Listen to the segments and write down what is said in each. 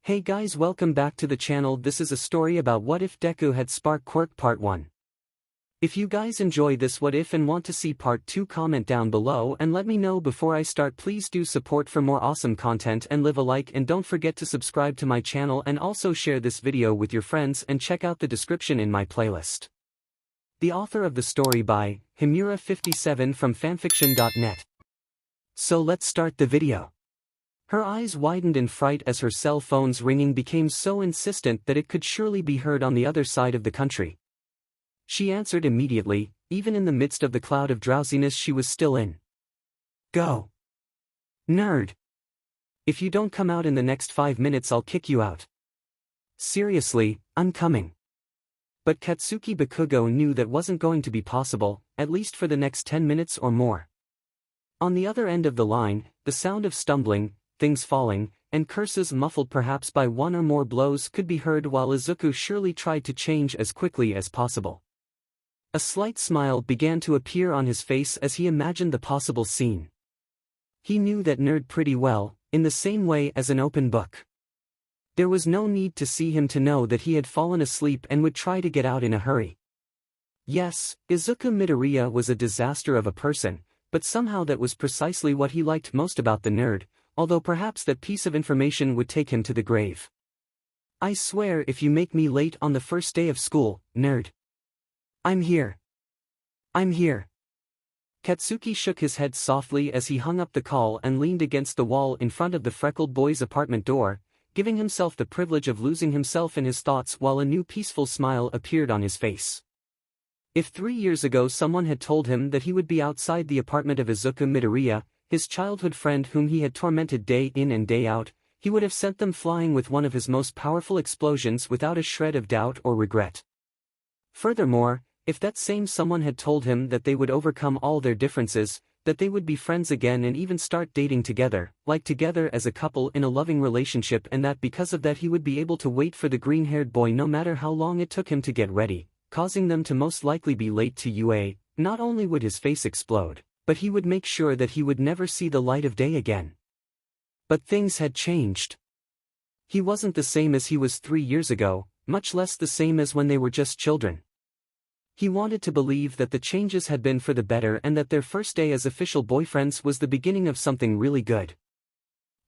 Hey guys, welcome back to the channel. This is a story about what if Deku had sparked Quirk part 1. If you guys enjoy this what if and want to see part 2, comment down below and let me know before I start. Please do support for more awesome content and leave a like, and don't forget to subscribe to my channel and also share this video with your friends and check out the description in my playlist. The author of the story by 𝗵𝗃57 from fanfiction.net. So let's start the video. Her eyes widened in fright as her cell phone's ringing became so insistent that it could surely be heard on the other side of the country. She answered immediately, even in the midst of the cloud of drowsiness she was still in. Go. Nerd. If you don't come out in the next 5 minutes, I'll kick you out. Seriously, I'm coming. But Katsuki Bakugo knew that wasn't going to be possible, at least for the next 10 minutes or more. On the other end of the line, the sound of stumbling, things falling, and curses muffled perhaps by one or more blows could be heard while Izuku surely tried to change as quickly as possible. A slight smile began to appear on his face as he imagined the possible scene. He knew that nerd pretty well, in the same way as an open book. There was no need to see him to know that he had fallen asleep and would try to get out in a hurry. Yes, Izuku Midoriya was a disaster of a person, but somehow that was precisely what he liked most about the nerd, although perhaps that piece of information would take him to the grave. I swear if you make me late on the first day of school, nerd. I'm here. I'm here. Katsuki shook his head softly as he hung up the call and leaned against the wall in front of the freckled boy's apartment door, giving himself the privilege of losing himself in his thoughts while a new peaceful smile appeared on his face. If 3 years ago someone had told him that he would be outside the apartment of Izuku Midoriya, his childhood friend whom he had tormented day in and day out, he would have sent them flying with one of his most powerful explosions without a shred of doubt or regret. Furthermore, if that same someone had told him that they would overcome all their differences, that they would be friends again and even start dating together, like together as a couple in a loving relationship, and that because of that he would be able to wait for the green-haired boy no matter how long it took him to get ready, causing them to most likely be late to UA, not only would his face explode, but he would make sure that he would never see the light of day again. But things had changed. He wasn't the same as he was 3 years ago, much less the same as when they were just children. He wanted to believe that the changes had been for the better and that their first day as official boyfriends was the beginning of something really good.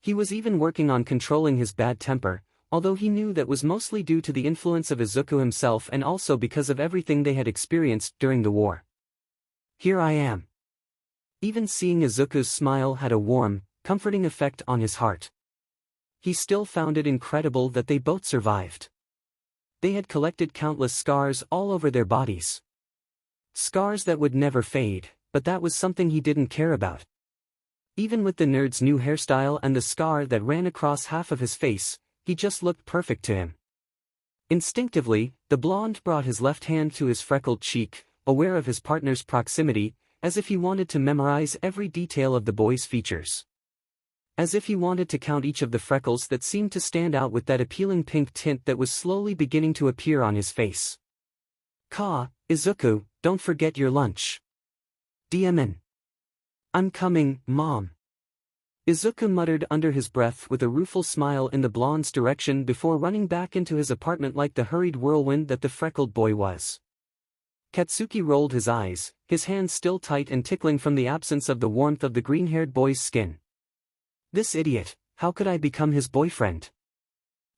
He was even working on controlling his bad temper, although he knew that was mostly due to the influence of Izuku himself and also because of everything they had experienced during the war. Here I am. Even seeing Izuku's smile had a warm, comforting effect on his heart. He still found it incredible that they both survived. They had collected countless scars all over their bodies. Scars that would never fade, but that was something he didn't care about. Even with the nerd's new hairstyle and the scar that ran across half of his face, he just looked perfect to him. Instinctively, the blonde brought his left hand to his freckled cheek, aware of his partner's proximity, as if he wanted to memorize every detail of the boy's features. As if he wanted to count each of the freckles that seemed to stand out with that appealing pink tint that was slowly beginning to appear on his face. Izuku, don't forget your lunch. DMN. I'm coming, Mom. Izuku muttered under his breath with a rueful smile in the blonde's direction before running back into his apartment like the hurried whirlwind that the freckled boy was. Katsuki rolled his eyes, his hands still tight and tickling from the absence of the warmth of the green-haired boy's skin. This idiot, how could I become his boyfriend?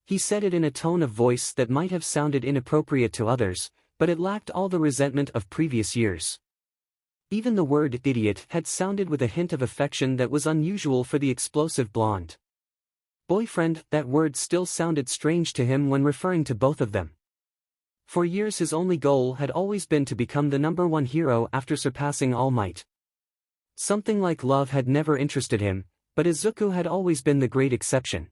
He said it in a tone of voice that might have sounded inappropriate to others, but it lacked all the resentment of previous years. Even the word idiot had sounded with a hint of affection that was unusual for the explosive blonde. Boyfriend, that word still sounded strange to him when referring to both of them. For years his only goal had always been to become the #1 hero after surpassing All Might. Something like love had never interested him, but Izuku had always been the great exception.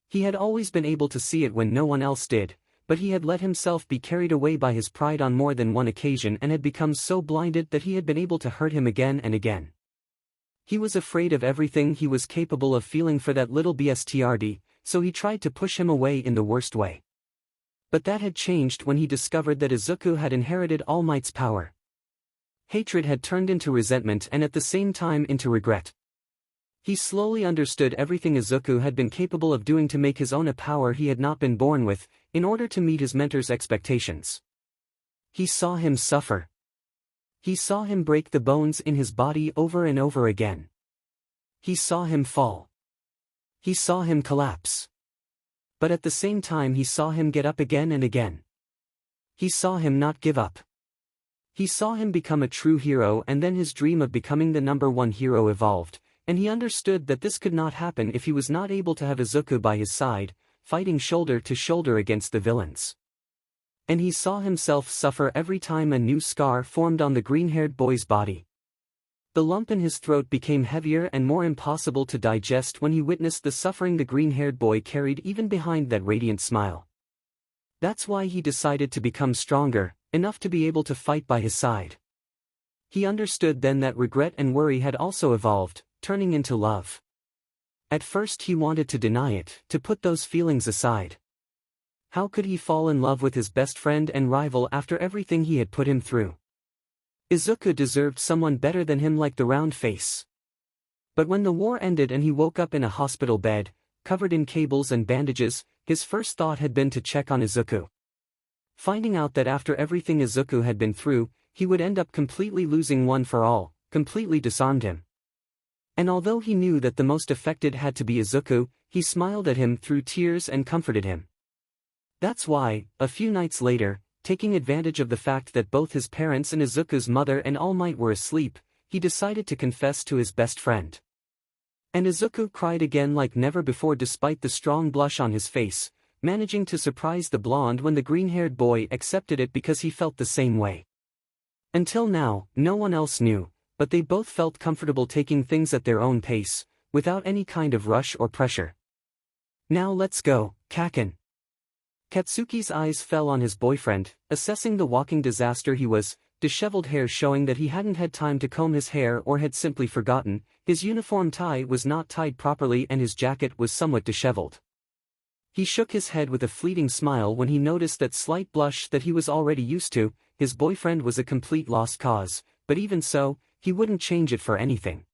He had always been able to see it when no one else did, but he had let himself be carried away by his pride on more than one occasion and had become so blinded that he had been able to hurt him again and again. He was afraid of everything he was capable of feeling for that little bastard, so he tried to push him away in the worst way. But that had changed when he discovered that Izuku had inherited All Might's power. Hatred had turned into resentment and at the same time into regret. He slowly understood everything Izuku had been capable of doing to make his own a power he had not been born with, in order to meet his mentor's expectations. He saw him suffer. He saw him break the bones in his body over and over again. He saw him fall. He saw him collapse. But at the same time he saw him get up again and again. He saw him not give up. He saw him become a true hero, and then his dream of becoming the #1 hero evolved, and he understood that this could not happen if he was not able to have Izuku by his side, fighting shoulder to shoulder against the villains. And he saw himself suffer every time a new scar formed on the green-haired boy's body. The lump in his throat became heavier and more impossible to digest when he witnessed the suffering the green-haired boy carried even behind that radiant smile. That's why he decided to become stronger, enough to be able to fight by his side. He understood then that regret and worry had also evolved, turning into love. At first he wanted to deny it, to put those feelings aside. How could he fall in love with his best friend and rival after everything he had put him through? Izuku deserved someone better than him, like the round face. But when the war ended and he woke up in a hospital bed, covered in cables and bandages, his first thought had been to check on Izuku. Finding out that after everything Izuku had been through, he would end up completely losing one for all, completely disarmed him. And although he knew that the most affected had to be Izuku, he smiled at him through tears and comforted him. That's why, a few nights later, taking advantage of the fact that both his parents and Izuku's mother and All Might were asleep, he decided to confess to his best friend. And Izuku cried again like never before despite the strong blush on his face, managing to surprise the blonde when the green-haired boy accepted it because he felt the same way. Until now, no one else knew, but they both felt comfortable taking things at their own pace, without any kind of rush or pressure. Now let's go, Kacchan. Katsuki's eyes fell on his boyfriend, assessing the walking disaster he was, disheveled hair showing that he hadn't had time to comb his hair or had simply forgotten, his uniform tie was not tied properly and his jacket was somewhat disheveled. He shook his head with a fleeting smile when he noticed that slight blush that he was already used to. His boyfriend was a complete lost cause, but even so, he wouldn't change it for anything.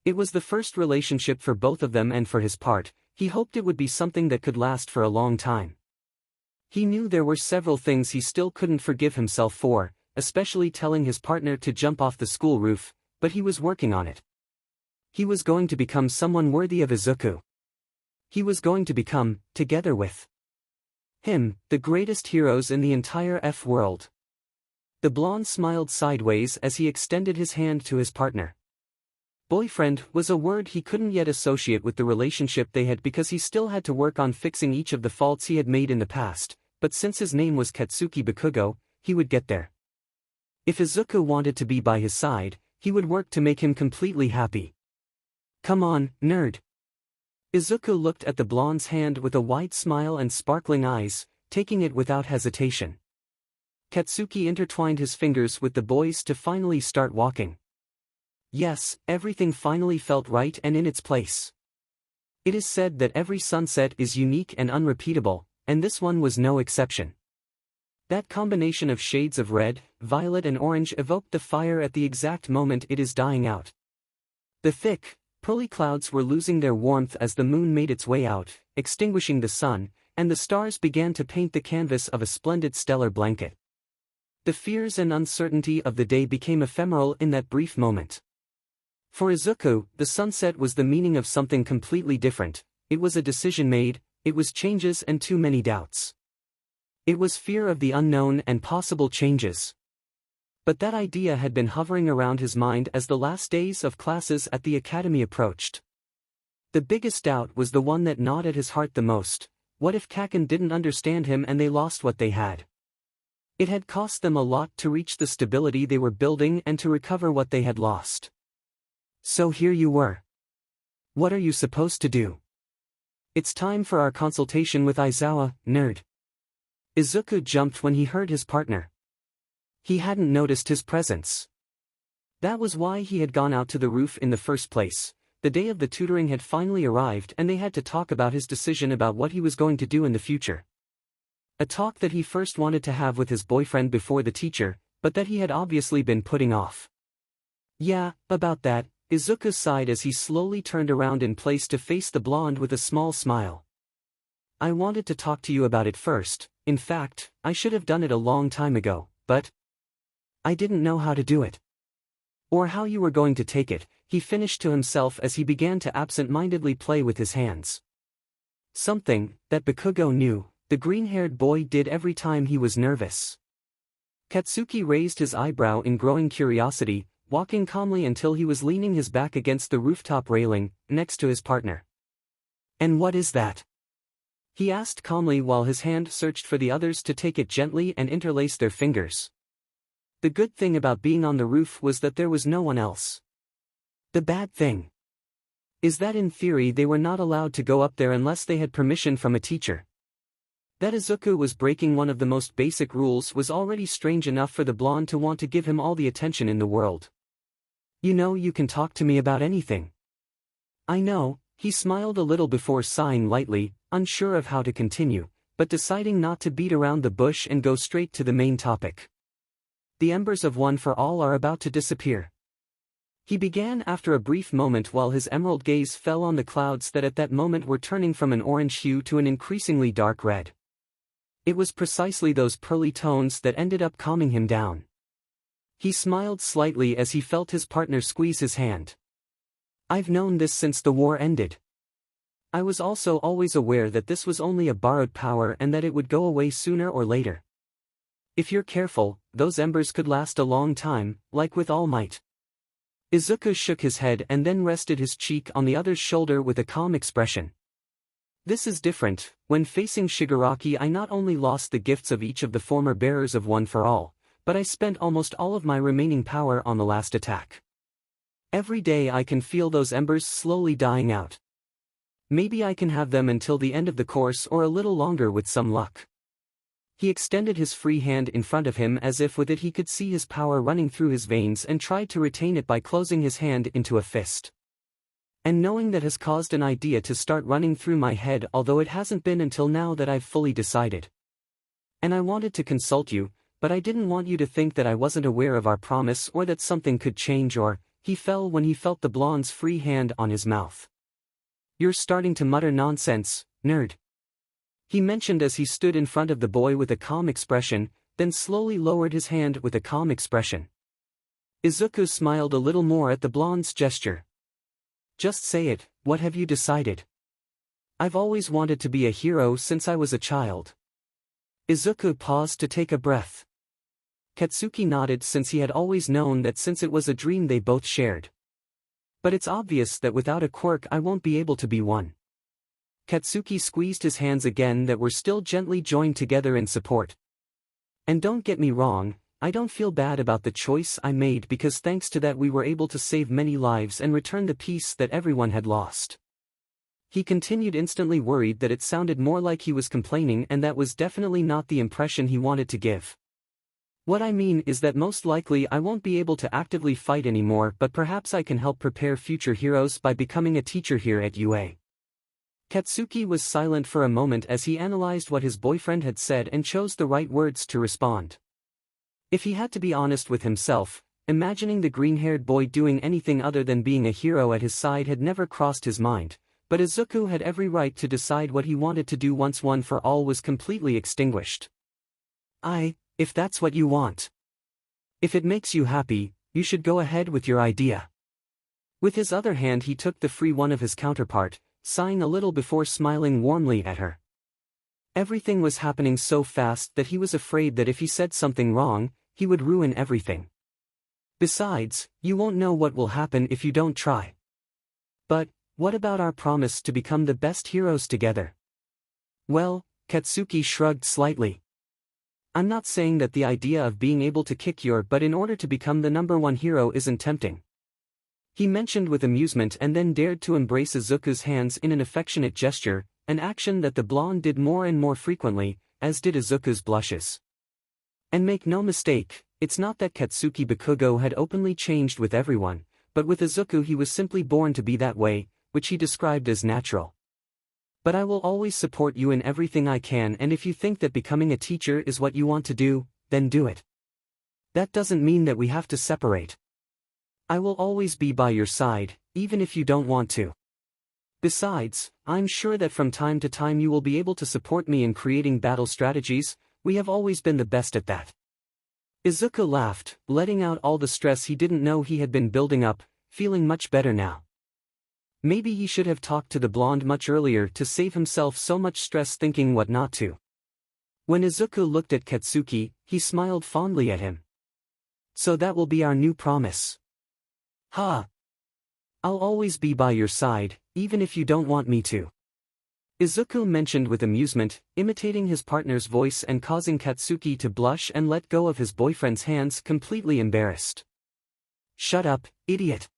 It was the first relationship for both of them, and for his part, he hoped it would be something that could last for a long time. He knew there were several things he still couldn't forgive himself for, especially telling his partner to jump off the school roof, but he was working on it. He was going to become someone worthy of Izuku. He was going to become, together with him, the greatest heroes in the entire F world. The blonde smiled sideways as he extended his hand to his partner. Boyfriend was a word he couldn't yet associate with the relationship they had because he still had to work on fixing each of the faults he had made in the past, but since his name was Katsuki Bakugo, he would get there. If Izuku wanted to be by his side, he would work to make him completely happy. Come on, nerd. Izuku looked at the blonde's hand with a wide smile and sparkling eyes, taking it without hesitation. Katsuki intertwined his fingers with the boy's to finally start walking. Yes, everything finally felt right and in its place. It is said that every sunset is unique and unrepeatable, and this one was no exception. That combination of shades of red, violet and orange evoked the fire at the exact moment it is dying out. The thick, pearly clouds were losing their warmth as the moon made its way out, extinguishing the sun, and the stars began to paint the canvas of a splendid stellar blanket. The fears and uncertainty of the day became ephemeral in that brief moment. For Izuku, the sunset was the meaning of something completely different. It was a decision made, it was changes and too many doubts. It was fear of the unknown and possible changes. But that idea had been hovering around his mind as the last days of classes at the academy approached. The biggest doubt was the one that gnawed at his heart the most. What if Kacchan didn't understand him and they lost what they had? It had cost them a lot to reach the stability they were building and to recover what they had lost. So here you were. What are you supposed to do? It's time for our consultation with Aizawa, nerd. Izuku jumped when he heard his partner. He hadn't noticed his presence. That was why he had gone out to the roof in the first place. The day of the tutoring had finally arrived and they had to talk about his decision about what he was going to do in the future. A talk that he first wanted to have with his boyfriend before the teacher, but that he had obviously been putting off. Yeah, about that, Izuku sighed as he slowly turned around in place to face the blonde with a small smile. I wanted to talk to you about it first. In fact, I should have done it a long time ago, but I didn't know how to do it. Or how you were going to take it, he finished to himself as he began to absent-mindedly play with his hands. Something that Bakugo knew, the green-haired boy did every time he was nervous. Katsuki raised his eyebrow in growing curiosity, walking calmly until he was leaning his back against the rooftop railing, next to his partner. And what is that? He asked calmly while his hand searched for the others to take it gently and interlace their fingers. The good thing about being on the roof was that there was no one else. The bad thing is that in theory they were not allowed to go up there unless they had permission from a teacher. That Izuku was breaking one of the most basic rules was already strange enough for the blonde to want to give him all the attention in the world. You know, you can talk to me about anything. I know, he smiled a little before sighing lightly, unsure of how to continue, but deciding not to beat around the bush and go straight to the main topic. The embers of One for All are about to disappear. He began after a brief moment while his emerald gaze fell on the clouds that at that moment were turning from an orange hue to an increasingly dark red. It was precisely those pearly tones that ended up calming him down. He smiled slightly as he felt his partner squeeze his hand. I've known this since the war ended. I was also always aware that this was only a borrowed power and that it would go away sooner or later. If you're careful, those embers could last a long time, like with All Might. Izuku shook his head and then rested his cheek on the other's shoulder with a calm expression. This is different. When facing Shigaraki, I not only lost the gifts of each of the former bearers of One for All, but I spent almost all of my remaining power on the last attack. Every day I can feel those embers slowly dying out. Maybe I can have them until the end of the course or a little longer with some luck. He extended his free hand in front of him as if with it he could see his power running through his veins and tried to retain it by closing his hand into a fist. And knowing that has caused an idea to start running through my head, although it hasn't been until now that I've fully decided. And I wanted to consult you, but I didn't want you to think that I wasn't aware of our promise or that something could change or, he fell when he felt the blonde's free hand on his mouth. You're starting to mutter nonsense, nerd. He mentioned as he stood in front of the boy with a calm expression, then slowly lowered his hand with a calm expression. Izuku smiled a little more at the blonde's gesture. Just say it, what have you decided? I've always wanted to be a hero since I was a child. Izuku paused to take a breath. Katsuki nodded since he had always known that since it was a dream they both shared. But it's obvious that without a quirk I won't be able to be one. Katsuki squeezed his hands again that were still gently joined together in support. And don't get me wrong, I don't feel bad about the choice I made because thanks to that we were able to save many lives and return the peace that everyone had lost. He continued, instantly worried that it sounded more like he was complaining, and that was definitely not the impression he wanted to give. What I mean is that most likely I won't be able to actively fight anymore, but perhaps I can help prepare future heroes by becoming a teacher here at UA. Katsuki was silent for a moment as he analyzed what his boyfriend had said and chose the right words to respond. If he had to be honest with himself, imagining the green-haired boy doing anything other than being a hero at his side had never crossed his mind, but Izuku had every right to decide what he wanted to do once One for All was completely extinguished. If that's what you want. If it makes you happy, you should go ahead with your idea. With his other hand he took the free one of his counterpart, sighing a little before smiling warmly at her. Everything was happening so fast that he was afraid that if he said something wrong, he would ruin everything. Besides, you won't know what will happen if you don't try. But, what about our promise to become the best heroes together? Well, Katsuki shrugged slightly. I'm not saying that the idea of being able to kick your butt in order to become the #1 hero isn't tempting. He mentioned with amusement and then dared to embrace Izuku's hands in an affectionate gesture, an action that the blonde did more and more frequently, as did Izuku's blushes. And make no mistake, it's not that Katsuki Bakugo had openly changed with everyone, but with Izuku he was simply born to be that way, which he described as natural. But I will always support you in everything I can, and if you think that becoming a teacher is what you want to do, then do it. That doesn't mean that we have to separate. I will always be by your side, even if you don't want to. Besides, I'm sure that from time to time you will be able to support me in creating battle strategies. We have always been the best at that. Izuku laughed, letting out all the stress he didn't know he had been building up, feeling much better now. Maybe he should have talked to the blonde much earlier to save himself so much stress thinking what not to. When Izuku looked at Katsuki, he smiled fondly at him. So that will be our new promise. Ha! I'll always be by your side, even if you don't want me to. Izuku mentioned with amusement, imitating his partner's voice and causing Katsuki to blush and let go of his boyfriend's hands, completely embarrassed. Shut up, idiot.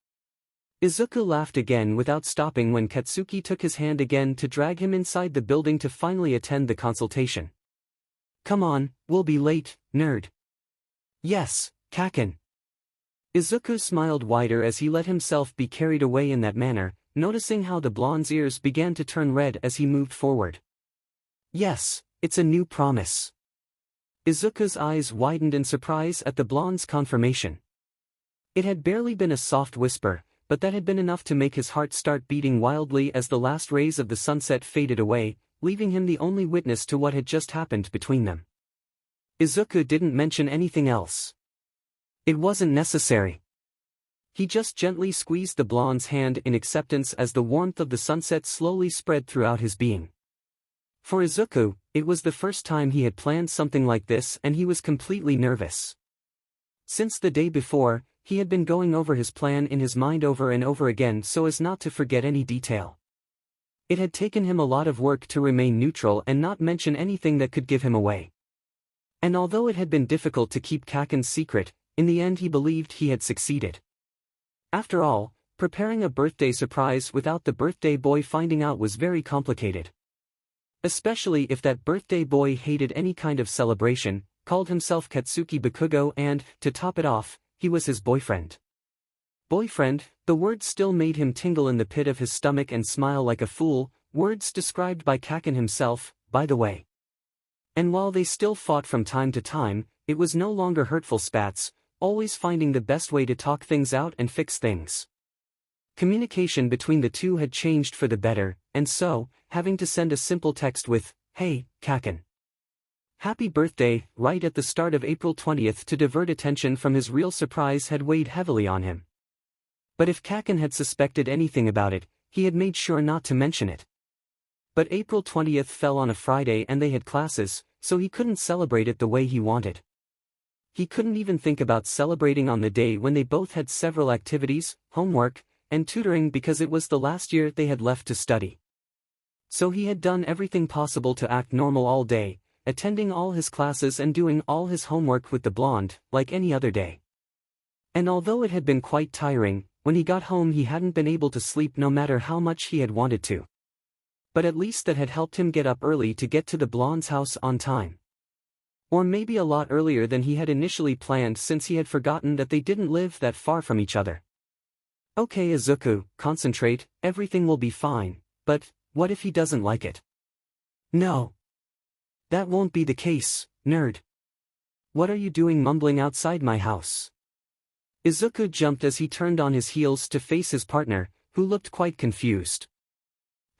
Izuku laughed again without stopping when Katsuki took his hand again to drag him inside the building to finally attend the consultation. Come on, we'll be late, nerd. Yes, Kacchan. Izuku smiled wider as he let himself be carried away in that manner, noticing how the blonde's ears began to turn red as he moved forward. Yes, it's a new promise. Izuku's eyes widened in surprise at the blonde's confirmation. It had barely been a soft whisper, but that had been enough to make his heart start beating wildly as the last rays of the sunset faded away, leaving him the only witness to what had just happened between them. Izuku didn't mention anything else. It wasn't necessary. He just gently squeezed the blonde's hand in acceptance as the warmth of the sunset slowly spread throughout his being. For Izuku, it was the first time he had planned something like this and he was completely nervous. Since the day before, he had been going over his plan in his mind over and over again so as not to forget any detail. It had taken him a lot of work to remain neutral and not mention anything that could give him away. And although it had been difficult to keep Kacchan's secret, in the end he believed he had succeeded. After all, preparing a birthday surprise without the birthday boy finding out was very complicated. Especially if that birthday boy hated any kind of celebration, called himself Katsuki Bakugo and, to top it off, he was his boyfriend. Boyfriend, the word still made him tingle in the pit of his stomach and smile like a fool, words described by Kacchan himself, by the way. And while they still fought from time to time, it was no longer hurtful spats, always finding the best way to talk things out and fix things. Communication between the two had changed for the better, and so, having to send a simple text with, "Hey, Kacchan. Happy birthday," right at the start of April 20th to divert attention from his real surprise had weighed heavily on him. But if Kacchan had suspected anything about it, he had made sure not to mention it. But April 20th fell on a Friday and they had classes, so he couldn't celebrate it the way he wanted. He couldn't even think about celebrating on the day when they both had several activities, homework, and tutoring because it was the last year they had left to study. So he had done everything possible to act normal all day, attending all his classes and doing all his homework with the blonde, like any other day. And although it had been quite tiring, when he got home he hadn't been able to sleep no matter how much he had wanted to. But at least that had helped him get up early to get to the blonde's house on time. Or maybe a lot earlier than he had initially planned since he had forgotten that they didn't live that far from each other. Okay Izuku, concentrate, everything will be fine, but, what if he doesn't like it? No. That won't be the case, nerd. What are you doing mumbling outside my house? Izuku jumped as he turned on his heels to face his partner, who looked quite confused.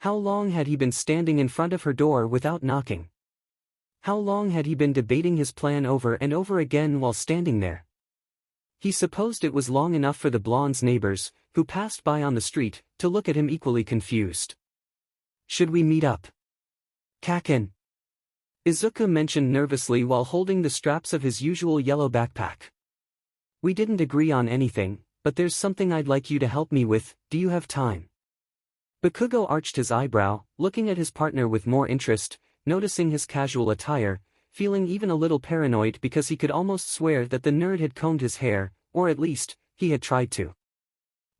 How long had he been standing in front of her door without knocking? How long had he been debating his plan over and over again while standing there? He supposed it was long enough for the blonde's neighbors, who passed by on the street, to look at him equally confused. Should we meet up? Kacchan. Izuku mentioned nervously while holding the straps of his usual yellow backpack. We didn't agree on anything, but there's something I'd like you to help me with. Do you have time? Bakugo arched his eyebrow, looking at his partner with more interest, noticing his casual attire, feeling even a little paranoid because he could almost swear that the nerd had combed his hair, or at least, he had tried to.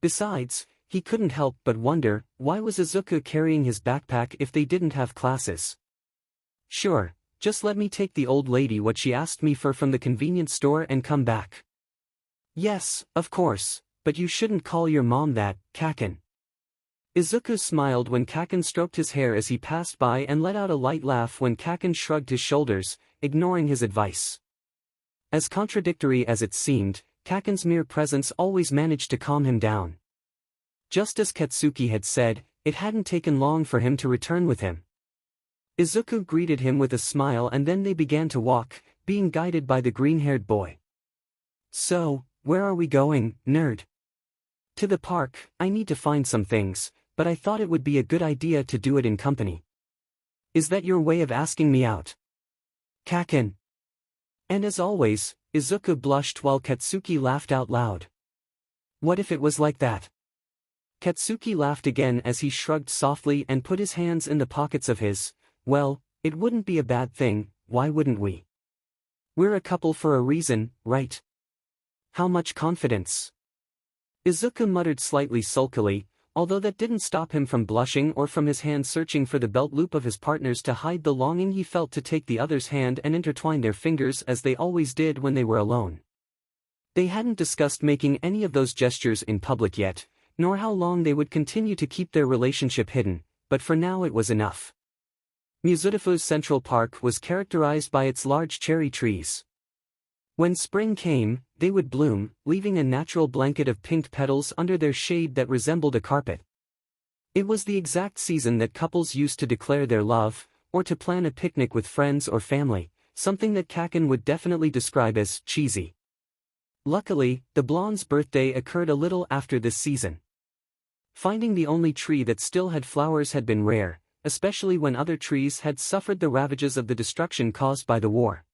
Besides, he couldn't help but wonder, why was Izuku carrying his backpack if they didn't have classes? Sure, just let me take the old lady what she asked me for from the convenience store and come back. Yes, of course, but you shouldn't call your mom that, Kacchan. Izuku smiled when Kacchan stroked his hair as he passed by and let out a light laugh when Kacchan shrugged his shoulders, ignoring his advice. As contradictory as it seemed, Kacchan's mere presence always managed to calm him down. Just as Katsuki had said, it hadn't taken long for him to return with him. Izuku greeted him with a smile and then they began to walk, being guided by the green-haired boy. "So, where are we going, nerd?" "To the park. I need to find some things, but I thought it would be a good idea to do it in company." "Is that your way of asking me out?" "Kacchan." And as always, Izuku blushed while Katsuki laughed out loud. What if it was like that? Katsuki laughed again as he shrugged softly and put his hands in the pockets of his. "Well, it wouldn't be a bad thing, why wouldn't we? We're a couple for a reason, right?" "How much confidence?" Izuku muttered slightly sulkily, although that didn't stop him from blushing or from his hand searching for the belt loop of his partner's to hide the longing he felt to take the other's hand and intertwine their fingers as they always did when they were alone. They hadn't discussed making any of those gestures in public yet, nor how long they would continue to keep their relationship hidden, but for now it was enough. Mizudafu's Central Park was characterized by its large cherry trees. When spring came, they would bloom, leaving a natural blanket of pink petals under their shade that resembled a carpet. It was the exact season that couples used to declare their love, or to plan a picnic with friends or family, something that Kacchan would definitely describe as cheesy. Luckily, the blonde's birthday occurred a little after this season. Finding the only tree that still had flowers had been rare, especially when other trees had suffered the ravages of the destruction caused by the war.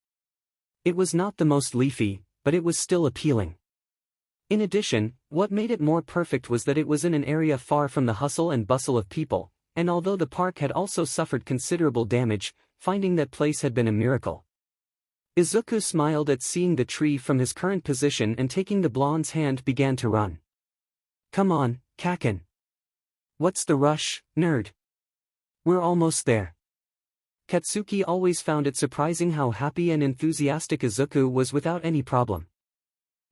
It was not the most leafy, but it was still appealing. In addition, what made it more perfect was that it was in an area far from the hustle and bustle of people, and although the park had also suffered considerable damage, finding that place had been a miracle. Izuku smiled at seeing the tree from his current position and taking the blonde's hand began to run. "Come on, Kacchan. What's the rush, nerd? We're almost there." Katsuki always found it surprising how happy and enthusiastic Izuku was without any problem.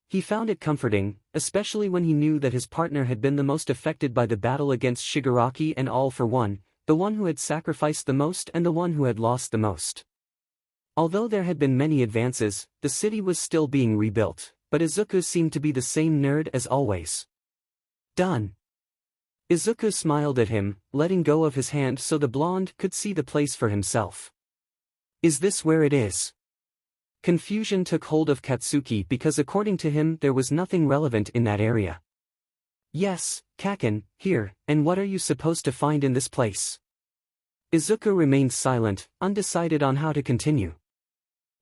He found it comforting, especially when he knew that his partner had been the most affected by the battle against Shigaraki and All for One, the one who had sacrificed the most and the one who had lost the most. Although there had been many advances, the city was still being rebuilt, but Izuku seemed to be the same nerd as always. "Done." Izuku smiled at him, letting go of his hand so the blonde could see the place for himself. "Is this where it is?" Confusion took hold of Katsuki because according to him there was nothing relevant in that area. "Yes, Kacchan, here, and what are you supposed to find in this place?" Izuku remained silent, undecided on how to continue.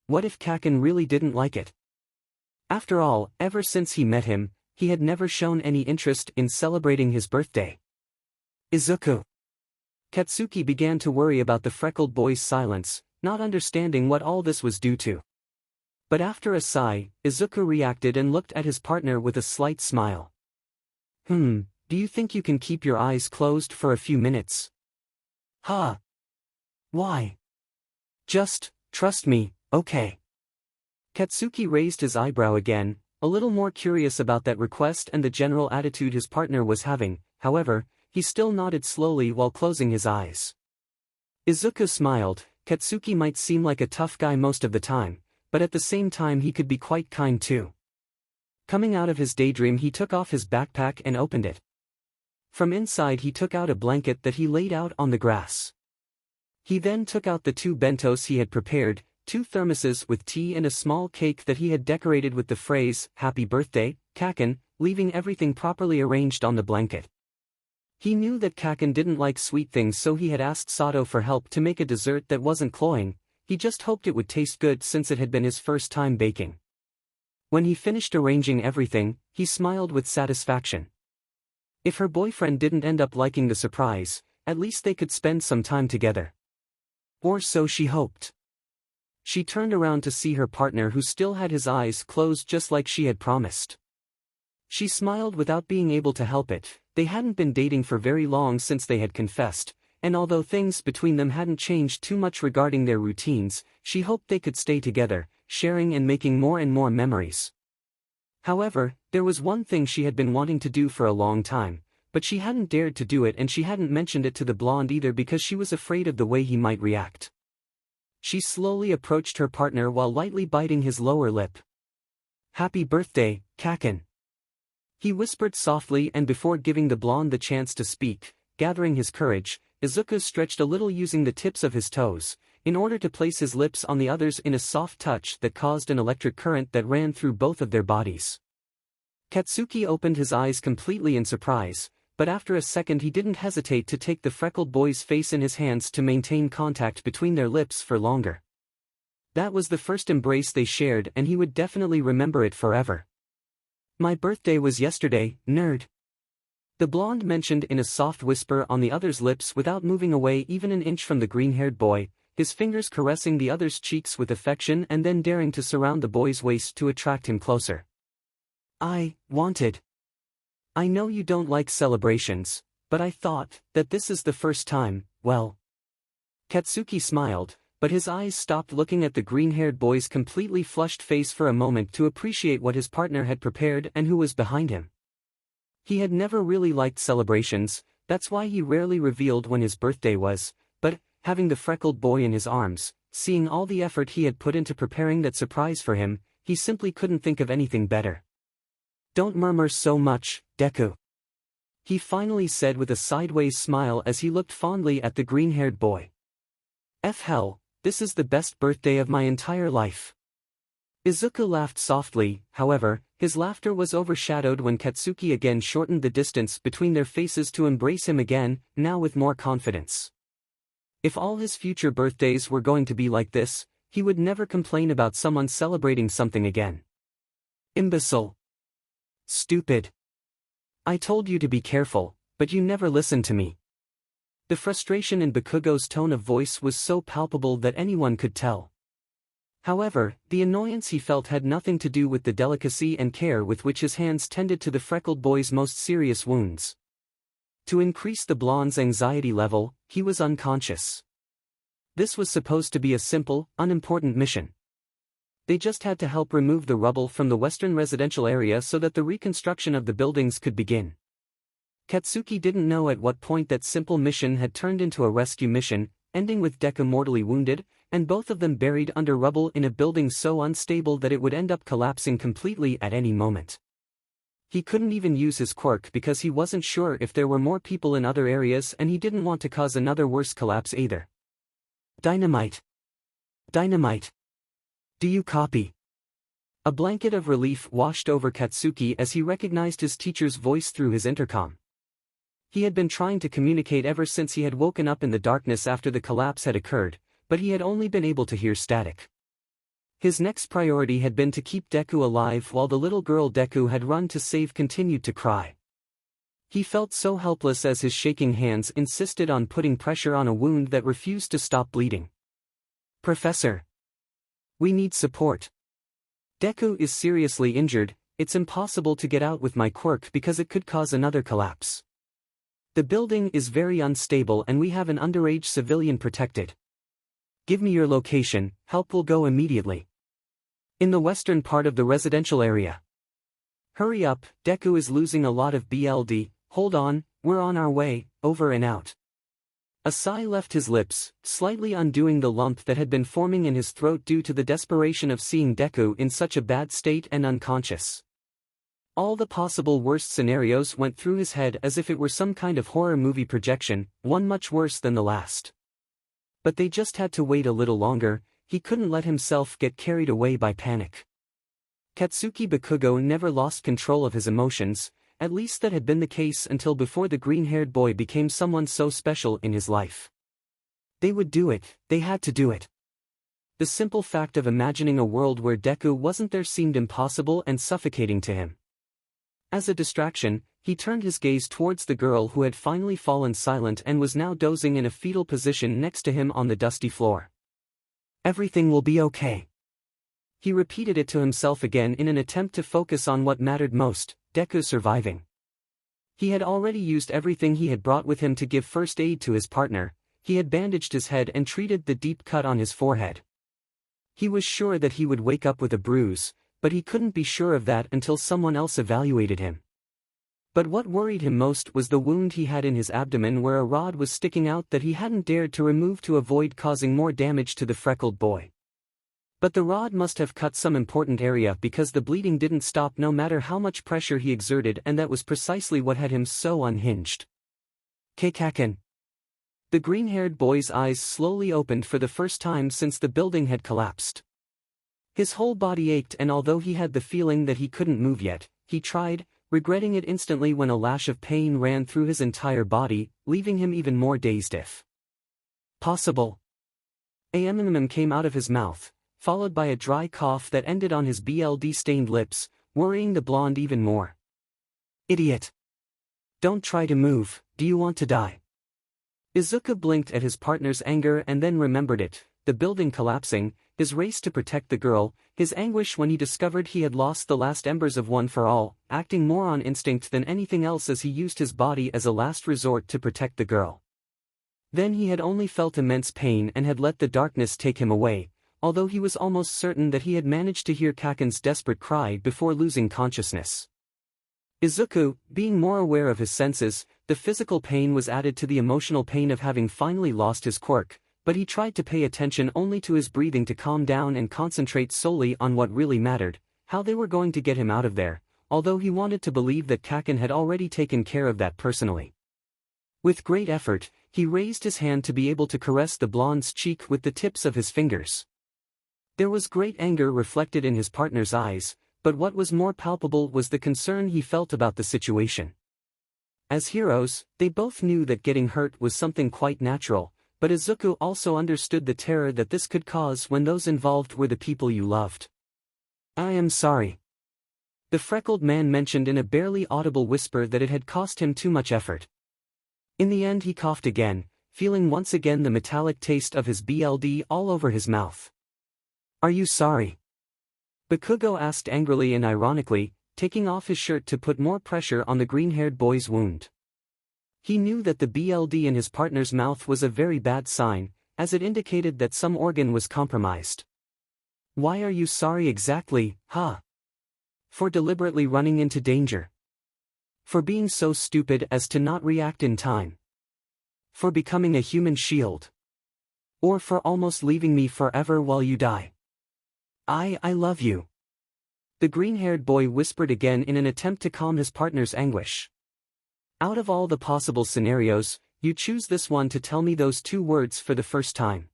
What if Kacchan really didn't like it? After all, ever since he met him, he had never shown any interest in celebrating his birthday. "Izuku." Katsuki began to worry about the freckled boy's silence, not understanding what all this was due to. But after a sigh, Izuku reacted and looked at his partner with a slight smile. Do you think you can keep your eyes closed for a few minutes?" "Huh? Why?" "Just, trust me, okay?" Katsuki raised his eyebrow again, a little more curious about that request and the general attitude his partner was having. However, he still nodded slowly while closing his eyes. Izuku smiled. Katsuki might seem like a tough guy most of the time, but at the same time he could be quite kind too. Coming out of his daydream, he took off his backpack and opened it. From inside he took out a blanket that he laid out on the grass. He then took out the 2 bentos he had prepared, 2 thermoses with tea and a small cake that he had decorated with the phrase, "Happy Birthday, Kacchan," leaving everything properly arranged on the blanket. He knew that Kacchan didn't like sweet things, so he had asked Sato for help to make a dessert that wasn't cloying. He just hoped it would taste good since it had been his first time baking. When he finished arranging everything, he smiled with satisfaction. If her boyfriend didn't end up liking the surprise, at least they could spend some time together. Or so she hoped. She turned around to see her partner, who still had his eyes closed just like she had promised. She smiled without being able to help it. They hadn't been dating for very long since they had confessed, and although things between them hadn't changed too much regarding their routines, she hoped they could stay together, sharing and making more and more memories. However, there was one thing she had been wanting to do for a long time, but she hadn't dared to do it, and she hadn't mentioned it to the blonde either because she was afraid of the way he might react. She slowly approached her partner while lightly biting his lower lip. Happy birthday, Kacchan. He whispered softly, and before giving the blonde the chance to speak, gathering his courage, Izuku stretched a little using the tips of his toes, in order to place his lips on the others in a soft touch that caused an electric current that ran through both of their bodies. Katsuki opened his eyes completely in surprise, but after a second he didn't hesitate to take the freckled boy's face in his hands to maintain contact between their lips for longer. That was the first embrace they shared, and he would definitely remember it forever. My birthday was yesterday, nerd. The blonde mentioned in a soft whisper on the other's lips without moving away even an inch from the green-haired boy, his fingers caressing the other's cheeks with affection and then daring to surround the boy's waist to attract him closer. I know you don't like celebrations, but I thought that this is the first time, well. Katsuki smiled, but his eyes stopped looking at the green-haired boy's completely flushed face for a moment to appreciate what his partner had prepared and who was behind him. He had never really liked celebrations, that's why he rarely revealed when his birthday was, but, having the freckled boy in his arms, seeing all the effort he had put into preparing that surprise for him, he simply couldn't think of anything better. Don't murmur so much, Deku. He finally said with a sideways smile as he looked fondly at the green-haired boy. Hell, this is the best birthday of my entire life. Izuku laughed softly, however, his laughter was overshadowed when Katsuki again shortened the distance between their faces to embrace him again, now with more confidence. If all his future birthdays were going to be like this, he would never complain about someone celebrating something again. Imbecile. Stupid. I told you to be careful, but you never listened to me. The frustration in Bakugo's tone of voice was so palpable that anyone could tell. However, the annoyance he felt had nothing to do with the delicacy and care with which his hands tended to the freckled boy's most serious wounds. To increase the blonde's anxiety level, he was unconscious. This was supposed to be a simple, unimportant mission. They just had to help remove the rubble from the western residential area so that the reconstruction of the buildings could begin. Katsuki didn't know at what point that simple mission had turned into a rescue mission, ending with Deku mortally wounded, and both of them buried under rubble in a building so unstable that it would end up collapsing completely at any moment. He couldn't even use his quirk because he wasn't sure if there were more people in other areas, and he didn't want to cause another worse collapse either. Dynamite. Dynamite. Do you copy? A blanket of relief washed over Katsuki as he recognized his teacher's voice through his intercom. He had been trying to communicate ever since he had woken up in the darkness after the collapse had occurred, but he had only been able to hear static. His next priority had been to keep Deku alive while the little girl Deku had run to save continued to cry. He felt so helpless as his shaking hands insisted on putting pressure on a wound that refused to stop bleeding. Professor. We need support. Deku is seriously injured, it's impossible to get out with my quirk because it could cause another collapse. The building is very unstable and we have an underage civilian protected. Give me your location, help will go immediately. In the western part of the residential area. Hurry up, Deku is losing a lot of blood, hold on, we're on our way, over and out. A sigh left his lips, slightly undoing the lump that had been forming in his throat due to the desperation of seeing Deku in such a bad state and unconscious. All the possible worst scenarios went through his head as if it were some kind of horror movie projection, one much worse than the last. But they just had to wait a little longer, he couldn't let himself get carried away by panic. Katsuki Bakugo never lost control of his emotions, at least that had been the case until before the green-haired boy became someone so special in his life. They would do it, they had to do it. The simple fact of imagining a world where Deku wasn't there seemed impossible and suffocating to him. As a distraction, he turned his gaze towards the girl who had finally fallen silent and was now dozing in a fetal position next to him on the dusty floor. Everything will be okay. He repeated it to himself again in an attempt to focus on what mattered most, Deku surviving. He had already used everything he had brought with him to give first aid to his partner, he had bandaged his head and treated the deep cut on his forehead. He was sure that he would wake up with a bruise, but he couldn't be sure of that until someone else evaluated him. But what worried him most was the wound he had in his abdomen where a rod was sticking out that he hadn't dared to remove to avoid causing more damage to the freckled boy. But the rod must have cut some important area because the bleeding didn't stop no matter how much pressure he exerted, and that was precisely what had him so unhinged. Kacchan. The green-haired boy's eyes slowly opened for the first time since the building had collapsed. His whole body ached, and although he had the feeling that he couldn't move yet, he tried, regretting it instantly when a lash of pain ran through his entire body, leaving him even more dazed. If possible. 𝗵𝗃𝗵𝗃 came out of his mouth, followed by a dry cough that ended on his blood-stained lips, worrying the blonde even more. Idiot. Don't try to move, do you want to die? Izuku blinked at his partner's anger and then remembered it, the building collapsing, his race to protect the girl, his anguish when he discovered he had lost the last embers of One for All, acting more on instinct than anything else as he used his body as a last resort to protect the girl. Then he had only felt immense pain and had let the darkness take him away, although he was almost certain that he had managed to hear Kacchan's desperate cry before losing consciousness. Izuku, being more aware of his senses, the physical pain was added to the emotional pain of having finally lost his quirk, but he tried to pay attention only to his breathing to calm down and concentrate solely on what really mattered, how they were going to get him out of there, although he wanted to believe that Kacchan had already taken care of that personally. With great effort, he raised his hand to be able to caress the blonde's cheek with the tips of his fingers. There was great anger reflected in his partner's eyes, but what was more palpable was the concern he felt about the situation. As heroes, they both knew that getting hurt was something quite natural, but Izuku also understood the terror that this could cause when those involved were the people you loved. I am sorry. The freckled man mentioned in a barely audible whisper that it had cost him too much effort. In the end he coughed again, feeling once again the metallic taste of his blood all over his mouth. Are you sorry? Bakugo asked angrily and ironically, taking off his shirt to put more pressure on the green-haired boy's wound. He knew that the blood in his partner's mouth was a very bad sign, as it indicated that some organ was compromised. Why are you sorry exactly, huh? For deliberately running into danger. For being so stupid as to not react in time. For becoming a human shield. Or for almost leaving me forever while you die. I love you. The green-haired boy whispered again in an attempt to calm his partner's anguish. Out of all the possible scenarios, you choose this one to tell me those two words for the first time.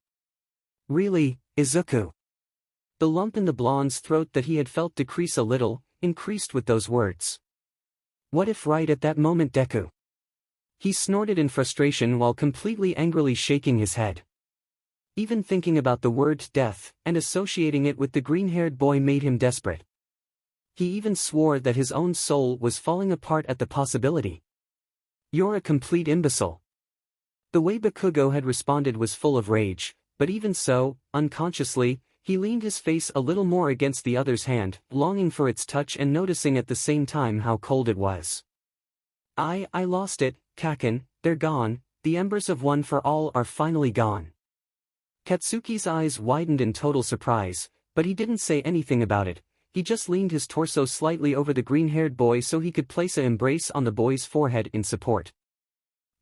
Really, Izuku? The lump in the blonde's throat that he had felt decrease a little, increased with those words. What if right at that moment Deku? He snorted in frustration while completely angrily shaking his head. Even thinking about the word death and associating it with the green-haired boy made him desperate. He even swore that his own soul was falling apart at the possibility. You're a complete imbecile. The way Bakugo had responded was full of rage, but even so, unconsciously, he leaned his face a little more against the other's hand, longing for its touch and noticing at the same time how cold it was. I lost it, Kacchan, they're gone, the embers of One for All are finally gone. Katsuki's eyes widened in total surprise, but he didn't say anything about it. He just leaned his torso slightly over the green-haired boy so he could place an embrace on the boy's forehead in support.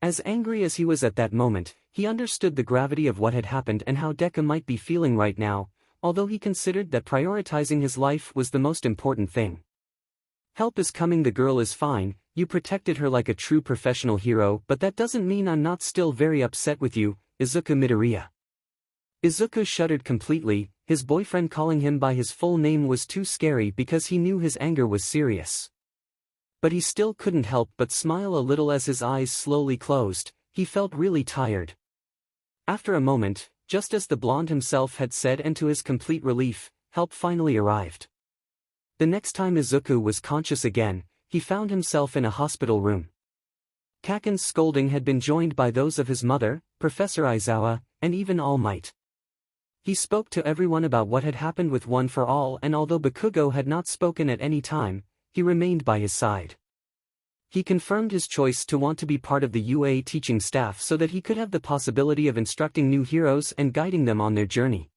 As angry as he was at that moment, he understood the gravity of what had happened and how Deku might be feeling right now, although he considered that prioritizing his life was the most important thing. Help is coming, the girl is fine, you protected her like a true professional hero, but that doesn't mean I'm not still very upset with you, Izuku Midoriya. Izuku shuddered completely. His boyfriend calling him by his full name was too scary because he knew his anger was serious. But he still couldn't help but smile a little as his eyes slowly closed. He felt really tired. After a moment, just as the blonde himself had said, and to his complete relief, help finally arrived. The next time Izuku was conscious again, he found himself in a hospital room. Kacchan's scolding had been joined by those of his mother, Professor Aizawa, and even All Might. He spoke to everyone about what had happened with One for All, and although Bakugo had not spoken at any time, he remained by his side. He confirmed his choice to want to be part of the UA teaching staff so that he could have the possibility of instructing new heroes and guiding them on their journey.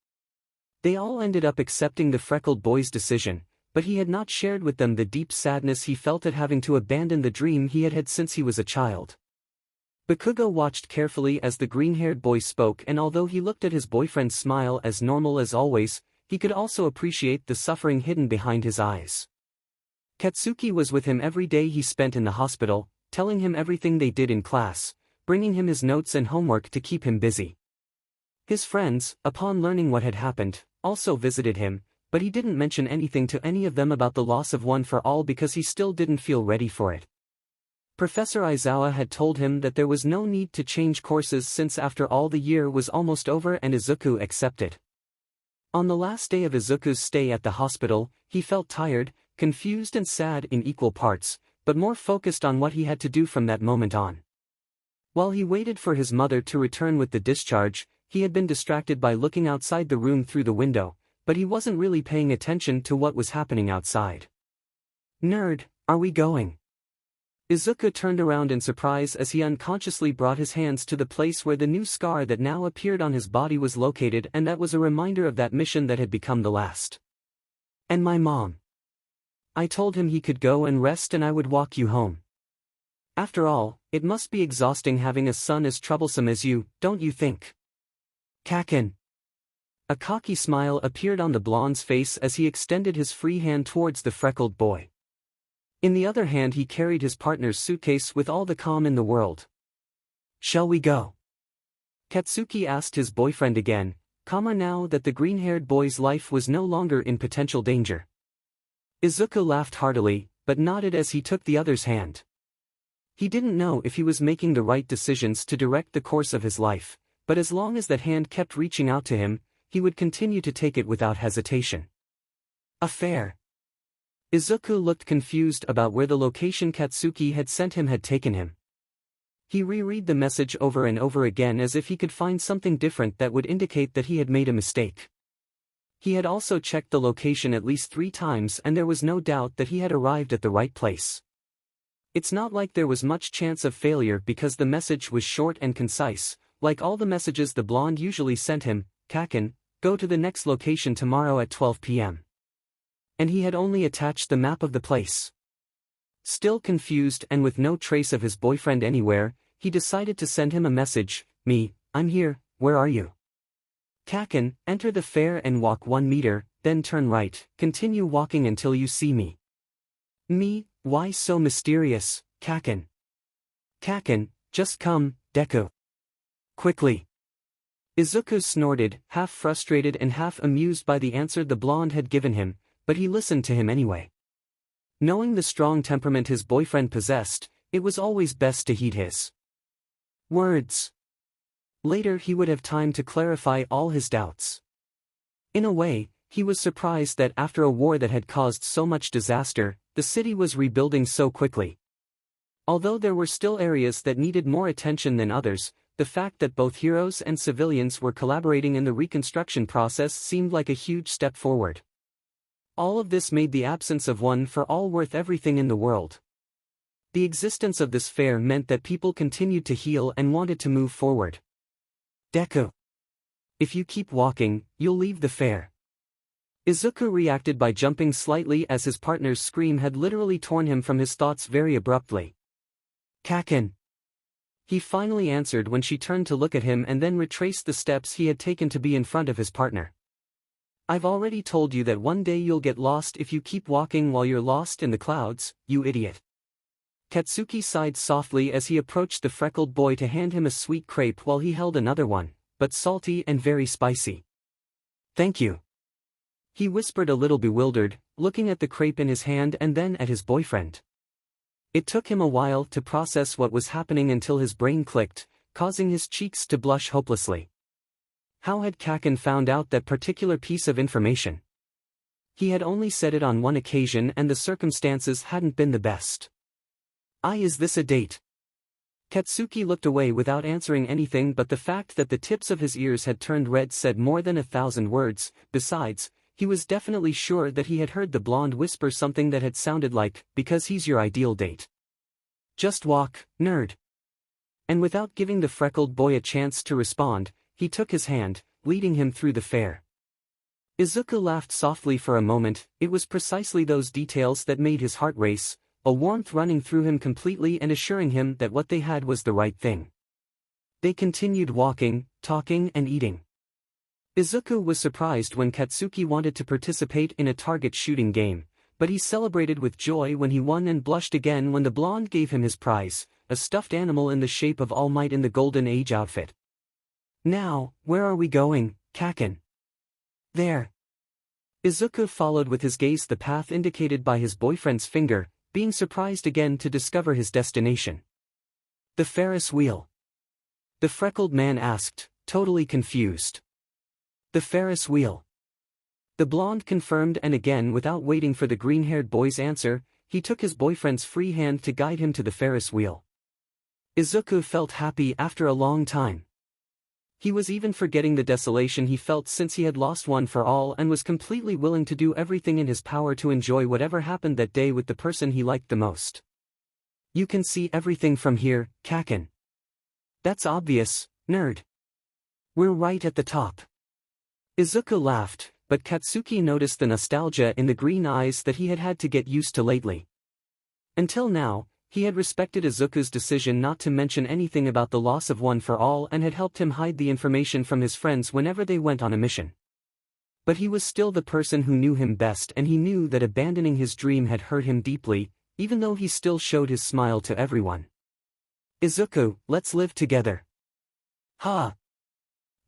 They all ended up accepting the freckled boy's decision, but he had not shared with them the deep sadness he felt at having to abandon the dream he had had since he was a child. Bakugo watched carefully as the green-haired boy spoke, and although he looked at his boyfriend's smile as normal as always, he could also appreciate the suffering hidden behind his eyes. Katsuki was with him every day he spent in the hospital, telling him everything they did in class, bringing him his notes and homework to keep him busy. His friends, upon learning what had happened, also visited him, but he didn't mention anything to any of them about the loss of 𝗏𝗏 because he still didn't feel ready for it. Professor Aizawa had told him that there was no need to change courses since after all the year was almost over and Izuku accepted. On the last day of Izuku's stay at the hospital, he felt tired, confused and sad in equal parts, but more focused on what he had to do from that moment on. While he waited for his mother to return with the discharge, he had been distracted by looking outside the room through the window, but he wasn't really paying attention to what was happening outside. "Nerd, are we going?" Izuku turned around in surprise as he unconsciously brought his hands to the place where the new scar that now appeared on his body was located, and that was a reminder of that mission that had become the last. "And my mom. I told him he could go and rest and I would walk you home. After all, it must be exhausting having a son as troublesome as you, don't you think?" "Kacchan." A cocky smile appeared on the blonde's face as he extended his free hand towards the freckled boy. In the other hand he carried his partner's suitcase with all the calm in the world. "Shall we go?" Katsuki asked his boyfriend again, calmer now that the green-haired boy's life was no longer in potential danger. Izuku laughed heartily, but nodded as he took the other's hand. He didn't know if he was making the right decisions to direct the course of his life, but as long as that hand kept reaching out to him, he would continue to take it without hesitation. A fair. Izuku looked confused about where the location Katsuki had sent him had taken him. He reread the message over and over again as if he could find something different that would indicate that he had made a mistake. He had also checked the location at least 3 times and there was no doubt that he had arrived at the right place. It's not like there was much chance of failure because the message was short and concise, like all the messages the blonde usually sent him. "Kacchan, go to the next location tomorrow at 12 p.m. And he had only attached the map of the place. Still confused and with no trace of his boyfriend anywhere, he decided to send him a message. "I'm here, where are you? Kacchan, enter the fair and walk 1 meter, then turn right, continue walking until you see me." "Me, why so mysterious, Kacchan?" "Kacchan, just come, Deku. Quickly." Izuku snorted, half frustrated and half amused by the answer the blonde had given him, but he listened to him anyway. Knowing the strong temperament his boyfriend possessed, it was always best to heed his words. Later he would have time to clarify all his doubts. In a way, he was surprised that after a war that had caused so much disaster, the city was rebuilding so quickly. Although there were still areas that needed more attention than others, the fact that both heroes and civilians were collaborating in the reconstruction process seemed like a huge step forward. All of this made the absence of 𝗏𝗏 worth everything in the world. The existence of this fair meant that people continued to heal and wanted to move forward. "Deku. If you keep walking, you'll leave the fair." Izuku reacted by jumping slightly as his partner's scream had literally torn him from his thoughts very abruptly. "Kacchan." He finally answered when she turned to look at him and then retraced the steps he had taken to be in front of his partner. "I've already told you that one day you'll get lost if you keep walking while you're lost in the clouds, you idiot." Katsuki sighed softly as he approached the freckled boy to hand him a sweet crepe while he held another one, but salty and very spicy. "Thank you," he whispered a little bewildered, looking at the crepe in his hand and then at his boyfriend. It took him a while to process what was happening until his brain clicked, causing his cheeks to blush hopelessly. How had Kacchan found out that particular piece of information? He had only said it on one occasion and the circumstances hadn't been the best. Is this a date?" Katsuki looked away without answering anything, but the fact that the tips of his ears had turned red said more than 1,000 words. Besides, he was definitely sure that he had heard the blonde whisper something that had sounded like, "Because he's your ideal date." "Just walk, nerd." And without giving the freckled boy a chance to respond, he took his hand, leading him through the fair. Izuku laughed softly for a moment. It was precisely those details that made his heart race, a warmth running through him completely and assuring him that what they had was the right thing. They continued walking, talking and eating. Izuku was surprised when Katsuki wanted to participate in a target shooting game, but he celebrated with joy when he won and blushed again when the blonde gave him his prize, a stuffed animal in the shape of All Might in the Golden Age outfit. Now, where are we going, Kacchan? There. Izuku followed with his gaze the path indicated by his boyfriend's finger, being surprised again to discover his destination. The Ferris wheel. The freckled man asked, totally confused. The Ferris wheel. The blonde confirmed, and again without waiting for the green-haired boy's answer, he took his boyfriend's free hand to guide him to the Ferris wheel. Izuku felt happy after a long time. He was even forgetting the desolation he felt since he had lost one for all and was completely willing to do everything in his power to enjoy whatever happened that day with the person he liked the most. You can see everything from here, Kacchan. That's obvious, nerd. We're right at the top. Izuku laughed, but Katsuki noticed the nostalgia in the green eyes that he had had to get used to lately. Until now, he had respected Izuku's decision not to mention anything about the loss of One for All and had helped him hide the information from his friends whenever they went on a mission. But he was still the person who knew him best, and he knew that abandoning his dream had hurt him deeply, even though he still showed his smile to everyone. Izuku, let's live together. Ha!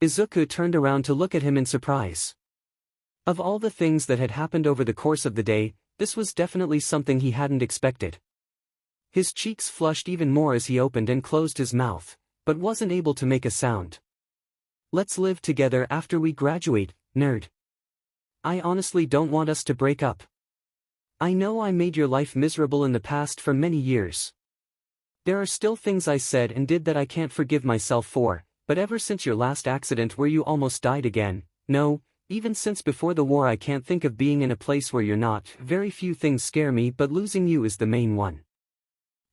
Izuku turned around to look at him in surprise. Of all the things that had happened over the course of the day, this was definitely something he hadn't expected. His cheeks flushed even more as he opened and closed his mouth, but wasn't able to make a sound. Let's live together after we graduate, nerd. I honestly don't want us to break up. I know I made your life miserable in the past for many years. There are still things I said and did that I can't forgive myself for, but ever since your last accident where you almost died again, no, even since before the war I can't think of being in a place where you're not. Very few things scare me, but losing you is the main one.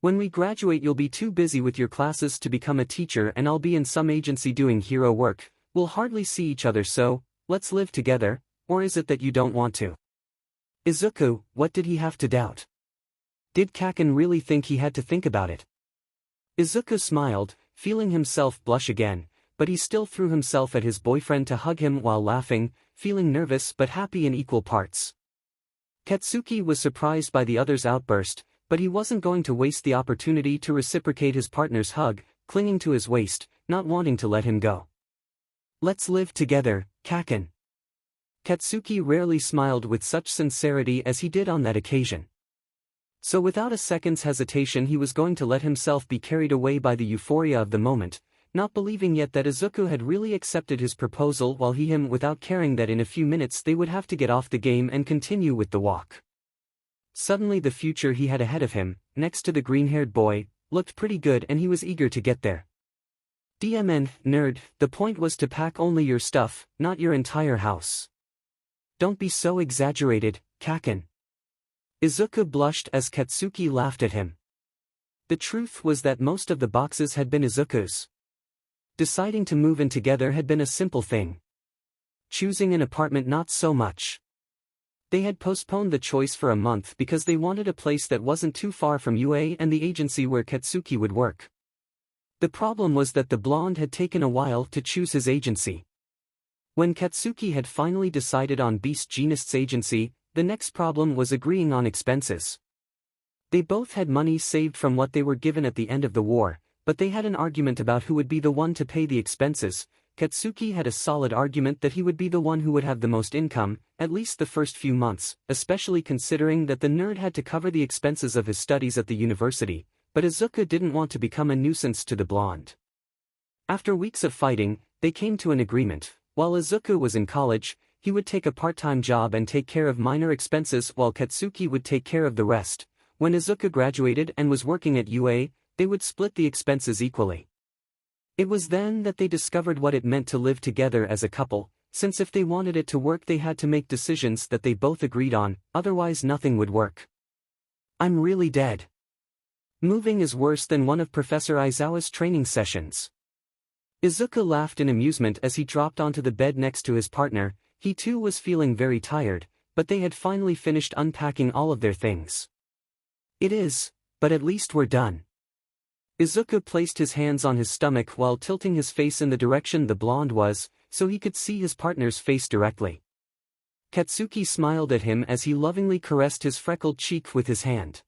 When we graduate you'll be too busy with your classes to become a teacher and I'll be in some agency doing hero work. We'll hardly see each other, so, let's live together, or is it that you don't want to? Izuku, what did he have to doubt? Did Kacchan really think he had to think about it? Izuku smiled, feeling himself blush again, but he still threw himself at his boyfriend to hug him while laughing, feeling nervous but happy in equal parts. Katsuki was surprised by the other's outburst, but he wasn't going to waste the opportunity to reciprocate his partner's hug, clinging to his waist, not wanting to let him go. Let's live together, Kacchan. Katsuki rarely smiled with such sincerity as he did on that occasion. So without a second's hesitation he was going to let himself be carried away by the euphoria of the moment, not believing yet that Izuku had really accepted his proposal while him without caring that in a few minutes they would have to get off the game and continue with the walk. Suddenly the future he had ahead of him, next to the green-haired boy, looked pretty good and he was eager to get there. Nerd, the point was to pack only your stuff, not your entire house. Don't be so exaggerated, Kacchan. Izuku blushed as Katsuki laughed at him. The truth was that most of the boxes had been Izuku's. Deciding to move in together had been a simple thing. Choosing an apartment not so much. They had postponed the choice for a month because they wanted a place that wasn't too far from UA and the agency where Katsuki would work. The problem was that the blonde had taken a while to choose his agency. When Katsuki had finally decided on 𝗵𝘃𝗁𝗏's agency, the next problem was agreeing on expenses. They both had money saved from what they were given at the end of the war, but they had an argument about who would be the one to pay the expenses. Katsuki had a solid argument that he would be the one who would have the most income, at least the first few months, especially considering that the nerd had to cover the expenses of his studies at the university, but Izuku didn't want to become a nuisance to the blonde. After weeks of fighting, they came to an agreement. While Izuku was in college, he would take a part-time job and take care of minor expenses while Katsuki would take care of the rest. When Izuku graduated and was working at UA, they would split the expenses equally. It was then that they discovered what it meant to live together as a couple, since if they wanted it to work they had to make decisions that they both agreed on, otherwise nothing would work. I'm really dead. Moving is worse than one of Professor Aizawa's training sessions. Izuku laughed in amusement as he dropped onto the bed next to his partner. He too was feeling very tired, but they had finally finished unpacking all of their things. It is, but at least we're done. Izuku placed his hands on his stomach while tilting his face in the direction the blonde was, so he could see his partner's face directly. Katsuki smiled at him as he lovingly caressed his freckled cheek with his hand.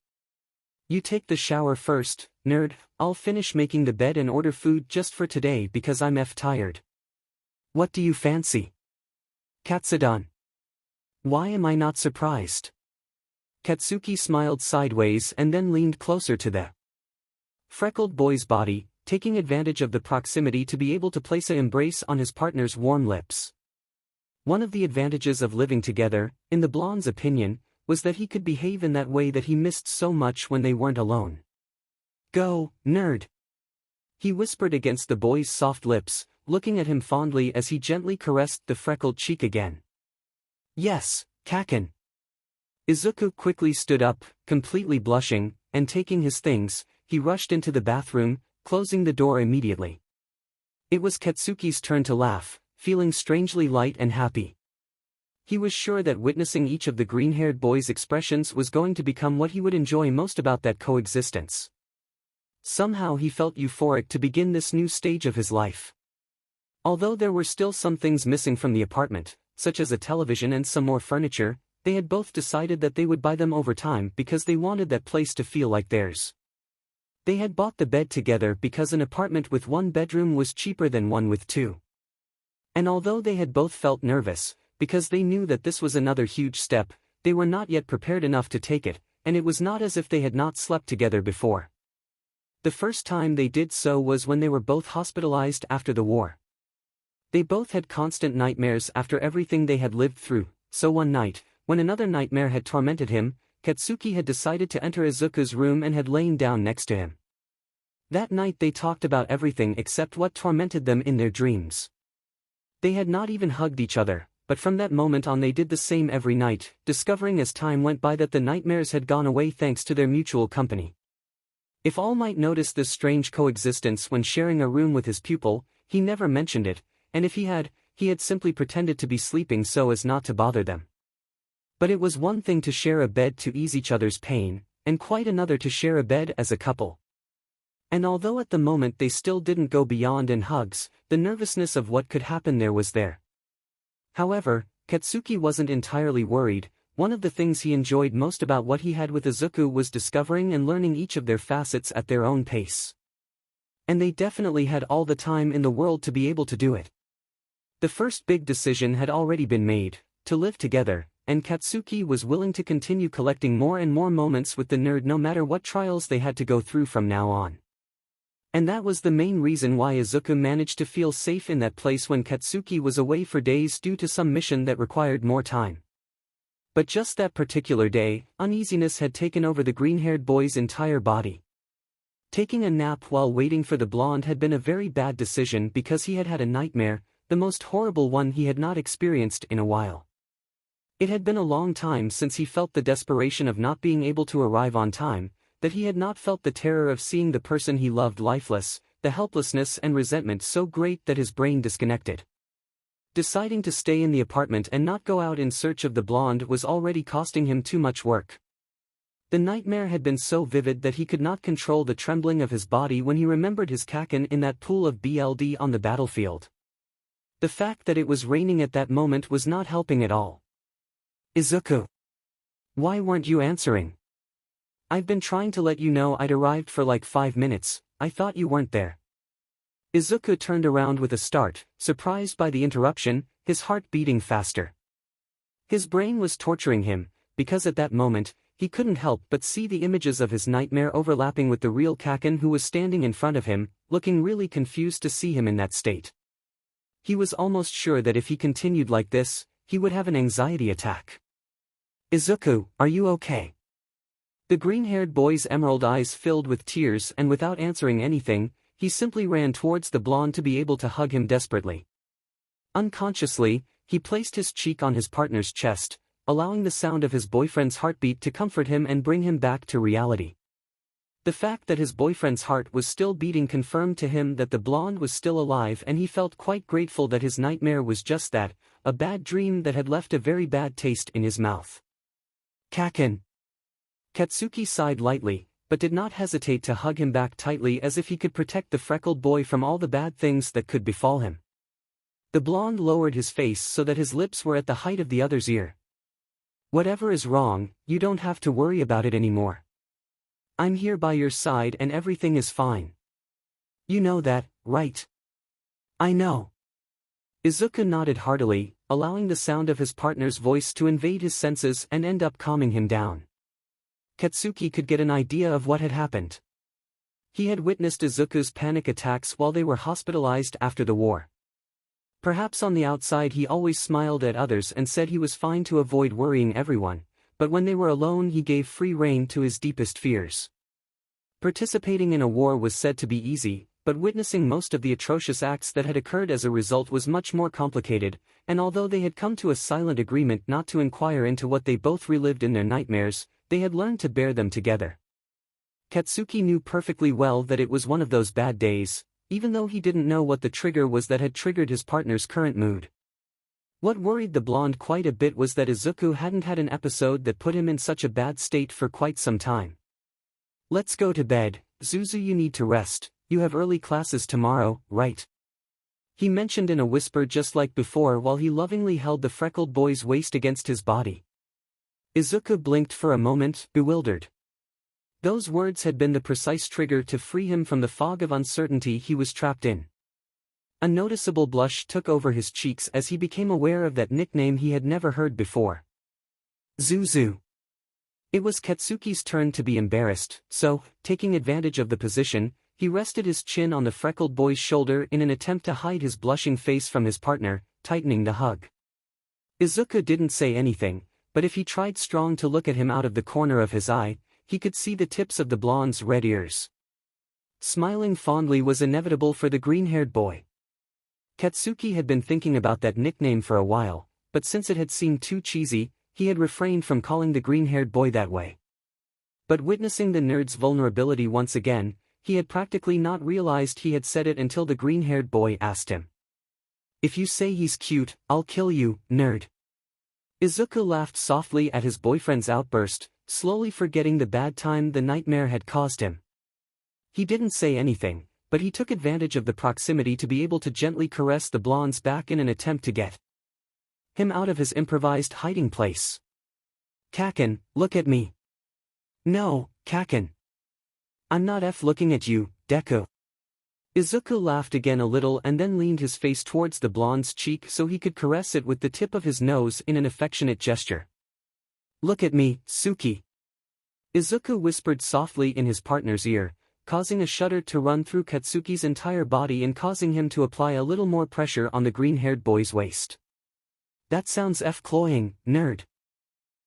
"You take the shower first, nerd. I'll finish making the bed and order food just for today because I'm tired. What do you fancy?" "Katsudon." "Why am I not surprised?" Katsuki smiled sideways and then leaned closer to the freckled boy's body, taking advantage of the proximity to be able to place an embrace on his partner's warm lips. One of the advantages of living together, in the blonde's opinion, was that he could behave in that way that he missed so much when they weren't alone. "Go, nerd," he whispered against the boy's soft lips, looking at him fondly as he gently caressed the freckled cheek again. "Yes, Kacchan." Izuku quickly stood up, completely blushing, and taking his things, he rushed into the bathroom, closing the door immediately. It was Katsuki's turn to laugh, feeling strangely light and happy. He was sure that witnessing each of the green-haired boy's expressions was going to become what he would enjoy most about that coexistence. Somehow he felt euphoric to begin this new stage of his life. Although there were still some things missing from the apartment, such as a television and some more furniture, they had both decided that they would buy them over time because they wanted that place to feel like theirs. They had bought the bed together because an apartment with one bedroom was cheaper than one with two. And although they had both felt nervous, because they knew that this was another huge step, they were not yet prepared enough to take it, and it was not as if they had not slept together before. The first time they did so was when they were both hospitalized after the war. They both had constant nightmares after everything they had lived through, so one night, when another nightmare had tormented him, Katsuki had decided to enter Izuku's room and had lain down next to him. That night they talked about everything except what tormented them in their dreams. They had not even hugged each other, but from that moment on they did the same every night, discovering as time went by that the nightmares had gone away thanks to their mutual company. If All Might noticed this strange coexistence when sharing a room with his pupil, he never mentioned it, and if he had simply pretended to be sleeping so as not to bother them. But it was one thing to share a bed to ease each other's pain, and quite another to share a bed as a couple. And although at the moment they still didn't go beyond in hugs, the nervousness of what could happen there was there. However, Katsuki wasn't entirely worried. One of the things he enjoyed most about what he had with Izuku was discovering and learning each of their facets at their own pace. And they definitely had all the time in the world to be able to do it. The first big decision had already been made, to live together, and Katsuki was willing to continue collecting more and more moments with the nerd no matter what trials they had to go through from now on. And that was the main reason why Izuku managed to feel safe in that place when Katsuki was away for days due to some mission that required more time. But just that particular day, uneasiness had taken over the green-haired boy's entire body. Taking a nap while waiting for the blonde had been a very bad decision because he had had a nightmare, the most horrible one he had not experienced in a while. It had been a long time since he felt the desperation of not being able to arrive on time, that he had not felt the terror of seeing the person he loved lifeless, the helplessness and resentment so great that his brain disconnected. Deciding to stay in the apartment and not go out in search of the blonde was already costing him too much work. The nightmare had been so vivid that he could not control the trembling of his body when he remembered his Kacchan in that pool of blood on the battlefield. The fact that it was raining at that moment was not helping at all. "Izuku, why weren't you answering? I've been trying to let you know I'd arrived for like 5 minutes, I thought you weren't there." Izuku turned around with a start, surprised by the interruption, his heart beating faster. His brain was torturing him, because at that moment, he couldn't help but see the images of his nightmare overlapping with the real Kacchan who was standing in front of him, looking really confused to see him in that state. He was almost sure that if he continued like this, he would have an anxiety attack. "Izuku, are you okay?" The green-haired boy's emerald eyes filled with tears, and without answering anything, he simply ran towards the blonde to be able to hug him desperately. Unconsciously, he placed his cheek on his partner's chest, allowing the sound of his boyfriend's heartbeat to comfort him and bring him back to reality. The fact that his boyfriend's heart was still beating confirmed to him that the blonde was still alive, and he felt quite grateful that his nightmare was just that, a bad dream that had left a very bad taste in his mouth. "Kacchan." Katsuki sighed lightly, but did not hesitate to hug him back tightly as if he could protect the freckled boy from all the bad things that could befall him. The blonde lowered his face so that his lips were at the height of the other's ear. Whatever is wrong, you don't have to worry about it anymore. I'm here by your side and everything is fine. You know that, right? I know. Izuku nodded heartily, allowing the sound of his partner's voice to invade his senses and end up calming him down. Katsuki could get an idea of what had happened. He had witnessed Izuku's panic attacks while they were hospitalized after the war. Perhaps on the outside he always smiled at others and said he was fine to avoid worrying everyone, but when they were alone he gave free rein to his deepest fears. Participating in a war was said to be easy, but witnessing most of the atrocious acts that had occurred as a result was much more complicated, and although they had come to a silent agreement not to inquire into what they both relived in their nightmares, they had learned to bear them together. Katsuki knew perfectly well that it was one of those bad days, even though he didn't know what the trigger was that had triggered his partner's current mood. What worried the blonde quite a bit was that Izuku hadn't had an episode that put him in such a bad state for quite some time. Let's go to bed, Zuzu, you need to rest, you have early classes tomorrow, right? He mentioned in a whisper just like before while he lovingly held the freckled boy's waist against his body. Izuku blinked for a moment, bewildered. Those words had been the precise trigger to free him from the fog of uncertainty he was trapped in. A noticeable blush took over his cheeks as he became aware of that nickname he had never heard before. Zuzu. It was Katsuki's turn to be embarrassed, so, taking advantage of the position, he rested his chin on the freckled boy's shoulder in an attempt to hide his blushing face from his partner, tightening the hug. Izuku didn't say anything, but if he tried strong to look at him out of the corner of his eye, he could see the tips of the blonde's red ears. Smiling fondly was inevitable for the green-haired boy. Katsuki had been thinking about that nickname for a while, but since it had seemed too cheesy, he had refrained from calling the green-haired boy that way. But witnessing the nerd's vulnerability once again, he had practically not realized he had said it until the green-haired boy asked him. If you say he's cute, I'll kill you, nerd. Izuku laughed softly at his boyfriend's outburst, slowly forgetting the bad time the nightmare had caused him. He didn't say anything, but he took advantage of the proximity to be able to gently caress the blonde's back in an attempt to get him out of his improvised hiding place. Kacchan, look at me. No, Kacchan. I'm not looking at you, Deku. Izuku laughed again a little and then leaned his face towards the blonde's cheek so he could caress it with the tip of his nose in an affectionate gesture. Look at me, Suki. Izuku whispered softly in his partner's ear, causing a shudder to run through Katsuki's entire body and causing him to apply a little more pressure on the green-haired boy's waist. That sounds cloying, nerd.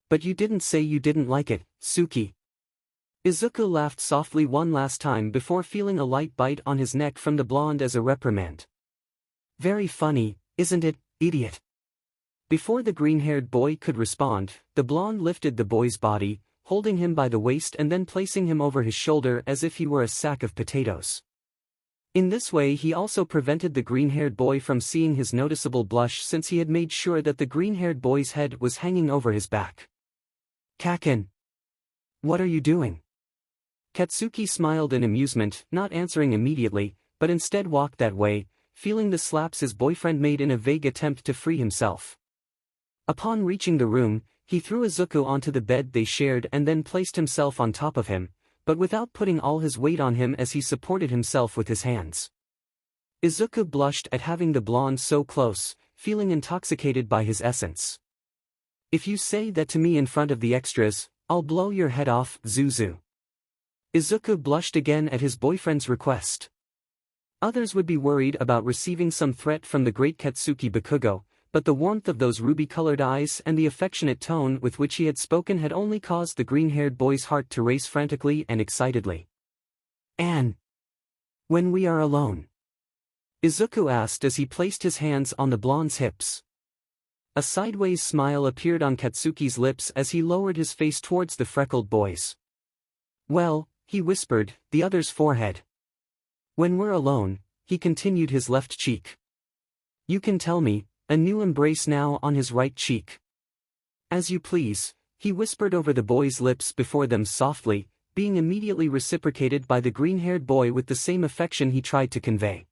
But you didn't say you didn't like it, Suki. Izuku laughed softly one last time before feeling a light bite on his neck from the blonde as a reprimand. Very funny, isn't it, idiot? Before the green-haired boy could respond, the blonde lifted the boy's body, holding him by the waist and then placing him over his shoulder as if he were a sack of potatoes. In this way he also prevented the green-haired boy from seeing his noticeable blush since he had made sure that the green-haired boy's head was hanging over his back. Kacchan. What are you doing? Katsuki smiled in amusement, not answering immediately, but instead walked that way, feeling the slaps his boyfriend made in a vague attempt to free himself. Upon reaching the room, he threw Izuku onto the bed they shared and then placed himself on top of him, but without putting all his weight on him as he supported himself with his hands. Izuku blushed at having the blonde so close, feeling intoxicated by his essence. If you say that to me in front of the extras, I'll blow your head off, Zuzu. Izuku blushed again at his boyfriend's request. Others would be worried about receiving some threat from the great Katsuki Bakugo, but the warmth of those ruby-colored eyes and the affectionate tone with which he had spoken had only caused the green-haired boy's heart to race frantically and excitedly. And when we are alone? Izuku asked as he placed his hands on the blonde's hips. A sideways smile appeared on Katsuki's lips as he lowered his face towards the freckled boy's. Well, he whispered, the other's forehead. When we're alone, he continued his left cheek. You can tell me, a new embrace now on his right cheek. As you please, he whispered over the boy's lips before them softly, being immediately reciprocated by the green-haired boy with the same affection he tried to convey.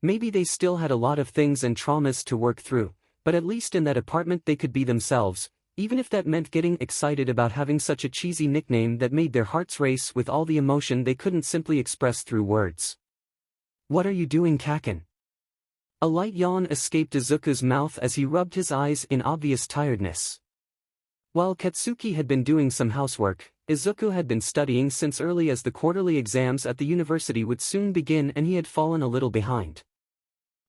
Maybe they still had a lot of things and traumas to work through, but at least in that apartment they could be themselves, even if that meant getting excited about having such a cheesy nickname that made their hearts race with all the emotion they couldn't simply express through words. "What are you doing, Kacchan?" A light yawn escaped Izuku's mouth as he rubbed his eyes in obvious tiredness. While Katsuki had been doing some housework, Izuku had been studying since early as the quarterly exams at the university would soon begin and he had fallen a little behind.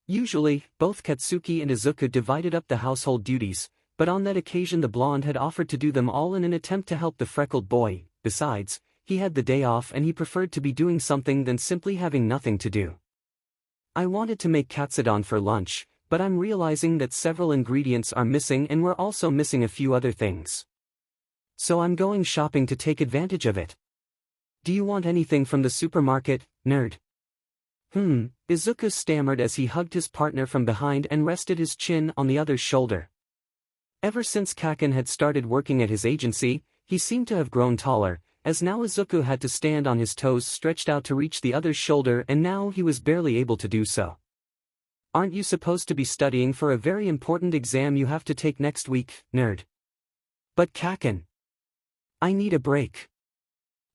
Usually, both Katsuki and Izuku divided up the household duties, but on that occasion the blonde had offered to do them all in an attempt to help the freckled boy. Besides, he had the day off and he preferred to be doing something than simply having nothing to do. "I wanted to make katsudon for lunch, but I'm realizing that several ingredients are missing and we're also missing a few other things. So I'm going shopping to take advantage of it. Do you want anything from the supermarket, nerd?" Izuku stammered as he hugged his partner from behind and rested his chin on the other's shoulder. Ever since Kacchan had started working at his agency, he seemed to have grown taller, as now Izuku had to stand on his toes stretched out to reach the other's shoulder and now he was barely able to do so. "Aren't you supposed to be studying for a very important exam you have to take next week, nerd?" "But Kacchan, I need a break.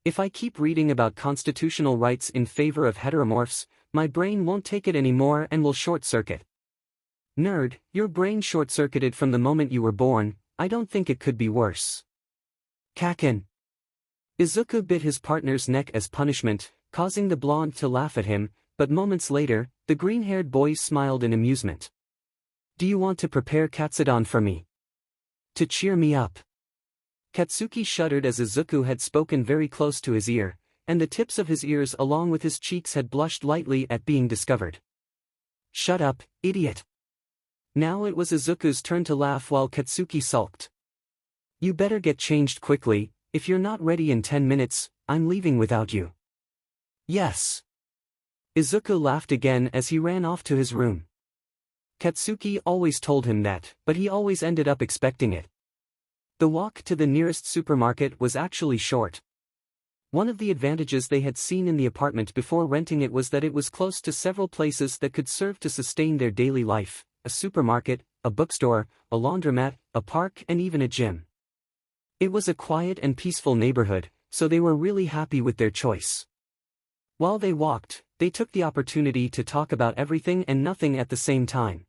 If I keep reading about constitutional rights in favor of heteromorphs, my brain won't take it anymore and will short-circuit." "Nerd, your brain short-circuited from the moment you were born, I don't think it could be worse." "Kacchan." Izuku bit his partner's neck as punishment, causing the blonde to laugh at him, but moments later, the green-haired boy smiled in amusement. "Do you want to prepare katsudon for me? To cheer me up?" Katsuki shuddered as Izuku had spoken very close to his ear, and the tips of his ears along with his cheeks had blushed lightly at being discovered. "Shut up, idiot." Now it was Izuku's turn to laugh while Katsuki sulked. "You better get changed quickly, if you're not ready in 10 minutes, I'm leaving without you." "Yes." Izuku laughed again as he ran off to his room. Katsuki always told him that, but he always ended up expecting it. The walk to the nearest supermarket was actually short. One of the advantages they had seen in the apartment before renting it was that it was close to several places that could serve to sustain their daily life: a supermarket, a bookstore, a laundromat, a park and even a gym. It was a quiet and peaceful neighborhood, so they were really happy with their choice. While they walked, they took the opportunity to talk about everything and nothing at the same time.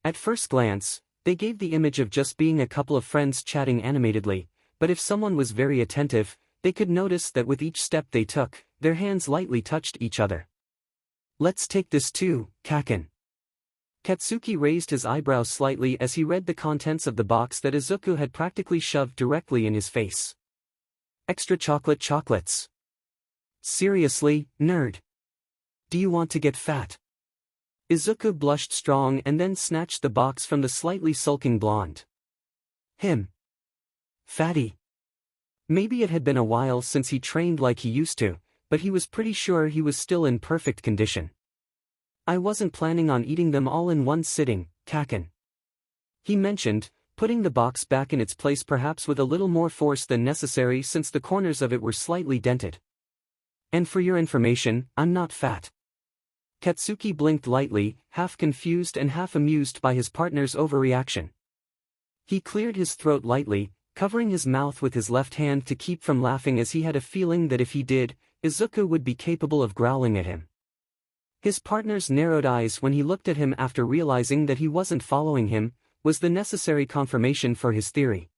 At first glance, they gave the image of just being a couple of friends chatting animatedly, but if someone was very attentive, they could notice that with each step they took, their hands lightly touched each other. "Let's take this too, Kacchan." Katsuki raised his eyebrows slightly as he read the contents of the box that Izuku had practically shoved directly in his face. "Extra chocolate chocolates. Seriously, nerd? Do you want to get fat?" Izuku blushed strong and then snatched the box from the slightly sulking blonde. Fatty. Maybe it had been a while since he trained like he used to, but he was pretty sure he was still in perfect condition. "I wasn't planning on eating them all in one sitting, Kacchan," he mentioned, putting the box back in its place perhaps with a little more force than necessary since the corners of it were slightly dented. "And for your information, I'm not fat." Katsuki blinked lightly, half confused and half amused by his partner's overreaction. He cleared his throat lightly, covering his mouth with his left hand to keep from laughing as he had a feeling that if he did, Izuku would be capable of growling at him. His partner's narrowed eyes when he looked at him after realizing that he wasn't following him, was the necessary confirmation for his theory.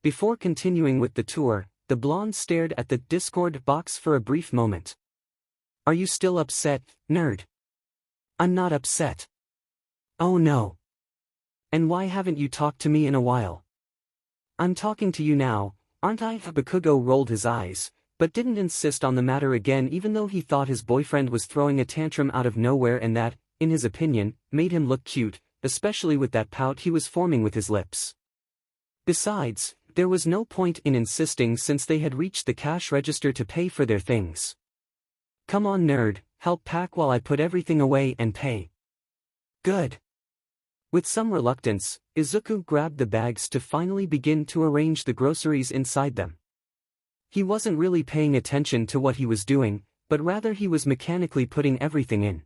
Before continuing with the tour, the blonde stared at the Discord box for a brief moment. "Are you still upset, nerd?" "I'm not upset." "Oh no. And why haven't you talked to me in a while?" "I'm talking to you now, aren't I?" Bakugo rolled his eyes, but didn't insist on the matter again even though he thought his boyfriend was throwing a tantrum out of nowhere and that, in his opinion, made him look cute, especially with that pout he was forming with his lips. Besides, there was no point in insisting since they had reached the cash register to pay for their things. "Come on nerd, help pack while I put everything away and pay." "Good." With some reluctance, Izuku grabbed the bags to finally begin to arrange the groceries inside them. He wasn't really paying attention to what he was doing, but rather he was mechanically putting everything in.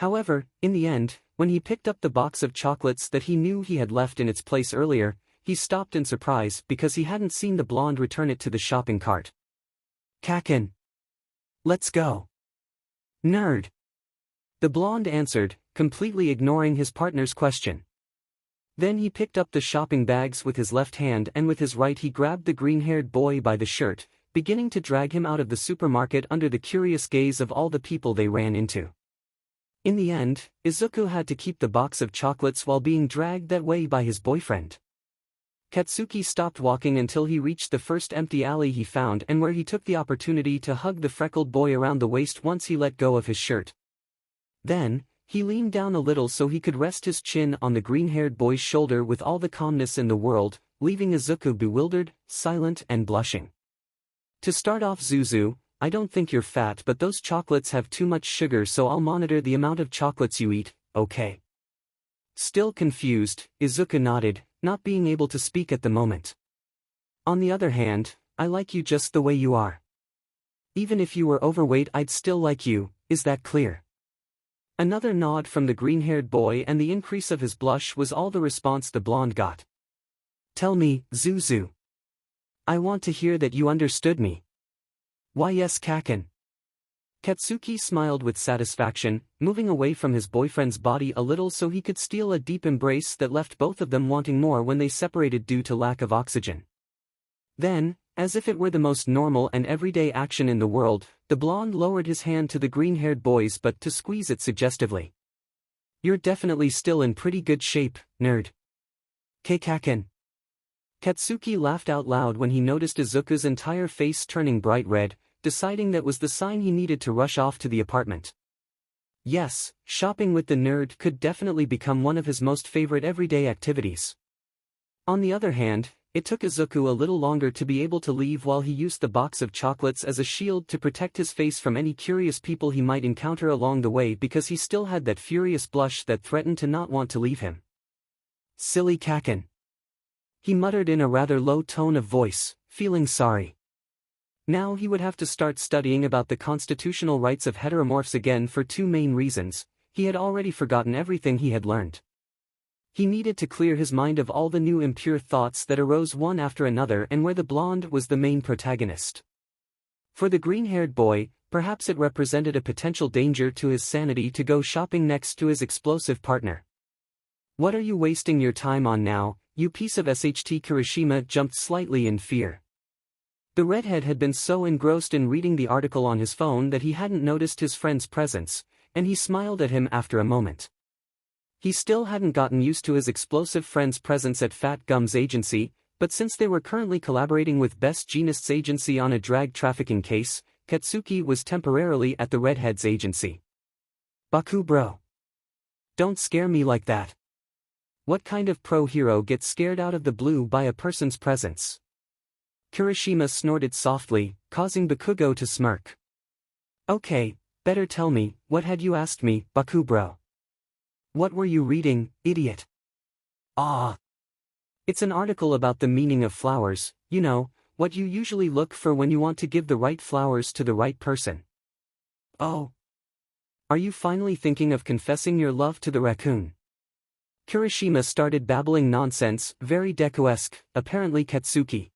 However, in the end, when he picked up the box of chocolates that he knew he had left in its place earlier, he stopped in surprise because he hadn't seen the blonde return it to the shopping cart. "Kacchan. Let's go." "Nerd." The blonde answered, completely ignoring his partner's question. Then he picked up the shopping bags with his left hand and with his right he grabbed the green-haired boy by the shirt, beginning to drag him out of the supermarket under the curious gaze of all the people they ran into. In the end, Izuku had to keep the box of chocolates while being dragged that way by his boyfriend. Katsuki stopped walking until he reached the first empty alley he found and where he took the opportunity to hug the freckled boy around the waist once he let go of his shirt. Then, he leaned down a little so he could rest his chin on the green-haired boy's shoulder with all the calmness in the world, leaving Izuku bewildered, silent and blushing. "To start off, Zuzu, I don't think you're fat, but those chocolates have too much sugar, so I'll monitor the amount of chocolates you eat, okay?" Still confused, Izuku nodded, not being able to speak at the moment. "On the other hand, I like you just the way you are. Even if you were overweight I'd still like you, is that clear?" Another nod from the green-haired boy and the increase of his blush was all the response the blonde got. "Tell me, Zuzu. I want to hear that you understood me." "Why yes, Kacchan." Katsuki smiled with satisfaction, moving away from his boyfriend's body a little so he could steal a deep embrace that left both of them wanting more when they separated due to lack of oxygen. Then, as if it were the most normal and everyday action in the world, the blonde lowered his hand to the green-haired boy's but to squeeze it suggestively. "You're definitely still in pretty good shape, nerd." Kacchan. Katsuki laughed out loud when he noticed Izuku's entire face turning bright red, deciding that was the sign he needed to rush off to the apartment. Yes, shopping with the nerd could definitely become one of his most favorite everyday activities. On the other hand, it took Izuku a little longer to be able to leave while he used the box of chocolates as a shield to protect his face from any curious people he might encounter along the way because he still had that furious blush that threatened to not want to leave him. "Silly Kacchan," he muttered in a rather low tone of voice, feeling sorry. Now he would have to start studying about the constitutional rights of heteromorphs again for two main reasons. He had already forgotten everything he had learned. He needed to clear his mind of all the new impure thoughts that arose one after another and where the blonde was the main protagonist. For the green-haired boy, perhaps it represented a potential danger to his sanity to go shopping next to his explosive partner. "What are you wasting your time on now, you piece of shit?" Kirishima jumped slightly in fear. The redhead had been so engrossed in reading the article on his phone that he hadn't noticed his friend's presence, and he smiled at him after a moment. He still hadn't gotten used to his explosive friend's presence at 𝗵𝗃𝗃𝗃's agency, but since they were currently collaborating with 𝗵𝗃𝗃𝗃's agency on a drag trafficking case, Katsuki was temporarily at the redhead's agency. "Baku bro. Don't scare me like that. What kind of pro hero gets scared out of the blue by a person's presence?" Kirishima snorted softly, causing Bakugo to smirk. "Okay, better tell me, what had you asked me, Baku bro? What were you reading, idiot?" "Ah. It's an article about the meaning of flowers, you know, what you usually look for when you want to give the right flowers to the right person." "Oh. Are you finally thinking of confessing your love to the raccoon?" Kirishima started babbling nonsense, very Deku-esque, apparently Katsuki.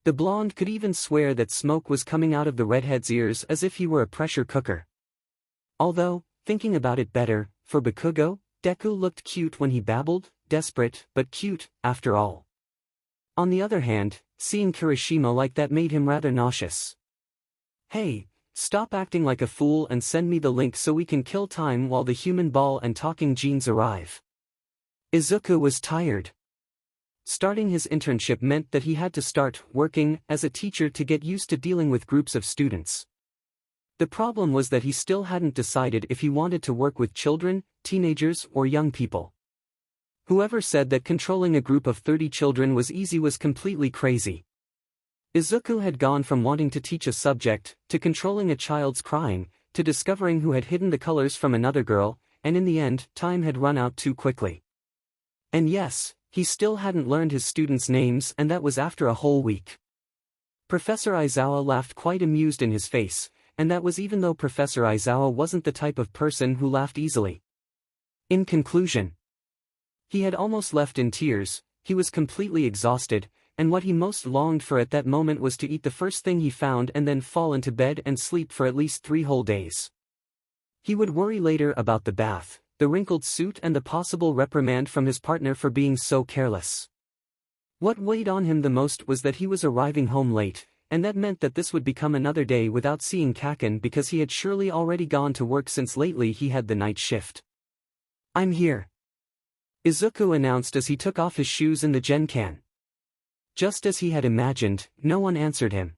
The blonde could even swear that smoke was coming out of the redhead's ears as if he were a pressure cooker. Although, thinking about it better, for Bakugo, Deku looked cute when he babbled, desperate, but cute, after all. On the other hand, seeing Kirishima like that made him rather nauseous. "Hey, stop acting like a fool and send me the link so we can kill time while the human ball and talking jeans arrive." Izuku was tired. Starting his internship meant that he had to start working as a teacher to get used to dealing with groups of students. The problem was that he still hadn't decided if he wanted to work with children, teenagers, or young people. Whoever said that controlling a group of 30 children was easy was completely crazy. Izuku had gone from wanting to teach a subject, to controlling a child's crying, to discovering who had hidden the colors from another girl, and in the end, time had run out too quickly. And yes, he still hadn't learned his students' names, and that was after a whole week. Professor Aizawa laughed quite amused in his face, and that was even though Professor Aizawa wasn't the type of person who laughed easily. In conclusion, he had almost left in tears, he was completely exhausted, and what he most longed for at that moment was to eat the first thing he found and then fall into bed and sleep for at least 3 whole days. He would worry later about the bath, the wrinkled suit and the possible reprimand from his partner for being so careless. What weighed on him the most was that he was arriving home late, and that meant that this would become another day without seeing Kacchan because he had surely already gone to work since lately he had the night shift. "I'm here," Izuku announced as he took off his shoes in the Genkan. Just as he had imagined, no one answered him.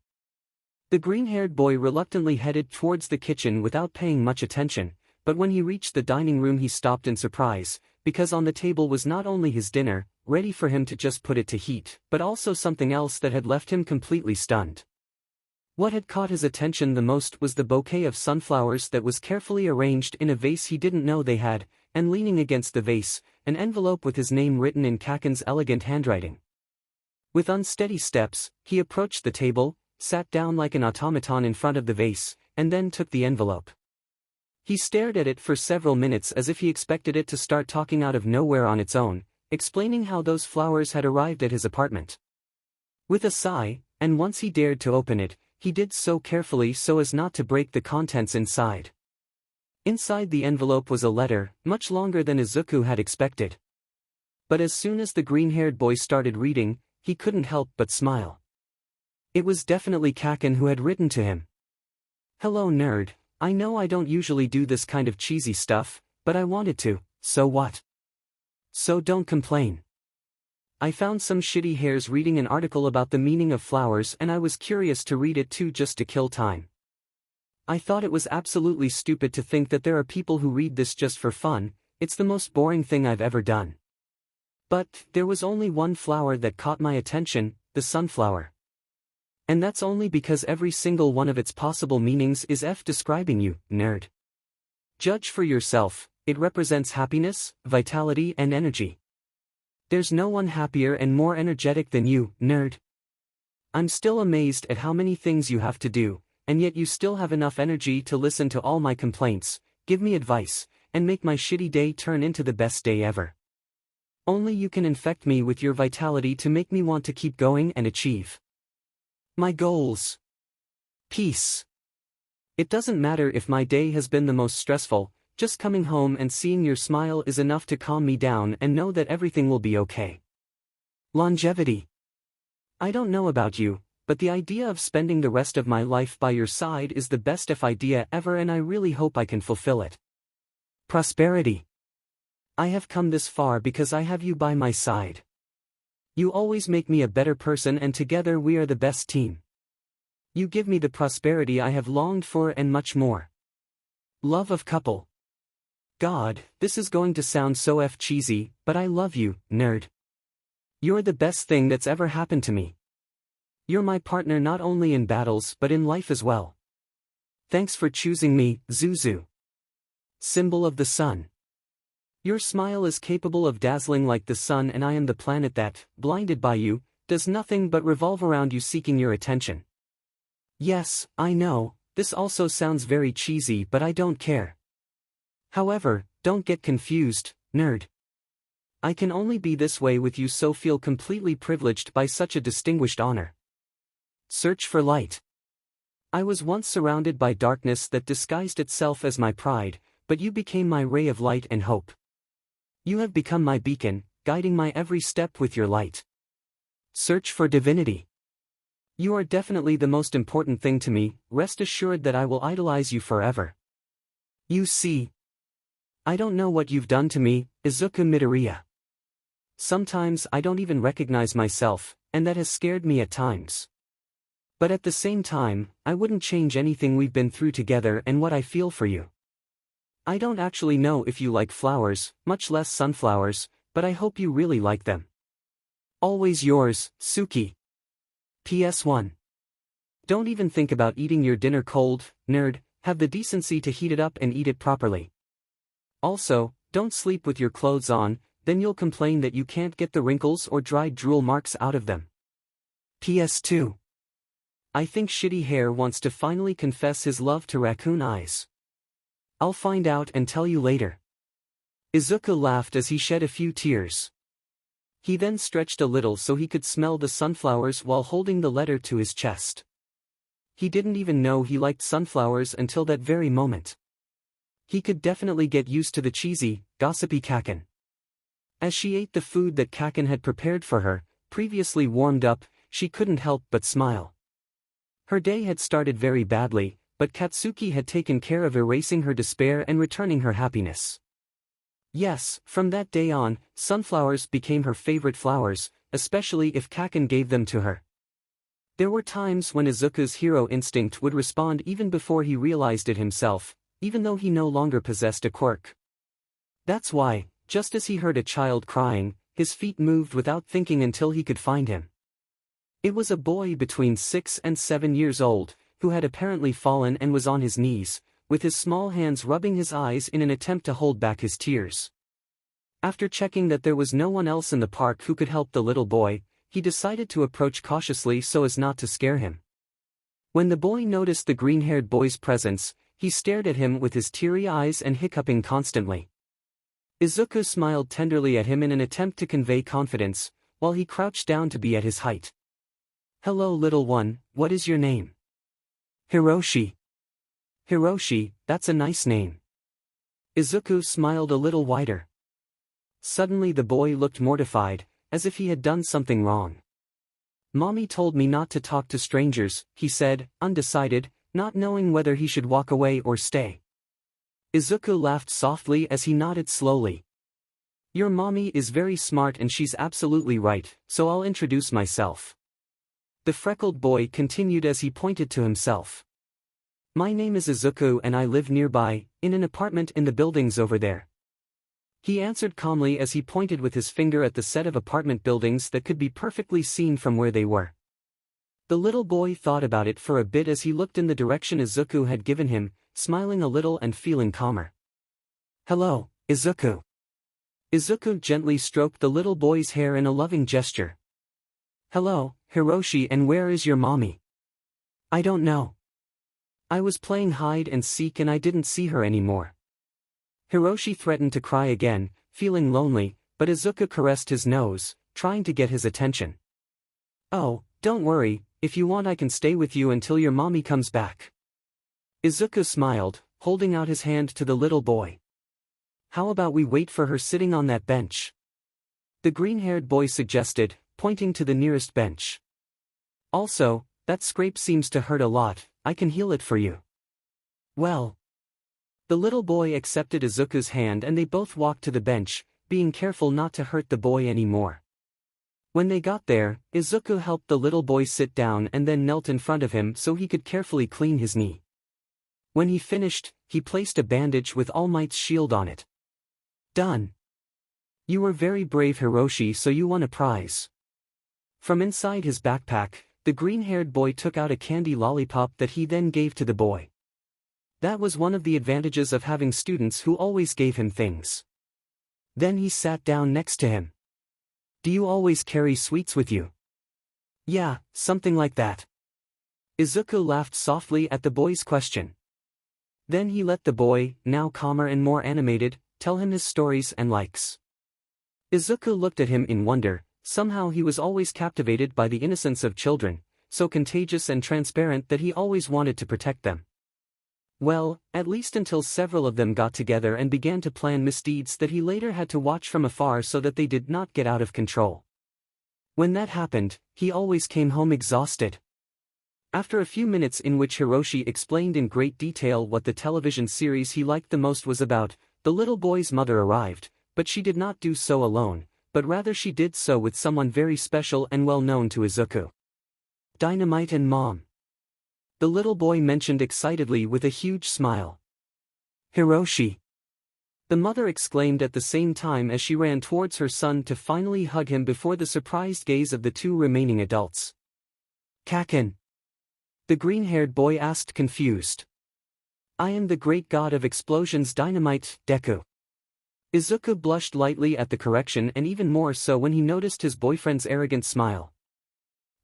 The green-haired boy reluctantly headed towards the kitchen without paying much attention, but when he reached the dining room he stopped in surprise, because on the table was not only his dinner, ready for him to just put it to heat, but also something else that had left him completely stunned. What had caught his attention the most was the bouquet of sunflowers that was carefully arranged in a vase he didn't know they had, and leaning against the vase, an envelope with his name written in Kacchan's elegant handwriting. With unsteady steps, he approached the table, sat down like an automaton in front of the vase, and then took the envelope. He stared at it for several minutes as if he expected it to start talking out of nowhere on its own, explaining how those flowers had arrived at his apartment. With a sigh, and once he dared to open it, he did so carefully so as not to break the contents inside. Inside the envelope was a letter, much longer than Izuku had expected. But as soon as the green-haired boy started reading, he couldn't help but smile. It was definitely Kacchan who had written to him. "Hello nerd, I know I don't usually do this kind of cheesy stuff, but I wanted to, so what? So don't complain. I found some shitty hairs reading an article about the meaning of flowers and I was curious to read it too just to kill time. I thought it was absolutely stupid to think that there are people who read this just for fun, it's the most boring thing I've ever done. But there was only one flower that caught my attention, the sunflower. And that's only because every single one of its possible meanings is describing you, nerd. Judge for yourself, it represents happiness, vitality and energy. There's no one happier and more energetic than you, nerd. I'm still amazed at how many things you have to do, and yet you still have enough energy to listen to all my complaints, give me advice, and make my shitty day turn into the best day ever. Only you can infect me with your vitality to make me want to keep going and achieve my goals. Peace. It doesn't matter if my day has been the most stressful, just coming home and seeing your smile is enough to calm me down and know that everything will be okay. Longevity. I don't know about you, but the idea of spending the rest of my life by your side is the best idea ever and I really hope I can fulfill it. Prosperity. I have come this far because I have you by my side. You always make me a better person and together we are the best team. You give me the prosperity I have longed for and much more. Love of couple. God, this is going to sound so cheesy, but I love you, nerd. You're the best thing that's ever happened to me. You're my partner not only in battles but in life as well. Thanks for choosing me, Zuzu. Symbol of the sun. Your smile is capable of dazzling like the sun and I am the planet that, blinded by you, does nothing but revolve around you seeking your attention. Yes, I know, this also sounds very cheesy but I don't care. However, don't get confused, nerd. I can only be this way with you so feel completely privileged by such a distinguished honor. Search for light. I was once surrounded by darkness that disguised itself as my pride, but you became my ray of light and hope. You have become my beacon, guiding my every step with your light. Search for divinity. You are definitely the most important thing to me, rest assured that I will idolize you forever. You see. I don't know what you've done to me, 𝗧𝗵𝗲. Sometimes I don't even recognize myself, and that has scared me at times. But at the same time, I wouldn't change anything we've been through together and what I feel for you. I don't actually know if you like flowers, much less sunflowers, but I hope you really like them. Always yours, Suki. PS1. Don't even think about eating your dinner cold, nerd, have the decency to heat it up and eat it properly. Also, don't sleep with your clothes on, then you'll complain that you can't get the wrinkles or dried drool marks out of them. PS2. I think Shitty Hair wants to finally confess his love to Raccoon Eyes. I'll find out and tell you later. Izuku laughed as he shed a few tears. He then stretched a little so he could smell the sunflowers while holding the letter to his chest. He didn't even know he liked sunflowers until that very moment. He could definitely get used to the cheesy, gossipy Kacchan. As she ate the food that Kacchan had prepared for her, previously warmed up, she couldn't help but smile. Her day had started very badly, but Katsuki had taken care of erasing her despair and returning her happiness. Yes, from that day on, sunflowers became her favorite flowers, especially if Kacchan gave them to her. There were times when Izuku's hero instinct would respond even before he realized it himself, even though he no longer possessed a quirk. That's why, just as he heard a child crying, his feet moved without thinking until he could find him. It was a boy between 6 and 7 years old, who had apparently fallen and was on his knees, with his small hands rubbing his eyes in an attempt to hold back his tears. After checking that there was no one else in the park who could help the little boy, he decided to approach cautiously so as not to scare him. When the boy noticed the green-haired boy's presence, he stared at him with his teary eyes and hiccuping constantly. Izuku smiled tenderly at him in an attempt to convey confidence, while he crouched down to be at his height. "Hello little one, what is your name?" "Hiroshi." "Hiroshi, that's a nice name." Izuku smiled a little wider. Suddenly the boy looked mortified, as if he had done something wrong. "Mommy told me not to talk to strangers," he said, undecided, not knowing whether he should walk away or stay. Izuku laughed softly as he nodded slowly. "Your mommy is very smart and she's absolutely right, so I'll introduce myself." The freckled boy continued as he pointed to himself. "My name is Izuku and I live nearby, in an apartment in the buildings over there." He answered calmly as he pointed with his finger at the set of apartment buildings that could be perfectly seen from where they were. The little boy thought about it for a bit as he looked in the direction Izuku had given him, smiling a little and feeling calmer. "Hello, Izuku." Izuku gently stroked the little boy's hair in a loving gesture. "Hello, Hiroshi, and where is your mommy?" "I don't know. I was playing hide and seek and I didn't see her anymore." Hiroshi threatened to cry again, feeling lonely, but Izuku caressed his nose, trying to get his attention. "Oh, don't worry, if you want I can stay with you until your mommy comes back." Izuku smiled, holding out his hand to the little boy. "How about we wait for her sitting on that bench?" The green-haired boy suggested, pointing to the nearest bench. "Also, that scrape seems to hurt a lot, I can heal it for you." "Well." The little boy accepted Izuku's hand and they both walked to the bench, being careful not to hurt the boy anymore. When they got there, Izuku helped the little boy sit down and then knelt in front of him so he could carefully clean his knee. When he finished, he placed a bandage with All Might's shield on it. "Done. You were very brave, Hiroshi, so you won a prize." From inside his backpack, the green-haired boy took out a candy lollipop that he then gave to the boy. That was one of the advantages of having students who always gave him things. Then he sat down next to him. "Do you always carry sweets with you?" "Yeah, something like that." Izuku laughed softly at the boy's question. Then he let the boy, now calmer and more animated, tell him his stories and likes. Izuku looked at him in wonder. Somehow he was always captivated by the innocence of children, so contagious and transparent that he always wanted to protect them. Well, at least until several of them got together and began to plan misdeeds that he later had to watch from afar so that they did not get out of control. When that happened, he always came home exhausted. After a few minutes in which Hiroshi explained in great detail what the television series he liked the most was about, the little boy's mother arrived, but she did not do so alone, but rather she did so with someone very special and well known to Izuku. "Dynamite and Mom," the little boy mentioned excitedly with a huge smile. "Hiroshi," the mother exclaimed at the same time as she ran towards her son to finally hug him before the surprised gaze of the two remaining adults. "Kacchan," the green-haired boy asked confused. "I am the great god of explosions, Dynamite, Deku." Izuku blushed lightly at the correction and even more so when he noticed his boyfriend's arrogant smile.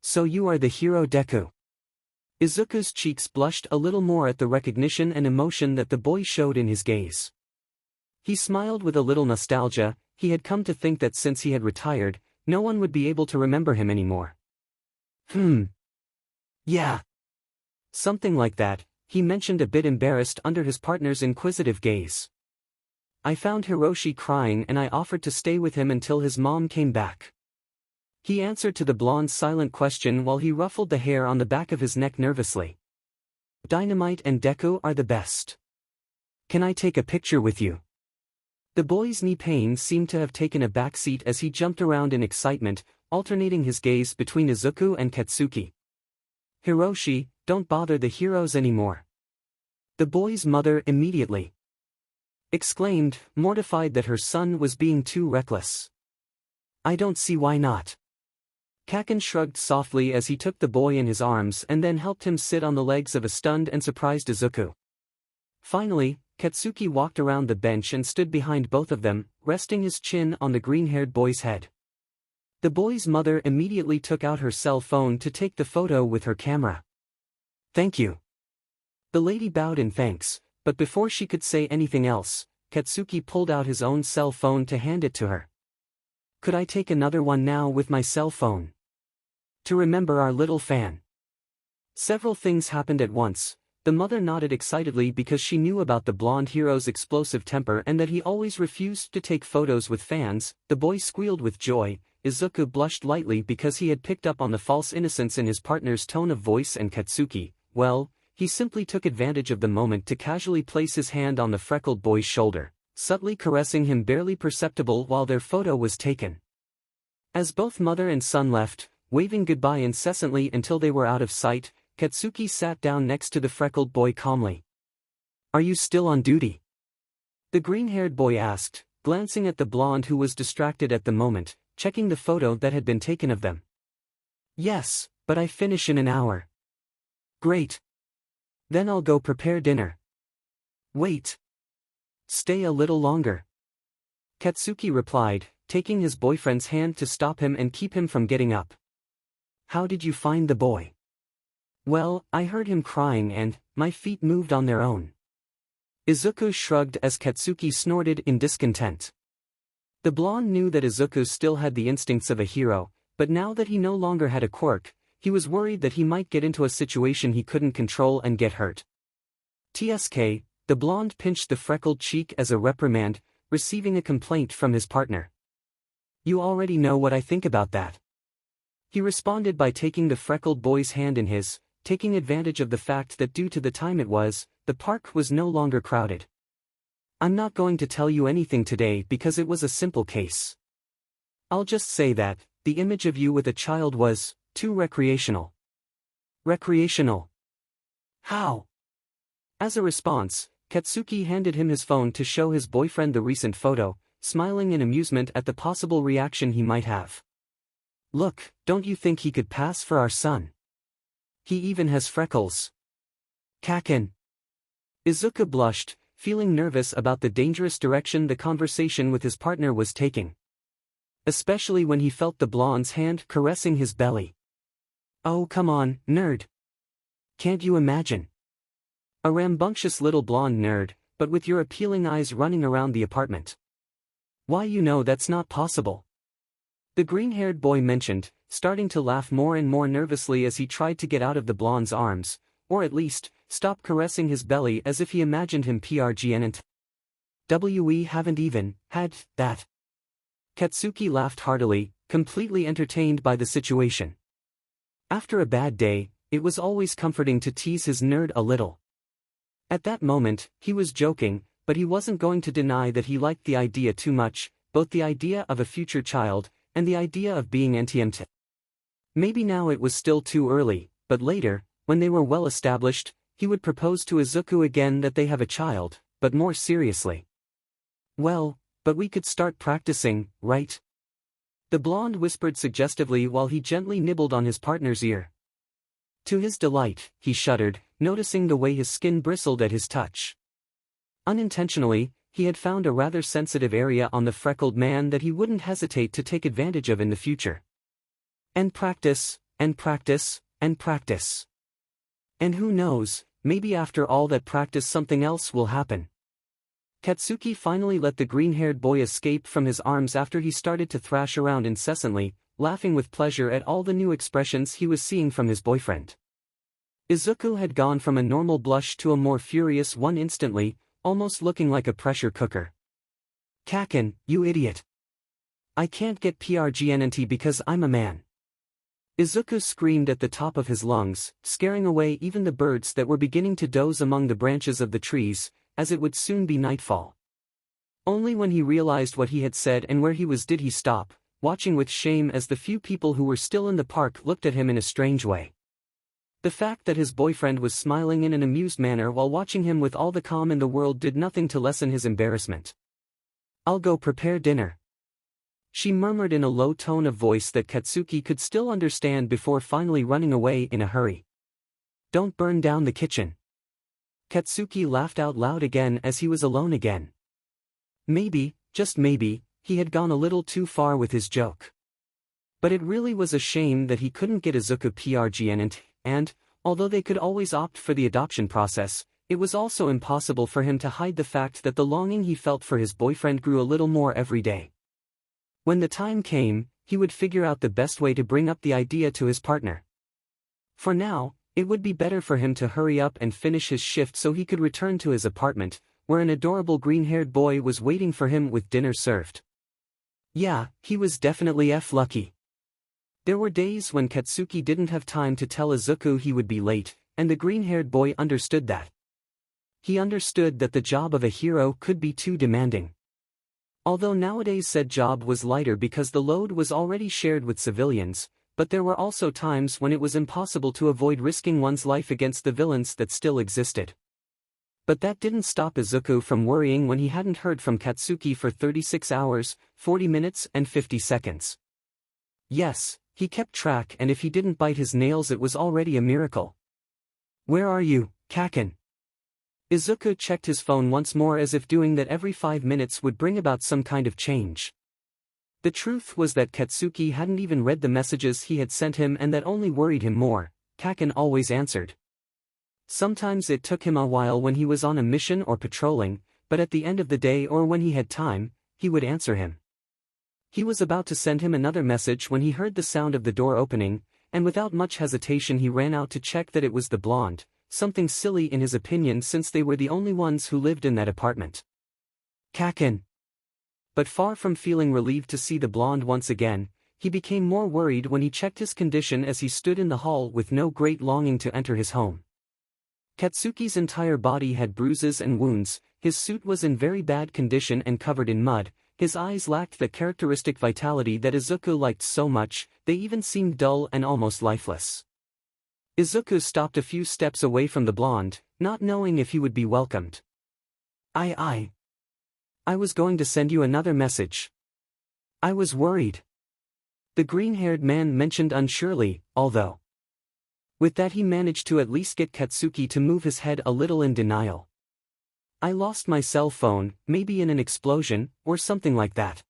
"So you are the hero Deku?" Izuku's cheeks blushed a little more at the recognition and emotion that the boy showed in his gaze. He smiled with a little nostalgia. He had come to think that since he had retired, no one would be able to remember him anymore. Yeah. Something like that, he mentioned a bit embarrassed under his partner's inquisitive gaze. I found Hiroshi crying and I offered to stay with him until his mom came back. He answered to the blonde's silent question while he ruffled the hair on the back of his neck nervously. Dynamite and Deku are the best. Can I take a picture with you? The boy's knee pain seemed to have taken a back seat as he jumped around in excitement, alternating his gaze between Izuku and Katsuki. Hiroshi, don't bother the heroes anymore. The boy's mother immediately exclaimed, mortified that her son was being too reckless. I don't see why not. Kacchan shrugged softly as he took the boy in his arms and then helped him sit on the legs of a stunned and surprised Izuku. Finally, Katsuki walked around the bench and stood behind both of them, resting his chin on the green-haired boy's head. The boy's mother immediately took out her cell phone to take the photo with her camera. Thank you. The lady bowed in thanks, but before she could say anything else, Katsuki pulled out his own cell phone to hand it to her. Could I take another one now with my cell phone? To remember our little fan. Several things happened at once. The mother nodded excitedly because she knew about the blonde hero's explosive temper and that he always refused to take photos with fans. The boy squealed with joy. Izuku blushed lightly because he had picked up on the false innocence in his partner's tone of voice, and Katsuki, well, he simply took advantage of the moment to casually place his hand on the freckled boy's shoulder, subtly caressing him barely perceptible while their photo was taken. As both mother and son left, waving goodbye incessantly until they were out of sight, Katsuki sat down next to the freckled boy calmly. Are you still on duty? The green-haired boy asked, glancing at the blonde who was distracted at the moment, checking the photo that had been taken of them. Yes, but I finish in an hour. Great. Then I'll go prepare dinner. Wait. Stay a little longer. Katsuki replied, taking his boyfriend's hand to stop him and keep him from getting up. How did you find the boy? Well, I heard him crying and my feet moved on their own. Izuku shrugged as Katsuki snorted in discontent. The blonde knew that Izuku still had the instincts of a hero, but now that he no longer had a quirk, he was worried that he might get into a situation he couldn't control and get hurt. TSK, the blonde pinched the freckled cheek as a reprimand, receiving a complaint from his partner. You already know what I think about that. He responded by taking the freckled boy's hand in his, taking advantage of the fact that due to the time it was, the park was no longer crowded. I'm not going to tell you anything today because it was a simple case. I'll just say that, the image of you with a child was too recreational. Recreational? How? As a response, Katsuki handed him his phone to show his boyfriend the recent photo, smiling in amusement at the possible reaction he might have. Look, don't you think he could pass for our son? He even has freckles. Kacchan. Izuku blushed, feeling nervous about the dangerous direction the conversation with his partner was taking. Especially when he felt the blonde's hand caressing his belly. Oh come on, nerd. Can't you imagine? A rambunctious little blonde nerd, but with your appealing eyes running around the apartment. Why, you know that's not possible. The green-haired boy mentioned, starting to laugh more and more nervously as he tried to get out of the blonde's arms, or at least, stop caressing his belly as if he imagined him 𝗵𝗃𝗏. We haven't even had that. Katsuki laughed heartily, completely entertained by the situation. After a bad day, it was always comforting to tease his nerd a little. At that moment, he was joking, but he wasn't going to deny that he liked the idea too much, both the idea of a future child, and the idea of being 𝗵𝗃𝗏. Maybe now it was still too early, but later, when they were well established, he would propose to Izuku again that they have a child, but more seriously. Well, but we could start practicing, right? The blonde whispered suggestively while he gently nibbled on his partner's ear. To his delight, he shuddered, noticing the way his skin bristled at his touch. Unintentionally, he had found a rather sensitive area on the freckled man that he wouldn't hesitate to take advantage of in the future. And practice, and practice, and practice. And who knows, maybe after all that practice something else will happen. Katsuki finally let the green-haired boy escape from his arms after he started to thrash around incessantly, laughing with pleasure at all the new expressions he was seeing from his boyfriend. Izuku had gone from a normal blush to a more furious one instantly, almost looking like a pressure cooker. "Kacchan, you idiot! I can't get 𝗵𝗃𝗁𝗵𝗃 because I'm a man!" Izuku screamed at the top of his lungs, scaring away even the birds that were beginning to doze among the branches of the trees, as it would soon be nightfall. Only when he realized what he had said and where he was did he stop, watching with shame as the few people who were still in the park looked at him in a strange way. The fact that his boyfriend was smiling in an amused manner while watching him with all the calm in the world did nothing to lessen his embarrassment. "I'll go prepare dinner," she murmured in a low tone of voice that Katsuki could still understand before finally running away in a hurry. "Don't burn down the kitchen." Katsuki laughed out loud again as he was alone again. Maybe, just maybe, he had gone a little too far with his joke. But it really was a shame that he couldn't get Izuku 𝗵𝗃𝗁𝗵𝗃, and, although they could always opt for the adoption process, it was also impossible for him to hide the fact that the longing he felt for his boyfriend grew a little more every day. When the time came, he would figure out the best way to bring up the idea to his partner. For now, it would be better for him to hurry up and finish his shift so he could return to his apartment, where an adorable green-haired boy was waiting for him with dinner served. Yeah, he was definitely lucky. There were days when Katsuki didn't have time to tell Izuku he would be late, and the green-haired boy understood that. He understood that the job of a hero could be too demanding. Although nowadays said job was lighter because the load was already shared with civilians, but there were also times when it was impossible to avoid risking one's life against the villains that still existed. But that didn't stop Izuku from worrying when he hadn't heard from Katsuki for 36 hours, 40 minutes and 50 seconds. Yes, he kept track, and if he didn't bite his nails it was already a miracle. "Where are you, Kacchan?" Izuku checked his phone once more as if doing that every 5 minutes would bring about some kind of change. The truth was that Katsuki hadn't even read the messages he had sent him, and that only worried him more. Kacchan always answered. Sometimes it took him a while when he was on a mission or patrolling, but at the end of the day or when he had time, he would answer him. He was about to send him another message when he heard the sound of the door opening, and without much hesitation he ran out to check that it was the blonde, something silly in his opinion since they were the only ones who lived in that apartment. "Kacchan." But far from feeling relieved to see the blonde once again, he became more worried when he checked his condition as he stood in the hall with no great longing to enter his home. Katsuki's entire body had bruises and wounds, his suit was in very bad condition and covered in mud, his eyes lacked the characteristic vitality that Izuku liked so much, they even seemed dull and almost lifeless. Izuku stopped a few steps away from the blonde, not knowing if he would be welcomed. I was going to send you another message. I was worried," the green-haired man mentioned unsurely, although with that he managed to at least get Katsuki to move his head a little in denial. "I lost my cell phone, maybe in an explosion, or something like that."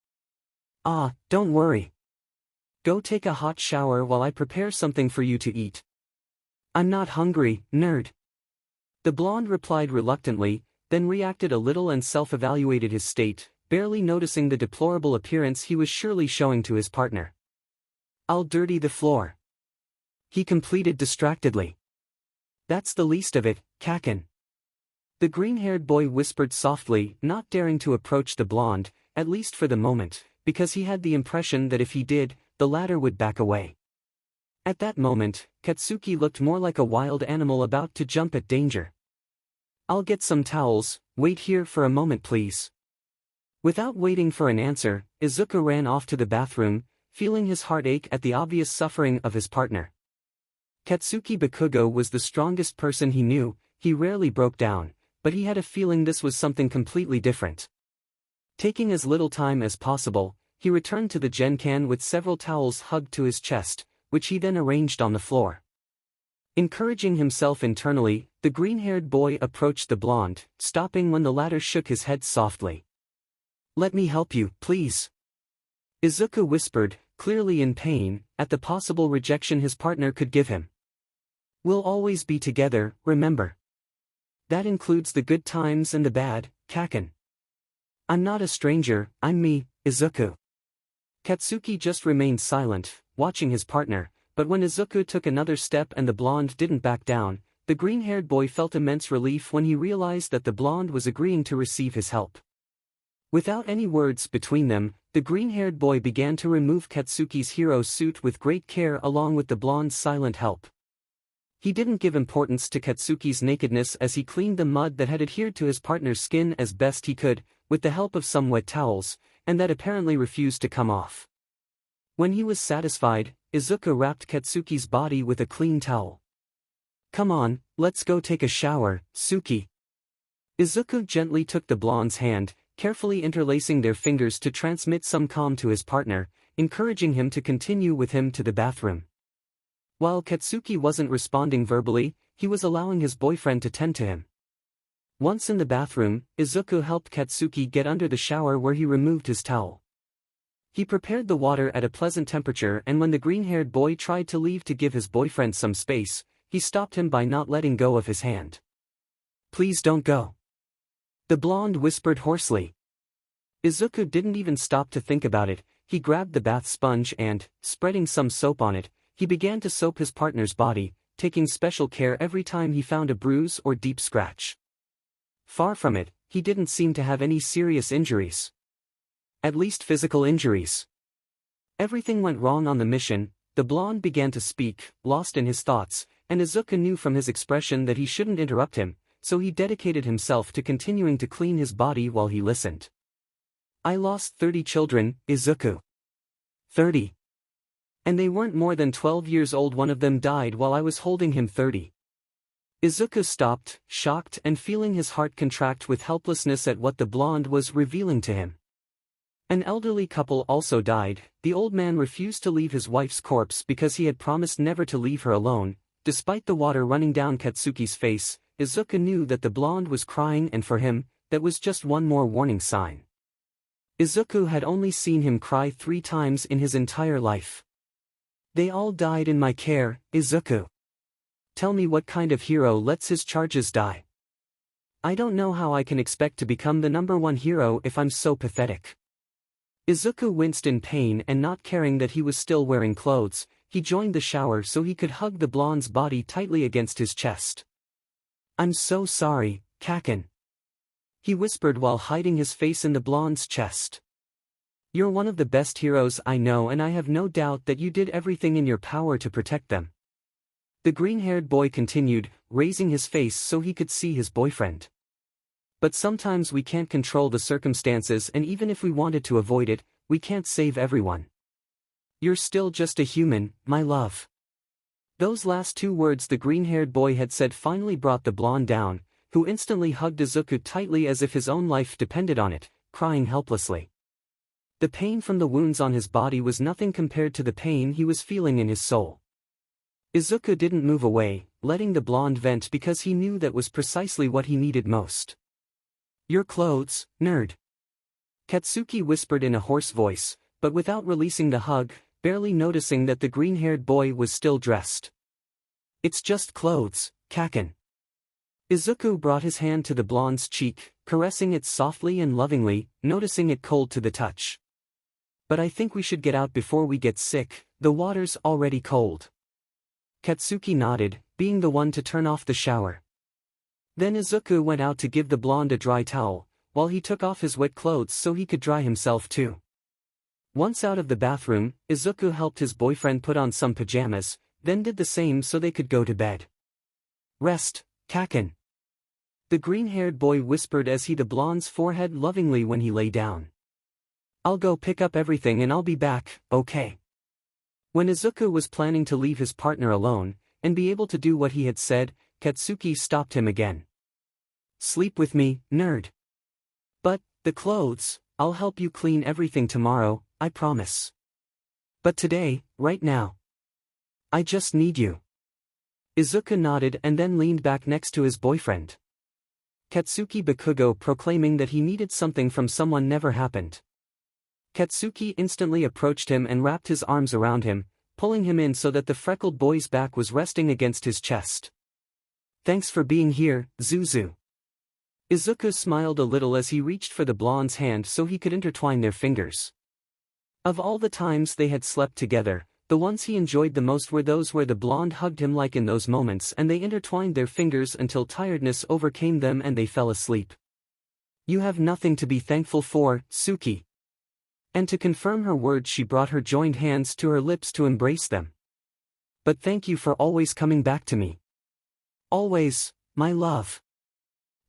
"Ah, don't worry. Go take a hot shower while I prepare something for you to eat." "I'm not hungry, nerd." The blonde replied reluctantly, then reacted a little and self-evaluated his state, barely noticing the deplorable appearance he was surely showing to his partner. "I'll dirty the floor," he completed distractedly. "That's the least of it, Kacchan." The green-haired boy whispered softly, not daring to approach the blonde, at least for the moment, because he had the impression that if he did, the latter would back away. At that moment, Katsuki looked more like a wild animal about to jump at danger. "I'll get some towels, wait here for a moment please." Without waiting for an answer, Izuku ran off to the bathroom, feeling his heart ache at the obvious suffering of his partner. Katsuki Bakugo was the strongest person he knew, he rarely broke down, but he had a feeling this was something completely different. Taking as little time as possible, he returned to the Genkan with several towels hugged to his chest, which he then arranged on the floor. Encouraging himself internally, the green-haired boy approached the blonde, stopping when the latter shook his head softly. "Let me help you, please," Izuku whispered, clearly in pain, at the possible rejection his partner could give him. We'll always be together, remember. That includes the good times and the bad, Kacchan. I'm not a stranger, I'm me, Izuku. Katsuki just remained silent, watching his partner, but when Izuku took another step and the blonde didn't back down, the green-haired boy felt immense relief when he realized that the blonde was agreeing to receive his help. Without any words between them, the green-haired boy began to remove Katsuki's hero suit with great care along with the blonde's silent help. He didn't give importance to Katsuki's nakedness as he cleaned the mud that had adhered to his partner's skin as best he could, with the help of some wet towels, and that apparently refused to come off. When he was satisfied, Izuku wrapped Katsuki's body with a clean towel. Come on, let's go take a shower, Suki. Izuku gently took the blonde's hand, carefully interlacing their fingers to transmit some calm to his partner, encouraging him to continue with him to the bathroom. While Katsuki wasn't responding verbally, he was allowing his boyfriend to tend to him. Once in the bathroom, Izuku helped Katsuki get under the shower where he removed his towel. He prepared the water at a pleasant temperature, and when the green-haired boy tried to leave to give his boyfriend some space, he stopped him by not letting go of his hand. Please don't go. The blonde whispered hoarsely. Izuku didn't even stop to think about it. He grabbed the bath sponge and, spreading some soap on it, he began to soap his partner's body, taking special care every time he found a bruise or deep scratch. Far from it, he didn't seem to have any serious injuries. At least physical injuries. Everything went wrong on the mission. The blonde began to speak, lost in his thoughts, and Izuku knew from his expression that he shouldn't interrupt him, so he dedicated himself to continuing to clean his body while he listened. I lost 30 children, Izuku. 30. And they weren't more than 12 years old. One of them died while I was holding him. 30. Izuku stopped, shocked and feeling his heart contract with helplessness at what the blonde was revealing to him. An elderly couple also died. The old man refused to leave his wife's corpse because he had promised never to leave her alone. Despite the water running down Katsuki's face, Izuku knew that the blonde was crying, and for him, that was just one more warning sign. Izuku had only seen him cry 3 times in his entire life. They all died in my care, Izuku. Tell me what kind of hero lets his charges die? I don't know how I can expect to become the #1 hero if I'm so pathetic. Izuku winced in pain, and not caring that he was still wearing clothes, he joined the shower so he could hug the blonde's body tightly against his chest. I'm so sorry, Kacchan. He whispered while hiding his face in the blonde's chest. You're one of the best heroes I know, and I have no doubt that you did everything in your power to protect them. The green-haired boy continued, raising his face so he could see his boyfriend. But sometimes we can't control the circumstances, and even if we wanted to avoid it, we can't save everyone. You're still just a human, my love. Those last 2 words the green-haired boy had said finally brought the blonde down, who instantly hugged Izuku tightly as if his own life depended on it, crying helplessly. The pain from the wounds on his body was nothing compared to the pain he was feeling in his soul. Izuku didn't move away, letting the blonde vent because he knew that was precisely what he needed most. Your clothes, nerd. Katsuki whispered in a hoarse voice, but without releasing the hug, barely noticing that the green-haired boy was still dressed. It's just clothes, Kacchan. Izuku brought his hand to the blonde's cheek, caressing it softly and lovingly, noticing it cold to the touch. But I think we should get out before we get sick, the water's already cold. Katsuki nodded, being the one to turn off the shower. Then Izuku went out to give the blonde a dry towel, while he took off his wet clothes so he could dry himself too. Once out of the bathroom, Izuku helped his boyfriend put on some pajamas, then did the same so they could go to bed. Rest, Kacchan. The green-haired boy whispered as he the blonde's forehead lovingly when he lay down. I'll go pick up everything and I'll be back, okay? When Izuku was planning to leave his partner alone, and be able to do what he had said, Katsuki stopped him again. Sleep with me, nerd. But, the clothes, I'll help you clean everything tomorrow, I promise. But today, right now. I just need you. Izuku nodded and then leaned back next to his boyfriend. 𝗵𝗃 proclaiming that he needed something from someone never happened. Katsuki instantly approached him and wrapped his arms around him, pulling him in so that the freckled boy's back was resting against his chest. "Thanks for being here, 𝗬𝗬." Izuku smiled a little as he reached for the blonde's hand so he could intertwine their fingers. Of all the times they had slept together, the ones he enjoyed the most were those where the blonde hugged him like in those moments and they intertwined their fingers until tiredness overcame them and they fell asleep. "You have nothing to be thankful for, Suki." And to confirm her words she brought her joined hands to her lips to embrace them. "But thank you for always coming back to me. Always, my love."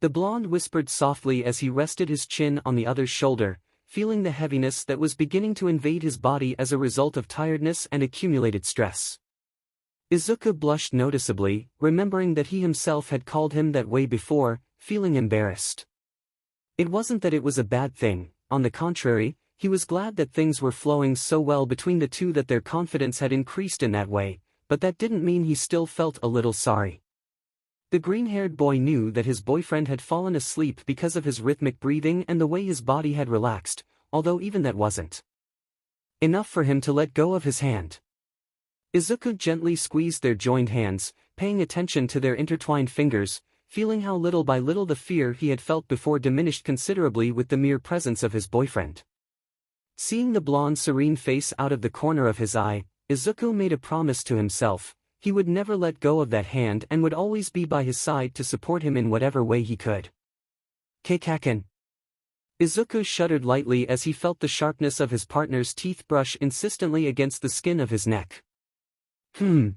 The blonde whispered softly as he rested his chin on the other's shoulder, feeling the heaviness that was beginning to invade his body as a result of tiredness and accumulated stress. Izuku blushed noticeably, remembering that he himself had called him that way before, feeling embarrassed. It wasn't that it was a bad thing, on the contrary, he was glad that things were flowing so well between the two that their confidence had increased in that way, but that didn't mean he still felt a little sorry. The green-haired boy knew that his boyfriend had fallen asleep because of his rhythmic breathing and the way his body had relaxed, although even that wasn't enough for him to let go of his hand. Izuku gently squeezed their joined hands, paying attention to their intertwined fingers, feeling how little by little the fear he had felt before diminished considerably with the mere presence of his boyfriend. Seeing the blonde's serene face out of the corner of his eye, Izuku made a promise to himself. He would never let go of that hand and would always be by his side to support him in whatever way he could. Kacchan. Izuku shuddered lightly as he felt the sharpness of his partner's teeth brush insistently against the skin of his neck. The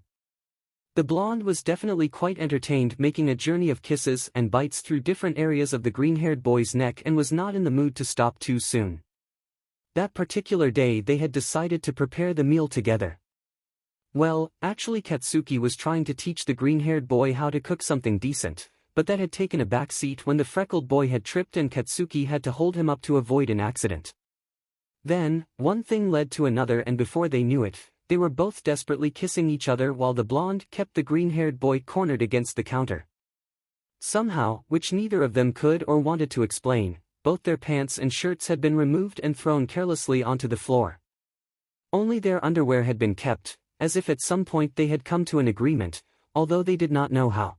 blonde was definitely quite entertained making a journey of kisses and bites through different areas of the green-haired boy's neck and was not in the mood to stop too soon. That particular day they had decided to prepare the meal together. Well, actually Katsuki was trying to teach the green-haired boy how to cook something decent, but that had taken a back seat when the freckled boy had tripped and Katsuki had to hold him up to avoid an accident. Then, one thing led to another and before they knew it, they were both desperately kissing each other while the blonde kept the green-haired boy cornered against the counter. Somehow, which neither of them could or wanted to explain, both their pants and shirts had been removed and thrown carelessly onto the floor. Only their underwear had been kept, as if at some point they had come to an agreement, although they did not know how.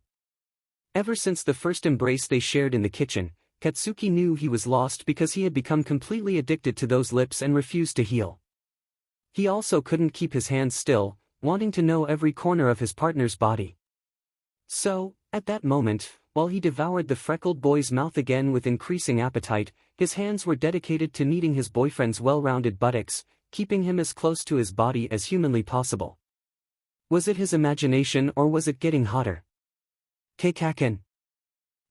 Ever since the first embrace they shared in the kitchen, Katsuki knew he was lost because he had become completely addicted to those lips and refused to heal. He also couldn't keep his hands still, wanting to know every corner of his partner's body. So, at that moment, while he devoured the freckled boy's mouth again with increasing appetite, his hands were dedicated to kneading his boyfriend's well-rounded buttocks, keeping him as close to his body as humanly possible. Was it his imagination or was it getting hotter? Kacchan.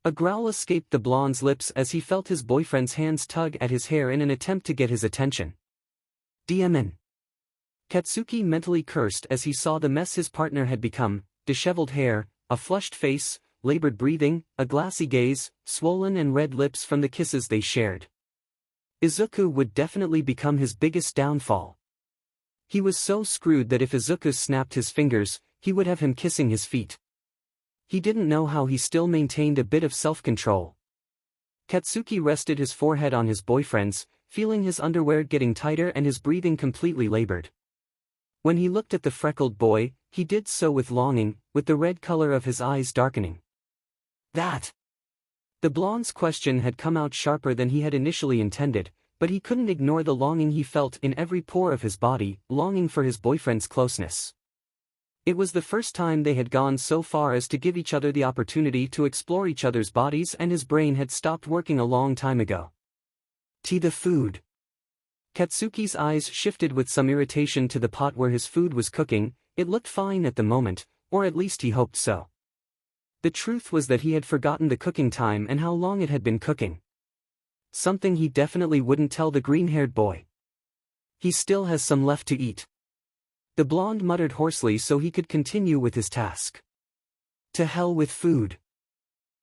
A growl escaped the blonde's lips as he felt his boyfriend's hands tug at his hair in an attempt to get his attention. 𝗬𝗵𝗲. Katsuki mentally cursed as he saw the mess his partner had become: disheveled hair, a flushed face, labored breathing, a glassy gaze, swollen and red lips from the kisses they shared. Izuku would definitely become his biggest downfall. He was so screwed that if Izuku snapped his fingers, he would have him kissing his feet. He didn't know how he still maintained a bit of self-control. Katsuki rested his forehead on his boyfriend's, feeling his underwear getting tighter and his breathing completely labored. When he looked at the freckled boy, he did so with longing, with the red color of his eyes darkening. That. The blonde's question had come out sharper than he had initially intended, but he couldn't ignore the longing he felt in every pore of his body, longing for his boyfriend's closeness. It was the first time they had gone so far as to give each other the opportunity to explore each other's bodies, and his brain had stopped working a long time ago. The food. Katsuki's eyes shifted with some irritation to the pot where his food was cooking. It looked fine at the moment, or at least he hoped so. The truth was that he had forgotten the cooking time and how long it had been cooking. Something he definitely wouldn't tell the green-haired boy. He still has some left to eat. The blonde muttered hoarsely so he could continue with his task. To hell with food.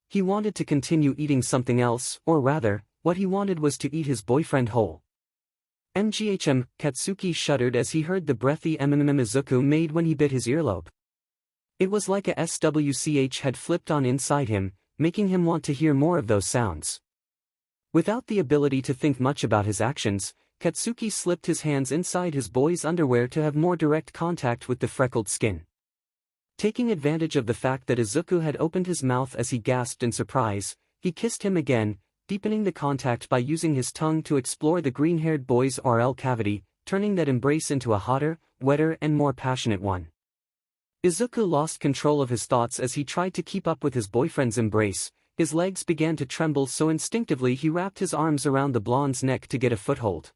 He wanted to continue eating something else, or rather, what he wanted was to eat his boyfriend whole. 𝗵𝗃𝗁𝗄, Katsuki shuddered as he heard the breathy 𝗵𝗃𝗄 Izuku made when he bit his earlobe. It was like a swch had flipped on inside him, making him want to hear more of those sounds. Without the ability to think much about his actions, Katsuki slipped his hands inside his boy's underwear to have more direct contact with the freckled skin. Taking advantage of the fact that Izuku had opened his mouth as he gasped in surprise, he kissed him again, deepening the contact by using his tongue to explore the green-haired boy's oral cavity, turning that embrace into a hotter, wetter and more passionate one. Izuku lost control of his thoughts as he tried to keep up with his boyfriend's embrace. His legs began to tremble, so instinctively he wrapped his arms around the blonde's neck to get a foothold.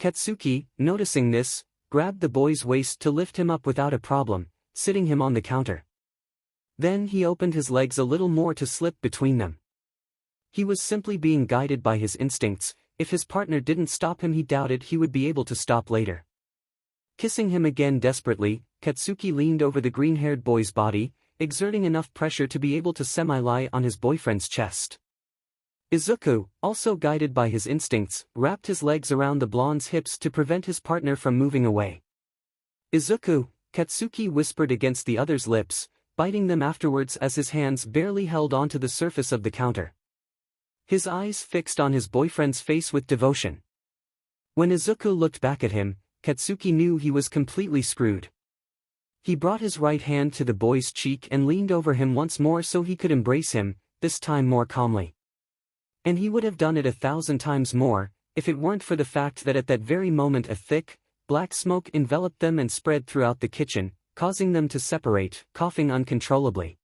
Katsuki, noticing this, grabbed the boy's waist to lift him up without a problem, sitting him on the counter. Then he opened his legs a little more to slip between them. He was simply being guided by his instincts. If his partner didn't stop him, he doubted he would be able to stop later. Kissing him again desperately, Katsuki leaned over the green-haired boy's body, exerting enough pressure to be able to semi-lie on his boyfriend's chest. Izuku, also guided by his instincts, wrapped his legs around the blonde's hips to prevent his partner from moving away. "Izuku," Katsuki whispered against the other's lips, biting them afterwards as his hands barely held onto the surface of the counter. His eyes fixed on his boyfriend's face with devotion. When Izuku looked back at him, Katsuki knew he was completely screwed. He brought his right hand to the boy's cheek and leaned over him once more so he could embrace him, this time more calmly. And he would have done it 1,000 times more, if it weren't for the fact that at that very moment a thick, black smoke enveloped them and spread throughout the kitchen, causing them to separate, coughing uncontrollably.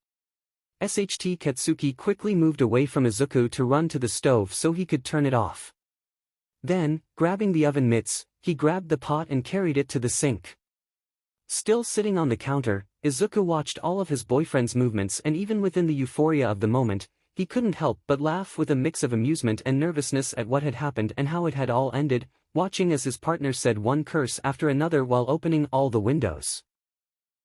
Katsuki quickly moved away from Izuku to run to the stove so he could turn it off. Then, grabbing the oven mitts, he grabbed the pot and carried it to the sink. Still sitting on the counter, Izuku watched all of his boyfriend's movements, and even within the euphoria of the moment, he couldn't help but laugh with a mix of amusement and nervousness at what had happened and how it had all ended, watching as his partner said one curse after another while opening all the windows.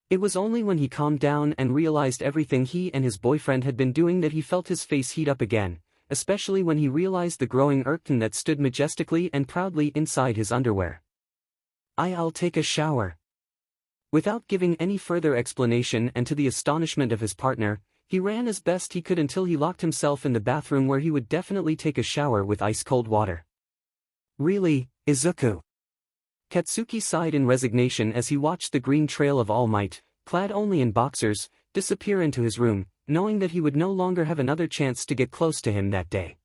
It was only when he calmed down and realized everything he and his boyfriend had been doing that he felt his face heat up again, especially when he realized the growing 𝗳𝗏𝗃 that stood majestically and proudly inside his underwear. "I'll take a shower." Without giving any further explanation, and to the astonishment of his partner, he ran as best he could until he locked himself in the bathroom, where he would definitely take a shower with ice-cold water. "Really, Izuku?" Katsuki sighed in resignation as he watched the green trail of All Might, clad only in boxers, disappear into his room, knowing that he would no longer have another chance to get close to him that day.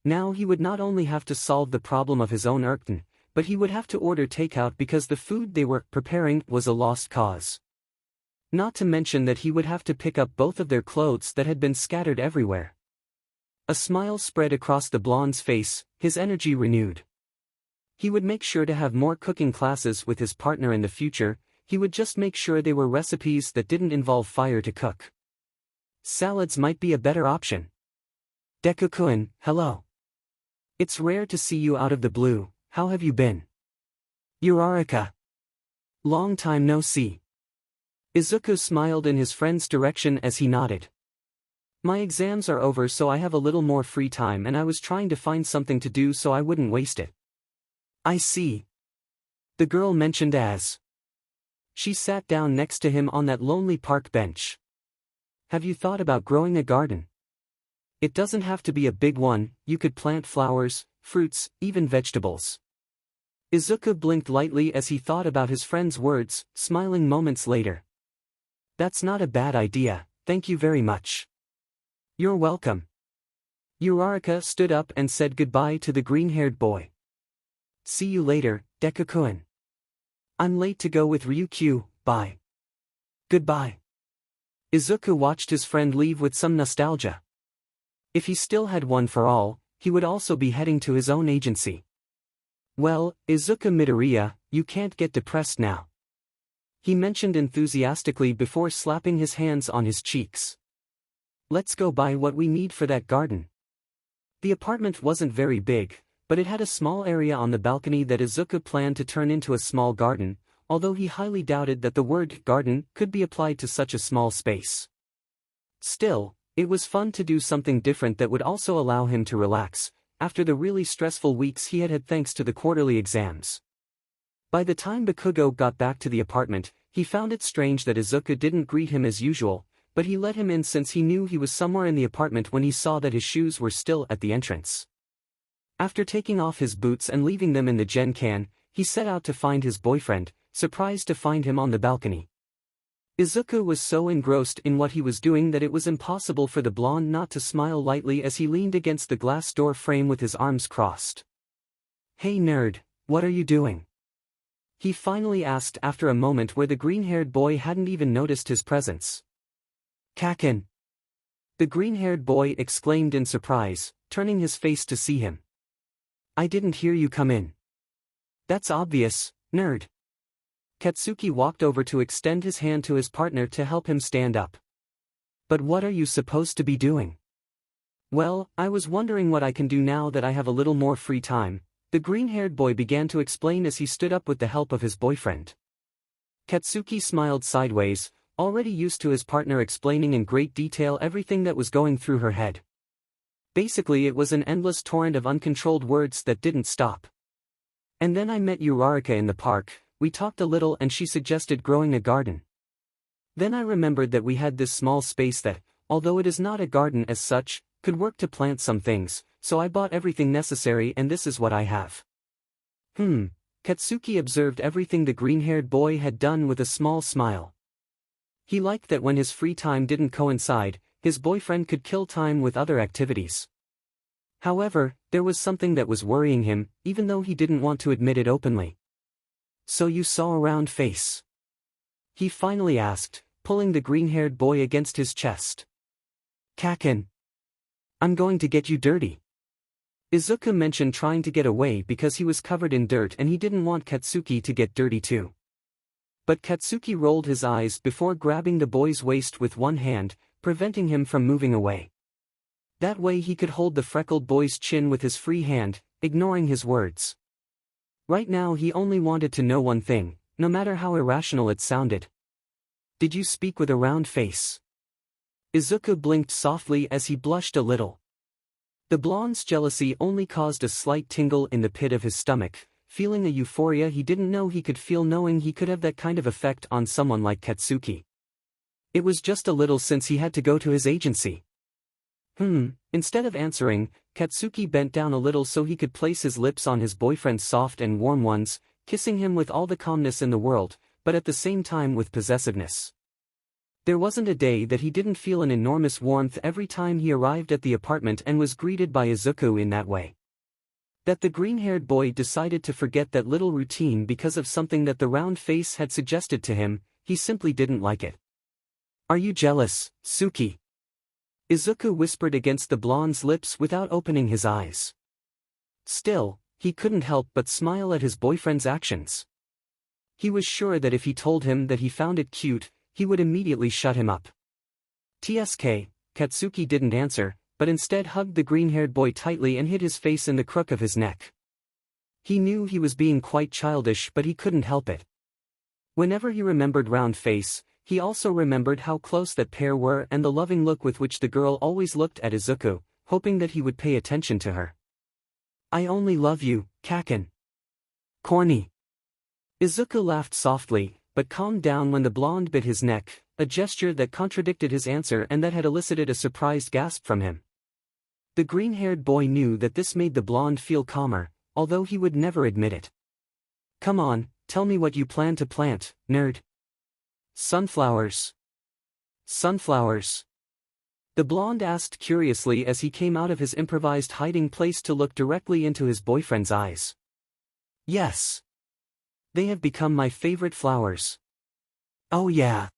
Now he would not only have to solve the problem of his own 𝗳𝗏𝗃, but he would have to order takeout because the food they were preparing was a lost cause. Not to mention that he would have to pick up both of their clothes that had been scattered everywhere. A smile spread across the blonde's face, his energy renewed. He would make sure to have more cooking classes with his partner in the future. He would just make sure they were recipes that didn't involve fire to cook. Salads might be a better option. "Deku-kun, hello. It's rare to see you out of the blue. How have you been?" "Uraraka. Long time no see." Izuku smiled in his friend's direction as he nodded. "My exams are over, so I have a little more free time, and I was trying to find something to do so I wouldn't waste it." "I see," the girl mentioned as she sat down next to him on that lonely park bench. "Have you thought about growing a garden? It doesn't have to be a big one. You could plant flowers, fruits, even vegetables." Izuku blinked lightly as he thought about his friend's words, smiling moments later. "That's not a bad idea, thank you very much." "You're welcome." Uraraka stood up and said goodbye to the green-haired boy. "See you later, Deku-kun. I'm late to go with Ryukyu, bye." "Goodbye." Izuku watched his friend leave with some nostalgia. If he still had one for all, he would also be heading to his own agency. "Well, 𝗧𝗵𝗲, you can't get depressed now," he mentioned enthusiastically before slapping his hands on his cheeks. "Let's go buy what we need for that garden." The apartment wasn't very big, but it had a small area on the balcony that Izuku planned to turn into a small garden, although he highly doubted that the word garden could be applied to such a small space. Still, it was fun to do something different that would also allow him to relax, after the really stressful weeks he had had thanks to the quarterly exams. By the time Bakugo got back to the apartment, he found it strange that Izuku didn't greet him as usual, but he let him in since he knew he was somewhere in the apartment when he saw that his shoes were still at the entrance. After taking off his boots and leaving them in the gen can, he set out to find his boyfriend, surprised to find him on the balcony. Izuku was so engrossed in what he was doing that it was impossible for the blonde not to smile lightly as he leaned against the glass door frame with his arms crossed. "Hey nerd, what are you doing?" he finally asked after a moment where the green-haired boy hadn't even noticed his presence. "Kacchan!" the green-haired boy exclaimed in surprise, turning his face to see him. "I didn't hear you come in." "That's obvious, nerd." Katsuki walked over to extend his hand to his partner to help him stand up. "But what are you supposed to be doing?" "Well, I was wondering what I can do now that I have a little more free time," the green-haired boy began to explain as he stood up with the help of his boyfriend. Katsuki smiled sideways, already used to his partner explaining in great detail everything that was going through her head. Basically it was an endless torrent of uncontrolled words that didn't stop. "And then I met 𝗬𝗧𝗏 in the park, we talked a little and she suggested growing a garden. Then I remembered that we had this small space that, although it is not a garden as such, could work to plant some things, so I bought everything necessary and this is what I have." Katsuki observed everything the green-haired boy had done with a small smile. He liked that when his free time didn't coincide, his boyfriend could kill time with other activities. However, there was something that was worrying him, even though he didn't want to admit it openly. "So you saw a round face?" he finally asked, pulling the green-haired boy against his chest. "Kacchan, I'm going to get you dirty." Izuku mentioned trying to get away because he was covered in dirt and he didn't want Katsuki to get dirty too. But Katsuki rolled his eyes before grabbing the boy's waist with one hand, preventing him from moving away. That way he could hold the freckled boy's chin with his free hand, ignoring his words. Right now he only wanted to know one thing, no matter how irrational it sounded. "Did you speak with a round face?" Izuku blinked softly as he blushed a little. The blonde's jealousy only caused a slight tingle in the pit of his stomach, feeling a euphoria he didn't know he could feel knowing he could have that kind of effect on someone like Katsuki. It was just a little since he had to go to his agency. Instead of answering, Katsuki bent down a little so he could place his lips on his boyfriend's soft and warm ones, kissing him with all the calmness in the world, but at the same time with possessiveness. There wasn't a day that he didn't feel an enormous warmth every time he arrived at the apartment and was greeted by Izuku in that way. That the green-haired boy decided to forget that little routine because of something that the round face had suggested to him, he simply didn't like it. "Are you jealous, Suki?" Izuku whispered against the blonde's lips without opening his eyes. Still, he couldn't help but smile at his boyfriend's actions. He was sure that if he told him that he found it cute, he would immediately shut him up. Katsuki didn't answer, but instead hugged the green-haired boy tightly and hid his face in the crook of his neck. He knew he was being quite childish but he couldn't help it. Whenever he remembered round face, he also remembered how close that pair were and the loving look with which the girl always looked at Izuku, hoping that he would pay attention to her. "I only love you, Kacchan." "Corny." Izuku laughed softly, but calmed down when the blonde bit his neck, a gesture that contradicted his answer and that had elicited a surprised gasp from him. The green-haired boy knew that this made the blonde feel calmer, although he would never admit it. "Come on, tell me what you plan to plant, nerd." "Sunflowers." "Sunflowers?" the blonde asked curiously as he came out of his improvised hiding place to look directly into his boyfriend's eyes. "Yes. They have become my favorite flowers." "Oh yeah?"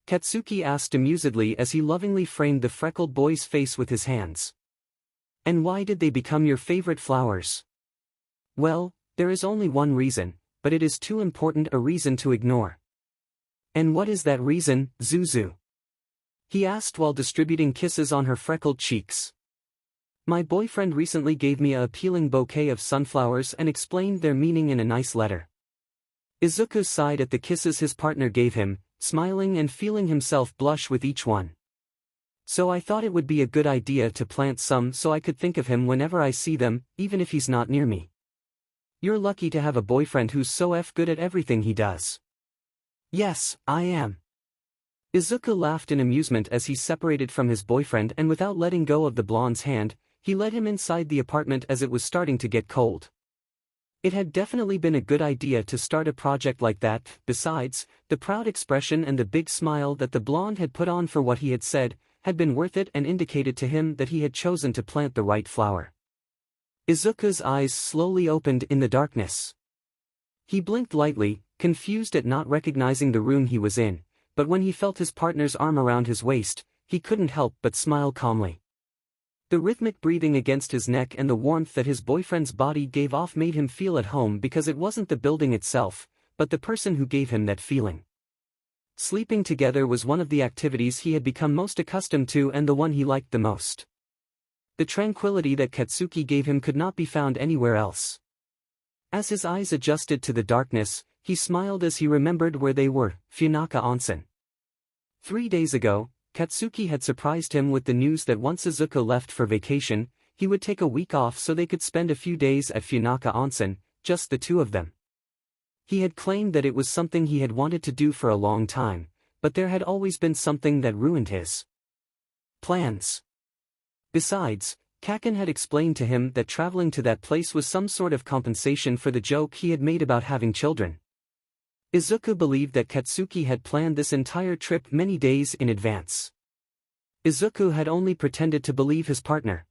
Katsuki asked amusedly as he lovingly framed the freckled boy's face with his hands. "And why did they become your favorite flowers?" "Well, there is only one reason, but it is too important a reason to ignore." "And what is that reason, Zuzu?" he asked while distributing kisses on her freckled cheeks. "My boyfriend recently gave me a appealing bouquet of sunflowers and explained their meaning in a nice letter." Izuku sighed at the kisses his partner gave him, smiling and feeling himself blush with each one. "So I thought it would be a good idea to plant some so I could think of him whenever I see them, even if he's not near me." "You're lucky to have a boyfriend who's so good at everything he does." "Yes, I am." Izuku laughed in amusement as he separated from his boyfriend and without letting go of the blonde's hand, he led him inside the apartment as it was starting to get cold. It had definitely been a good idea to start a project like that. Besides, the proud expression and the big smile that the blonde had put on for what he had said had been worth it and indicated to him that he had chosen to plant the right flower. Izuku's eyes slowly opened in the darkness. He blinked lightly, confused at not recognizing the room he was in, but when he felt his partner's arm around his waist, he couldn't help but smile calmly. The rhythmic breathing against his neck and the warmth that his boyfriend's body gave off made him feel at home because it wasn't the building itself, but the person who gave him that feeling. Sleeping together was one of the activities he had become most accustomed to and the one he liked the most. The tranquility that Katsuki gave him could not be found anywhere else. As his eyes adjusted to the darkness, he smiled as he remembered where they were, Funaka Onsen. 3 days ago, Katsuki had surprised him with the news that once Izuku left for vacation, he would take a week off so they could spend a few days at Funaka Onsen, just the two of them. He had claimed that it was something he had wanted to do for a long time, but there had always been something that ruined his plans. Besides, Kacchan had explained to him that traveling to that place was some sort of compensation for the joke he had made about having children. Izuku believed that Katsuki had planned this entire trip many days in advance. Izuku had only pretended to believe his partner.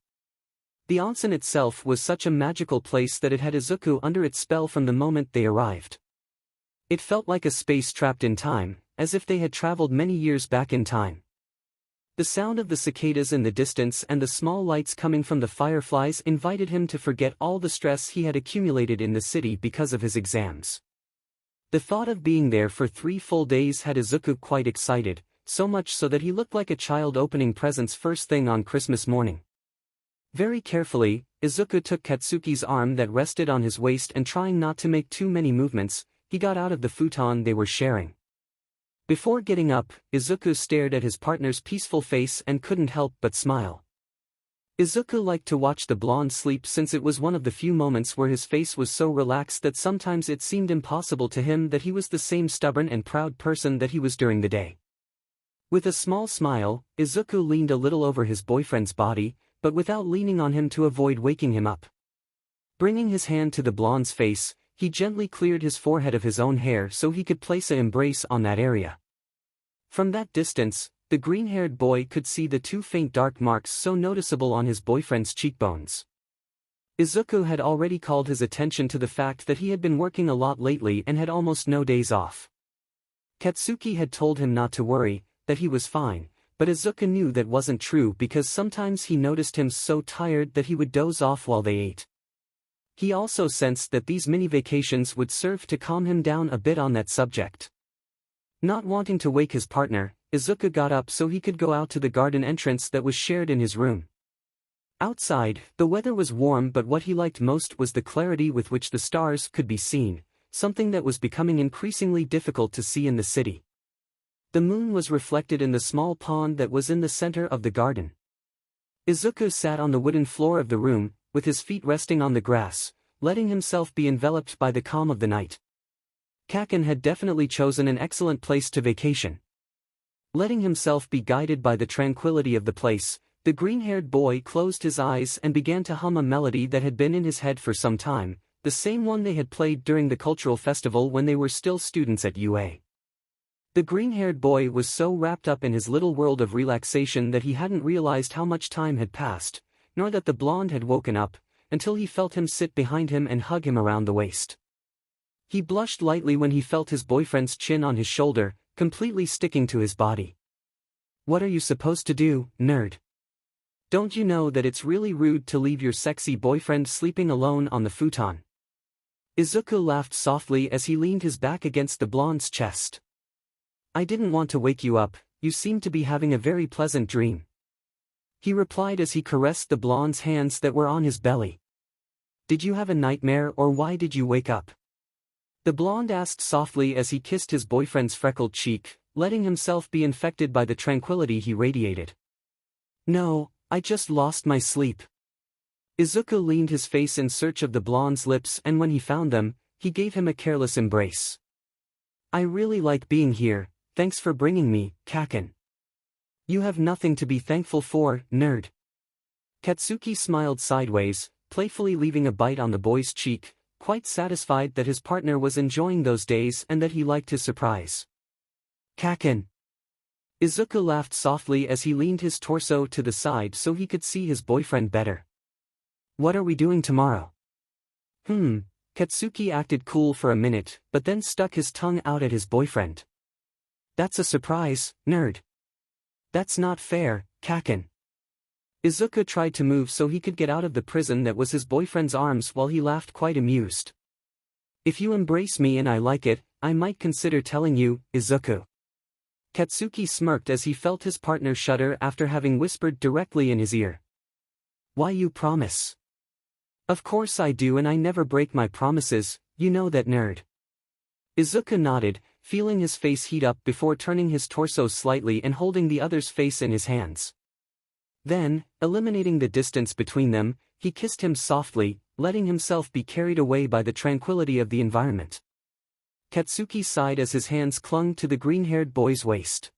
The onsen itself was such a magical place that it had Izuku under its spell from the moment they arrived. It felt like a space trapped in time, as if they had traveled many years back in time. The sound of the cicadas in the distance and the small lights coming from the fireflies invited him to forget all the stress he had accumulated in the city because of his exams. The thought of being there for 3 full days had Izuku quite excited, so much so that he looked like a child opening presents first thing on Christmas morning. Very carefully, Izuku took Katsuki's arm that rested on his waist and trying not to make too many movements, he got out of the futon they were sharing. Before getting up, Izuku stared at his partner's peaceful face and couldn't help but smile. Izuku liked to watch the blonde sleep since it was one of the few moments where his face was so relaxed that sometimes it seemed impossible to him that he was the same stubborn and proud person that he was during the day. With a small smile, Izuku leaned a little over his boyfriend's body, but without leaning on him to avoid waking him up. Bringing his hand to the blonde's face, he gently cleared his forehead of his own hair so he could place an embrace on that area. From that distance, the green-haired boy could see the 2 faint dark marks so noticeable on his boyfriend's cheekbones. Izuku had already called his attention to the fact that he had been working a lot lately and had almost no days off. Katsuki had told him not to worry, that he was fine, but Izuku knew that wasn't true because sometimes he noticed him so tired that he would doze off while they ate. He also sensed that these mini-vacations would serve to calm him down a bit on that subject. Not wanting to wake his partner, Izuku got up so he could go out to the garden entrance that was shared in his room. Outside, the weather was warm, but what he liked most was the clarity with which the stars could be seen, something that was becoming increasingly difficult to see in the city. The moon was reflected in the small pond that was in the center of the garden. Izuku sat on the wooden floor of the room, with his feet resting on the grass, letting himself be enveloped by the calm of the night. Kacchan had definitely chosen an excellent place to vacation. Letting himself be guided by the tranquility of the place, the green-haired boy closed his eyes and began to hum a melody that had been in his head for some time, the same one they had played during the cultural festival when they were still students at UA. The green-haired boy was so wrapped up in his little world of relaxation that he hadn't realized how much time had passed, nor that the blonde had woken up, until he felt him sit behind him and hug him around the waist. He blushed lightly when he felt his boyfriend's chin on his shoulder, completely sticking to his body. "What are you supposed to do, nerd? Don't you know that it's really rude to leave your sexy boyfriend sleeping alone on the futon?" Izuku laughed softly as he leaned his back against the blonde's chest. "I didn't want to wake you up, you seem to be having a very pleasant dream," he replied as he caressed the blonde's hands that were on his belly. "Did you have a nightmare or why did you wake up?" The blonde asked softly as he kissed his boyfriend's freckled cheek, letting himself be infected by the tranquility he radiated. "No, I just lost my sleep." Izuku leaned his face in search of the blonde's lips and when he found them, he gave him a careless embrace. "I really like being here, thanks for bringing me, Kacchan." "You have nothing to be thankful for, nerd." Katsuki smiled sideways, playfully leaving a bite on the boy's cheek, quite satisfied that his partner was enjoying those days and that he liked his surprise. Kacchan. Izuku laughed softly as he leaned his torso to the side so he could see his boyfriend better. What are we doing tomorrow? Katsuki acted cool for a minute, but then stuck his tongue out at his boyfriend. That's a surprise, nerd. That's not fair, Kacchan. Izuku tried to move so he could get out of the prison that was his boyfriend's arms while he laughed quite amused. If you embrace me and I like it, I might consider telling you, Izuku. Katsuki smirked as he felt his partner shudder after having whispered directly in his ear. Why you promise? Of course I do, and I never break my promises, you know that, nerd. Izuku nodded, feeling his face heat up before turning his torso slightly and holding the other's face in his hands. Then, eliminating the distance between them, he kissed him softly, letting himself be carried away by the tranquility of the environment. Katsuki sighed as his hands clung to the green-haired boy's waist.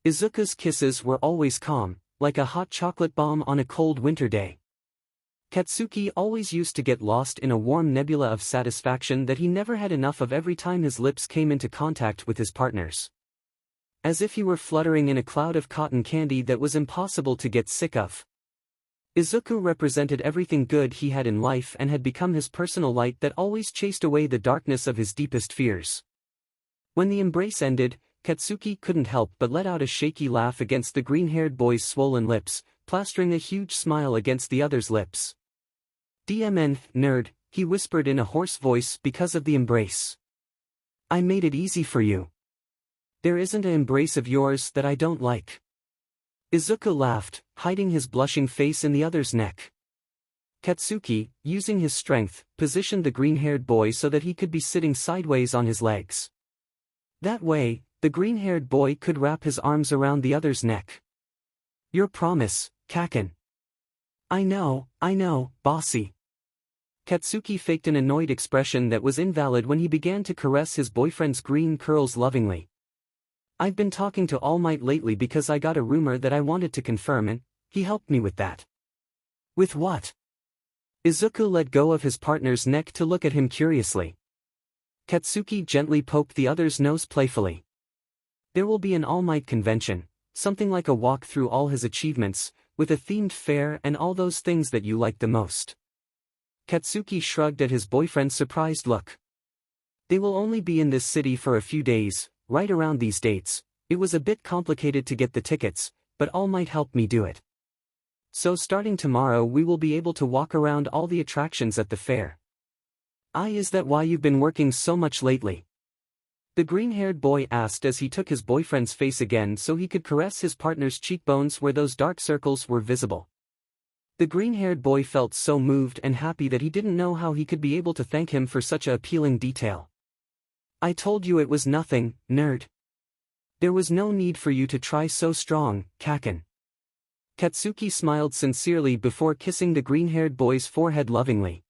Izuku's kisses were always calm, like a hot chocolate bomb on a cold winter day. Katsuki always used to get lost in a warm nebula of satisfaction that he never had enough of every time his lips came into contact with his partner's. As if he were fluttering in a cloud of cotton candy that was impossible to get sick of. Izuku represented everything good he had in life and had become his personal light that always chased away the darkness of his deepest fears. When the embrace ended, Katsuki couldn't help but let out a shaky laugh against the green-haired boy's swollen lips, plastering a huge smile against the other's lips. DMN, nerd, he whispered in a hoarse voice because of the embrace. I made it easy for you. There isn't an embrace of yours that I don't like. Izuku laughed, hiding his blushing face in the other's neck. Katsuki, using his strength, positioned the green-haired boy so that he could be sitting sideways on his legs. That way, the green-haired boy could wrap his arms around the other's neck. Your promise, Kacchan. I know, bossy. Katsuki faked an annoyed expression that was invalid when he began to caress his boyfriend's green curls lovingly. I've been talking to All Might lately because I got a rumor that I wanted to confirm, and he helped me with that. With what? Izuku let go of his partner's neck to look at him curiously. Katsuki gently poked the other's nose playfully. There will be an All Might convention, something like a walk through all his achievements, with a themed fair and all those things that you like the most. Katsuki shrugged at his boyfriend's surprised look. They will only be in this city for a few days, right around these dates. It was a bit complicated to get the tickets, but All Might helped me do it. So starting tomorrow we will be able to walk around all the attractions at the fair. Is that why you've been working so much lately? The green-haired boy asked as he took his boyfriend's face again so he could caress his partner's cheekbones where those dark circles were visible. The green-haired boy felt so moved and happy that he didn't know how he could be able to thank him for such a appealing detail. I told you it was nothing, nerd. There was no need for you to try so strong, Kacchan. Katsuki smiled sincerely before kissing the green-haired boy's forehead lovingly.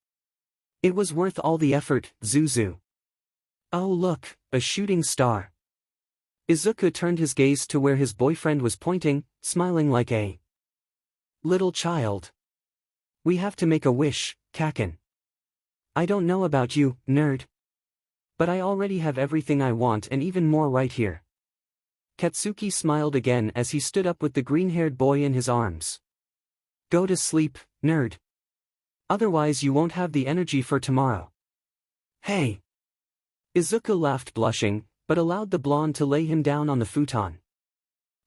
It was worth all the effort, Zuzu. Oh look, a shooting star. Izuku turned his gaze to where his boyfriend was pointing, smiling like a little child. We have to make a wish, Kacchan. I don't know about you, nerd. But I already have everything I want and even more right here. Katsuki smiled again as he stood up with the green-haired boy in his arms. Go to sleep, nerd. Otherwise you won't have the energy for tomorrow. Hey! Izuku laughed blushing, but allowed the blonde to lay him down on the futon.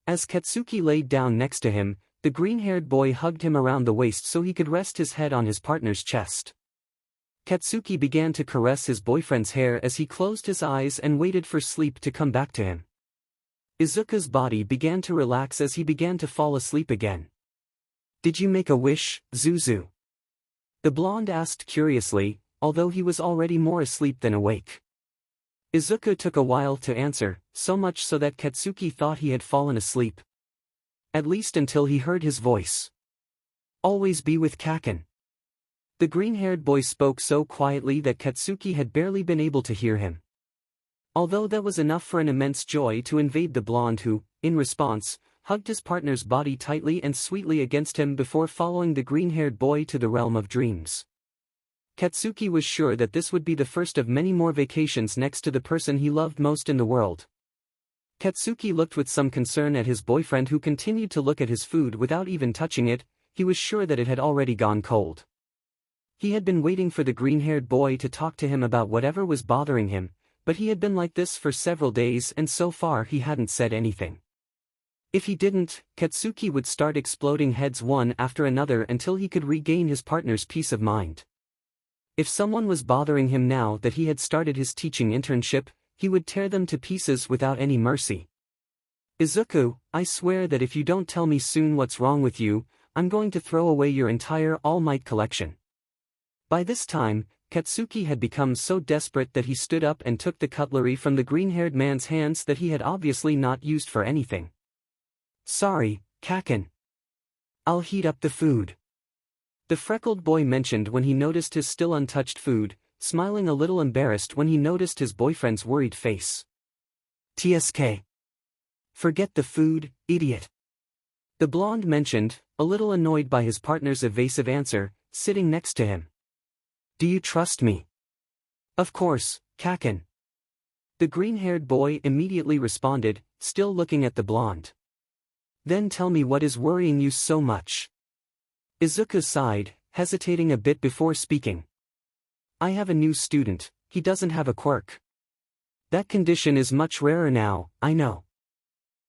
As Katsuki laid down next to him, the green-haired boy hugged him around the waist so he could rest his head on his partner's chest. Katsuki began to caress his boyfriend's hair as he closed his eyes and waited for sleep to come back to him. Izuku's body began to relax as he began to fall asleep again. Did you make a wish, Zuzu? The blonde asked curiously, although he was already more asleep than awake. Izuku took a while to answer, so much so that Katsuki thought he had fallen asleep. At least until he heard his voice. Always be with Kacchan. The green-haired boy spoke so quietly that Katsuki had barely been able to hear him. Although that was enough for an immense joy to invade the blonde who, in response, hugged his partner's body tightly and sweetly against him before following the green-haired boy to the realm of dreams. Katsuki was sure that this would be the first of many more vacations next to the person he loved most in the world. Katsuki looked with some concern at his boyfriend, who continued to look at his food without even touching it. He was sure that it had already gone cold. He had been waiting for the green-haired boy to talk to him about whatever was bothering him, but he had been like this for several days and so far he hadn't said anything. If he didn't, Katsuki would start exploding heads one after another until he could regain his partner's peace of mind. If someone was bothering him now that he had started his teaching internship, he would tear them to pieces without any mercy. "Izuku, I swear that if you don't tell me soon what's wrong with you, I'm going to throw away your entire All Might collection." By this time, Katsuki had become so desperate that he stood up and took the cutlery from the green-haired man's hands that he had obviously not used for anything. "Sorry, Kacchan. I'll heat up the food," the freckled boy mentioned when he noticed his still untouched food, smiling a little embarrassed when he noticed his boyfriend's worried face. "TSK. Forget the food, idiot," the blonde mentioned, a little annoyed by his partner's evasive answer, sitting next to him. "Do you trust me?" "Of course, Kacchan," the green-haired boy immediately responded, still looking at the blonde. "Then tell me what is worrying you so much." Izuku sighed, hesitating a bit before speaking. "I have a new student, he doesn't have a quirk. That condition is much rarer now, I know.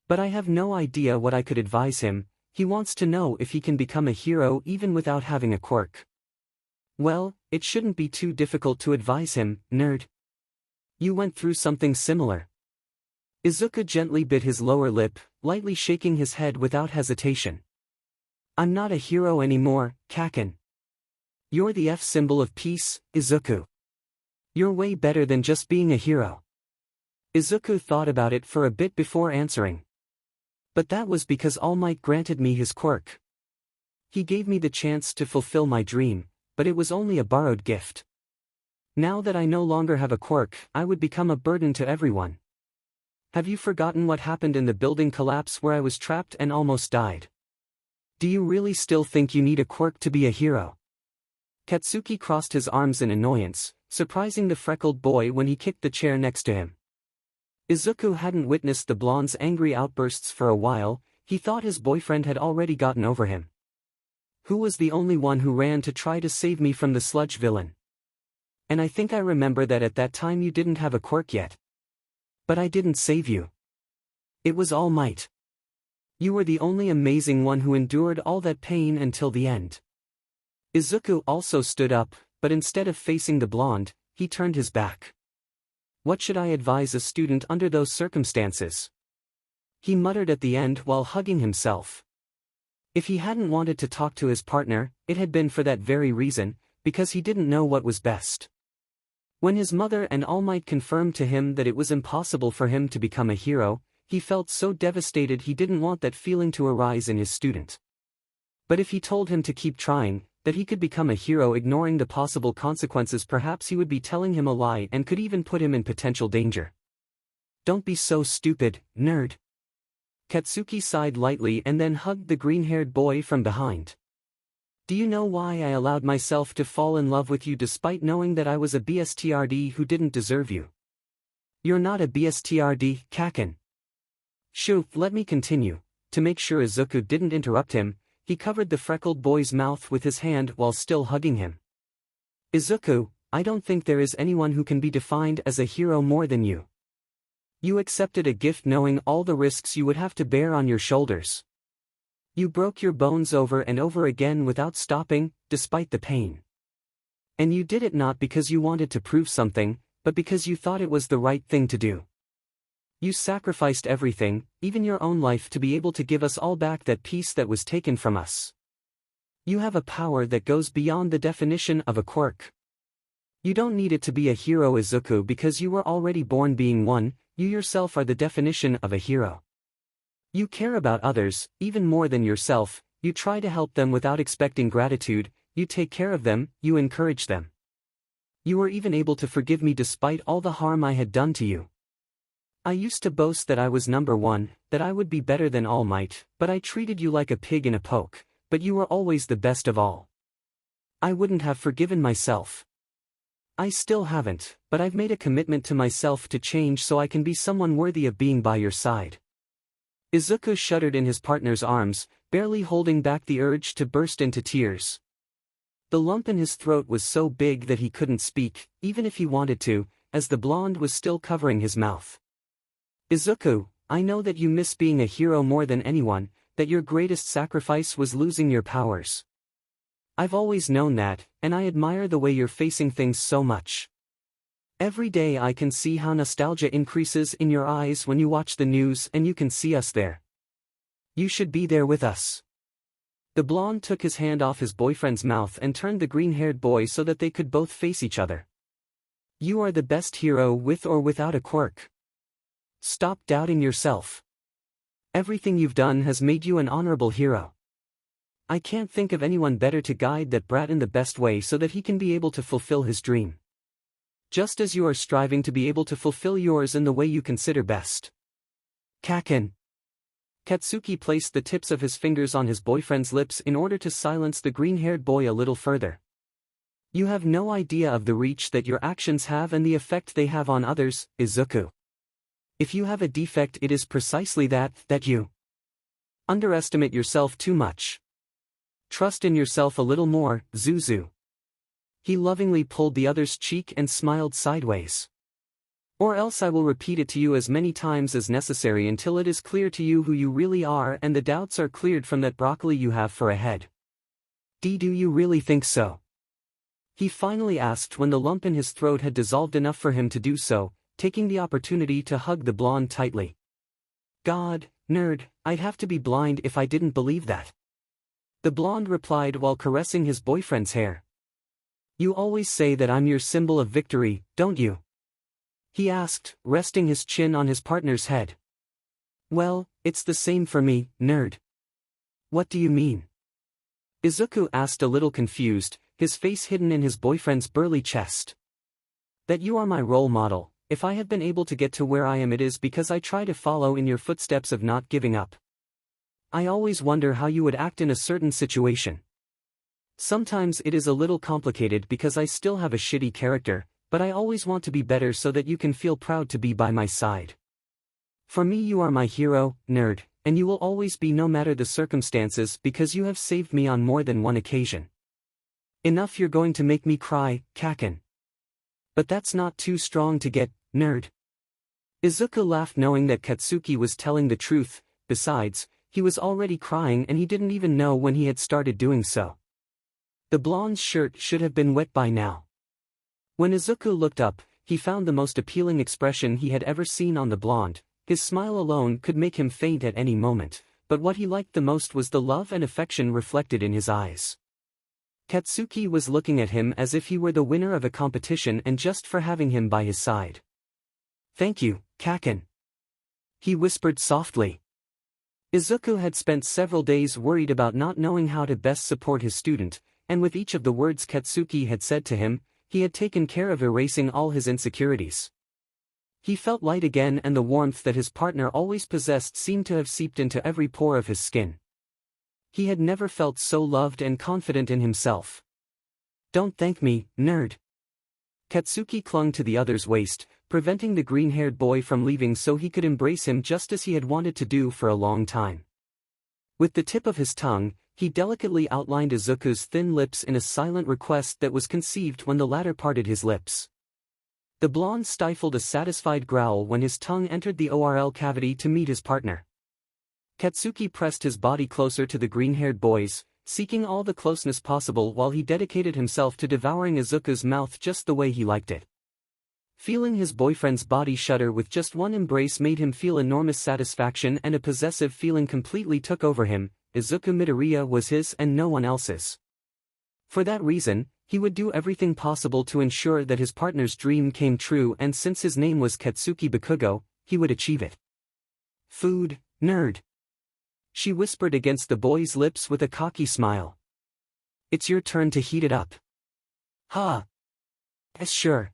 But I have no idea what I could advise him. He wants to know if he can become a hero even without having a quirk." "Well, it shouldn't be too difficult to advise him, nerd. You went through something similar." Izuku gently bit his lower lip, lightly shaking his head without hesitation. "I'm not a hero anymore, Kacchan. You're the F symbol of peace, Izuku. You're way better than just being a hero." Izuku thought about it for a bit before answering. "But that was because All Might granted me his quirk. He gave me the chance to fulfill my dream, but it was only a borrowed gift. Now that I no longer have a quirk, I would become a burden to everyone. Have you forgotten what happened in the building collapse where I was trapped and almost died? Do you really still think you need a quirk to be a hero?" Katsuki crossed his arms in annoyance, surprising the freckled boy when he kicked the chair next to him. Izuku hadn't witnessed the blonde's angry outbursts for a while. He thought his boyfriend had already gotten over him. "Who was the only one who ran to try to save me from the sludge villain? And I think I remember that at that time you didn't have a quirk yet. But I didn't save you. It was All Might. You were the only amazing one who endured all that pain until the end." Izuku also stood up, but instead of facing the blonde, he turned his back. "What should I advise a student under those circumstances?" he muttered at the end while hugging himself. If he hadn't wanted to talk to his partner, it had been for that very reason, because he didn't know what was best. When his mother and All Might confirmed to him that it was impossible for him to become a hero, he felt so devastated he didn't want that feeling to arise in his student. But if he told him to keep trying, that he could become a hero ignoring the possible consequences, perhaps he would be telling him a lie and could even put him in potential danger. "Don't be so stupid, nerd." Katsuki sighed lightly and then hugged the green-haired boy from behind. "Do you know why I allowed myself to fall in love with you despite knowing that I was a BSTRD who didn't deserve you? You're not a BSTRD, Kacchan." "Shoo, let me continue." To make sure Izuku didn't interrupt him, he covered the freckled boy's mouth with his hand while still hugging him. "Izuku, I don't think there is anyone who can be defined as a hero more than you. You accepted a gift knowing all the risks you would have to bear on your shoulders. You broke your bones over and over again without stopping, despite the pain. And you did it not because you wanted to prove something, but because you thought it was the right thing to do. You sacrificed everything, even your own life, to be able to give us all back that peace that was taken from us. You have a power that goes beyond the definition of a quirk. You don't need it to be a hero, Izuku, because you were already born being one. You yourself are the definition of a hero. You care about others, even more than yourself. You try to help them without expecting gratitude. You take care of them, you encourage them. You were even able to forgive me despite all the harm I had done to you. I used to boast that I was number one, that I would be better than All Might, but I treated you like a pig in a poke, but you were always the best of all. I wouldn't have forgiven myself. I still haven't, but I've made a commitment to myself to change so I can be someone worthy of being by your side. Izuku shuddered in his partner's arms, barely holding back the urge to burst into tears. The lump in his throat was so big that he couldn't speak, even if he wanted to, as the blonde was still covering his mouth. Izuku, I know that you miss being a hero more than anyone, that your greatest sacrifice was losing your powers. I've always known that, and I admire the way you're facing things so much. Every day I can see how nostalgia increases in your eyes when you watch the news and you can see us there. You should be there with us. The blonde took his hand off his boyfriend's mouth and turned the green-haired boy so that they could both face each other. You are the best hero with or without a quirk. Stop doubting yourself. Everything you've done has made you an honorable hero. I can't think of anyone better to guide that brat in the best way so that he can be able to fulfill his dream. Just as you are striving to be able to fulfill yours in the way you consider best. Kacchan. Katsuki placed the tips of his fingers on his boyfriend's lips in order to silence the green-haired boy a little further. You have no idea of the reach that your actions have and the effect they have on others, Izuku. If you have a defect, it is precisely that you underestimate yourself too much. Trust in yourself a little more, Zuzu. He lovingly pulled the other's cheek and smiled sideways. Or else I will repeat it to you as many times as necessary until it is clear to you who you really are and the doubts are cleared from that broccoli you have for a head. Do you really think so? He finally asked when the lump in his throat had dissolved enough for him to do so, taking the opportunity to hug the blonde tightly. God, nerd, I'd have to be blind if I didn't believe that. The blonde replied while caressing his boyfriend's hair. You always say that I'm your symbol of victory, don't you? He asked, resting his chin on his partner's head. Well, it's the same for me, nerd. What do you mean? Izuku asked a little confused, his face hidden in his boyfriend's burly chest. That you are my role model. If I have been able to get to where I am, it is because I try to follow in your footsteps of not giving up. I always wonder how you would act in a certain situation. Sometimes it is a little complicated because I still have a shitty character, but I always want to be better so that you can feel proud to be by my side. For me, you are my hero, nerd, and you will always be no matter the circumstances because you have saved me on more than one occasion. Enough, you're going to make me cry, Kacchan. But that's not too strong to get, nerd. Izuku laughed knowing that Katsuki was telling the truth. Besides, he was already crying and he didn't even know when he had started doing so. The blonde's shirt should have been wet by now. When Izuku looked up, he found the most appealing expression he had ever seen on the blonde. His smile alone could make him faint at any moment, but what he liked the most was the love and affection reflected in his eyes. Katsuki was looking at him as if he were the winner of a competition and just for having him by his side. Thank you, Kacchan. He whispered softly. Izuku had spent several days worried about not knowing how to best support his student, and with each of the words Katsuki had said to him, he had taken care of erasing all his insecurities. He felt light again and the warmth that his partner always possessed seemed to have seeped into every pore of his skin. He had never felt so loved and confident in himself. Don't thank me, nerd. Katsuki clung to the other's waist, preventing the green-haired boy from leaving so he could embrace him just as he had wanted to do for a long time. With the tip of his tongue, he delicately outlined Izuku's thin lips in a silent request that was conceived when the latter parted his lips. The blonde stifled a satisfied growl when his tongue entered the oral cavity to meet his partner. Katsuki pressed his body closer to the green-haired boy's, seeking all the closeness possible while he dedicated himself to devouring Izuku's mouth just the way he liked it. Feeling his boyfriend's body shudder with just one embrace made him feel enormous satisfaction, and a possessive feeling completely took over him. 𝗬𝗓𝗄𝗧 was his and no one else's. For that reason, he would do everything possible to ensure that his partner's dream came true, and since his name was Katsuki-bikugo, he would achieve it. Food, nerd. She whispered against the boy's lips with a cocky smile. It's your turn to heat it up. Ha! Yes, sure.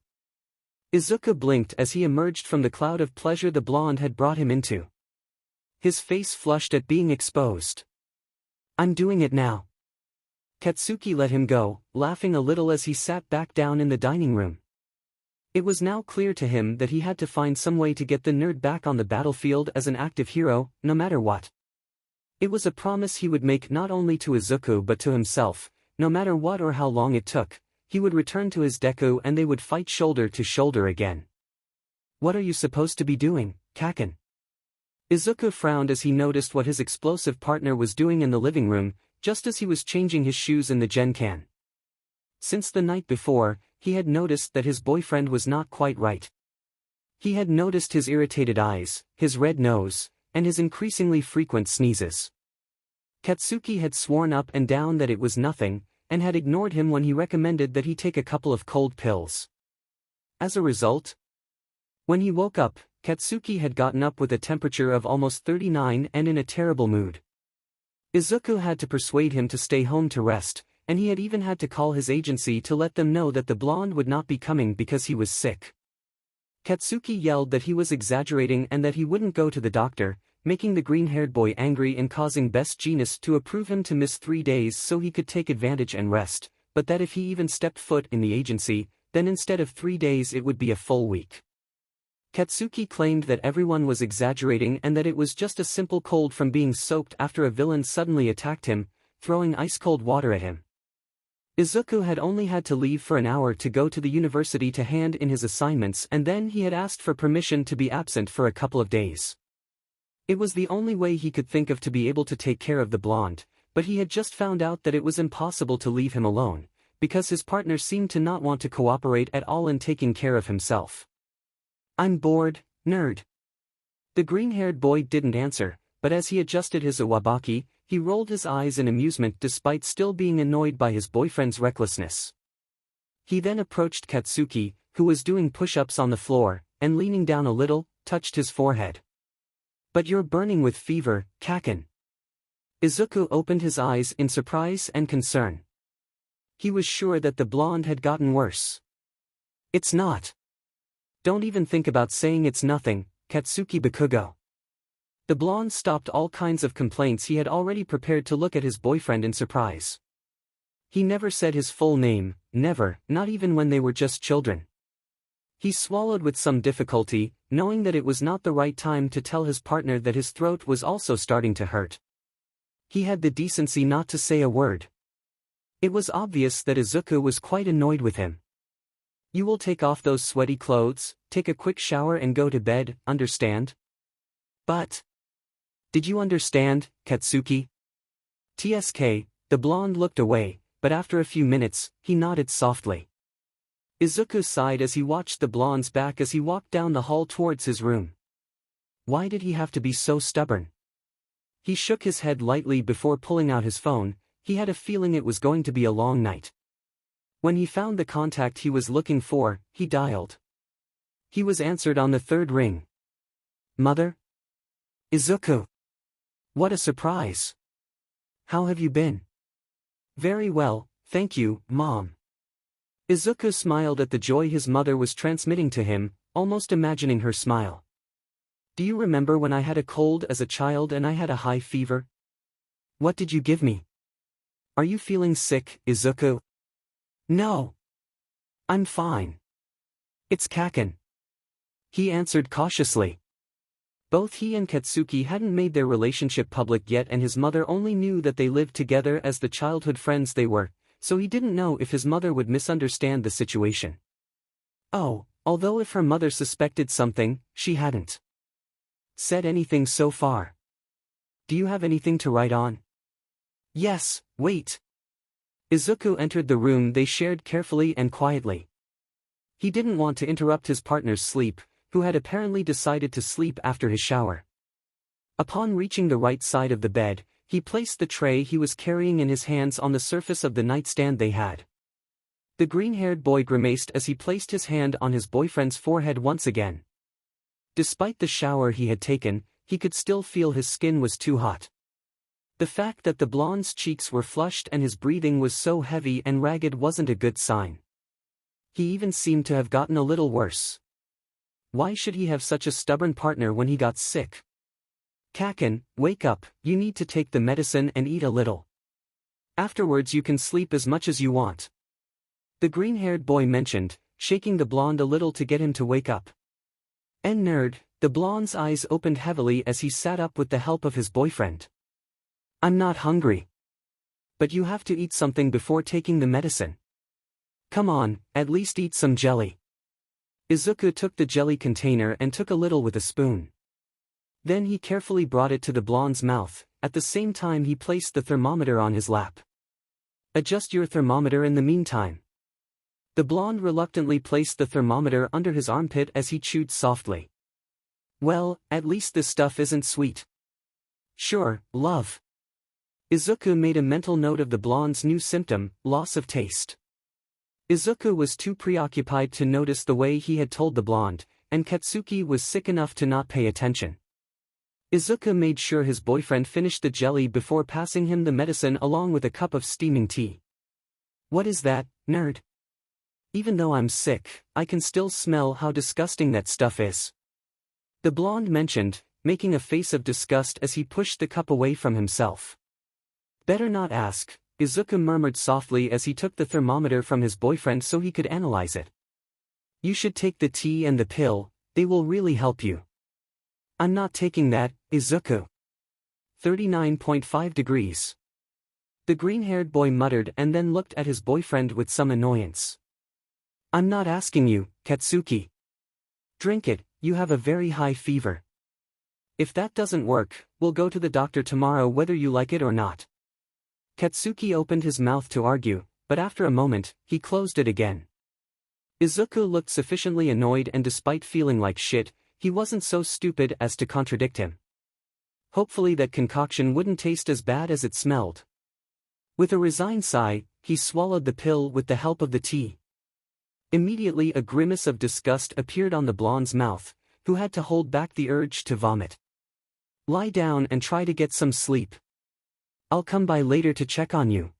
Izuku blinked as he emerged from the cloud of pleasure the blonde had brought him into. his face flushed at being exposed. "I'm doing it now." Katsuki let him go, laughing a little as he sat back down in the dining room. It was now clear to him that he had to find some way to get the nerd back on the battlefield as an active hero, no matter what. It was a promise he would make not only to Izuku but to himself. No matter what or how long it took, he would return to his Deku and they would fight shoulder to shoulder again. "What are you supposed to be doing, Kacchan?" Izuku frowned as he noticed what his explosive partner was doing in the living room, just as he was changing his shoes in the Genkan. Since the night before, he had noticed that his boyfriend was not quite right. He had noticed his irritated eyes, his red nose, and his increasingly frequent sneezes. Katsuki had sworn up and down that it was nothing, and had ignored him when he recommended that he take a couple of cold pills. As a result, when he woke up, Katsuki had gotten up with a temperature of almost 39 and in a terrible mood. Izuku had to persuade him to stay home to rest, and he had even had to call his agency to let them know that the blonde would not be coming because he was sick. Katsuki yelled that he was exaggerating and that he wouldn't go to the doctor, making the green-haired boy angry and causing 𝗵𝘃𝗁𝗃 to approve him to miss 3 days so he could take advantage and rest, but that if he even stepped foot in the agency, then instead of 3 days it would be a full week. Katsuki claimed that everyone was exaggerating and that it was just a simple cold from being soaked after a villain suddenly attacked him, throwing ice-cold water at him. Izuku had only had to leave for an hour to go to the university to hand in his assignments, and then he had asked for permission to be absent for a couple of days. It was the only way he could think of to be able to take care of the blonde, but he had just found out that it was impossible to leave him alone, because his partner seemed to not want to cooperate at all in taking care of himself. "I'm bored, nerd." The green-haired boy didn't answer, but as he adjusted his iwabaki, he rolled his eyes in amusement despite still being annoyed by his boyfriend's recklessness. He then approached Katsuki, who was doing push-ups on the floor, and leaning down a little, touched his forehead. "But you're burning with fever, Kacchan." Izuku opened his eyes in surprise and concern. He was sure that the blonde had gotten worse. "It's not. Don't even think about saying it's nothing, Katsuki-𝗵𝘃𝗀𝗁𝗃." The blonde stopped all kinds of complaints he had already prepared to look at his boyfriend in surprise. He never said his full name, never, not even when they were just children. He swallowed with some difficulty, knowing that it was not the right time to tell his partner that his throat was also starting to hurt. He had the decency not to say a word. It was obvious that Izuku was quite annoyed with him. "You will take off those sweaty clothes, take a quick shower and go to bed, understand?" "But..." "Did you understand, Katsuki?" The blonde looked away, but after a few minutes, he nodded softly. Izuku sighed as he watched the blonde's back as he walked down the hall towards his room. Why did he have to be so stubborn? He shook his head lightly before pulling out his phone. He had a feeling it was going to be a long night. When he found the contact he was looking for, he dialed. He was answered on the third ring. "Mother?" "Izuku." "What a surprise. How have you been?" "Very well, thank you, Mom." Izuku smiled at the joy his mother was transmitting to him, almost imagining her smile. "Do you remember when I had a cold as a child and I had a high fever? What did you give me? Are you feeling sick, Izuku?" "No. I'm fine. It's Kacchan." He answered cautiously. Both he and Katsuki hadn't made their relationship public yet, and his mother only knew that they lived together as the childhood friends they were, so he didn't know if his mother would misunderstand the situation. Although if her mother suspected something, she hadn't said anything so far. "Do you have anything to write on?" "Yes, wait." Izuku entered the room they shared carefully and quietly. He didn't want to interrupt his partner's sleep, who had apparently decided to sleep after his shower. Upon reaching the right side of the bed, he placed the tray he was carrying in his hands on the surface of the nightstand they had. The green-haired boy grimaced as he placed his hand on his boyfriend's forehead once again. Despite the shower he had taken, he could still feel his skin was too hot. The fact that the blonde's cheeks were flushed and his breathing was so heavy and ragged wasn't a good sign. He even seemed to have gotten a little worse. Why should he have such a stubborn partner when he got sick? Kacchan, wake up, you need to take the medicine and eat a little. Afterwards you can sleep as much as you want. The green-haired boy mentioned, shaking the blonde a little to get him to wake up. Nerd, the blonde's eyes opened heavily as he sat up with the help of his boyfriend. I'm not hungry. But you have to eat something before taking the medicine. Come on, at least eat some jelly. 𝗧𝗵𝗃 took the jelly container and took a little with a spoon. Then he carefully brought it to the blonde's mouth, at the same time he placed the thermometer on his lap. Adjust your thermometer in the meantime. The blonde reluctantly placed the thermometer under his armpit as he chewed softly. Well, at least this stuff isn't sweet. Sure, love. 𝗧𝗵𝗃 made a mental note of the blonde's new symptom, loss of taste. 𝗧𝗵𝗃 was too preoccupied to notice the way he had told the blonde, and Katsuki was sick enough to not pay attention. 𝗧𝗵𝗃 made sure his boyfriend finished the jelly before passing him the medicine along with a cup of steaming tea. What is that, nerd? Even though I'm sick, I can still smell how disgusting that stuff is. The blonde mentioned, making a face of disgust as he pushed the cup away from himself. Better not ask, 𝗧𝗵𝗃 murmured softly as he took the thermometer from his boyfriend so he could analyze it. You should take the tea and the pill, they will really help you. I'm not taking that, 𝗧𝗵𝗃. 39.5 degrees. The green-haired boy muttered and then looked at his boyfriend with some annoyance. I'm not asking you, Katsuki. Drink it, you have a very high fever. If that doesn't work, we'll go to the doctor tomorrow whether you like it or not. Katsuki opened his mouth to argue, but after a moment, he closed it again. 𝗧𝗵𝗃 looked sufficiently annoyed and despite feeling like shit, he wasn't so stupid as to contradict him. Hopefully that concoction wouldn't taste as bad as it smelled. With a resigned sigh, he swallowed the pill with the help of the tea. Immediately a grimace of disgust appeared on the blonde's mouth, who had to hold back the urge to vomit. Lie down and try to get some sleep. I'll come by later to check on you.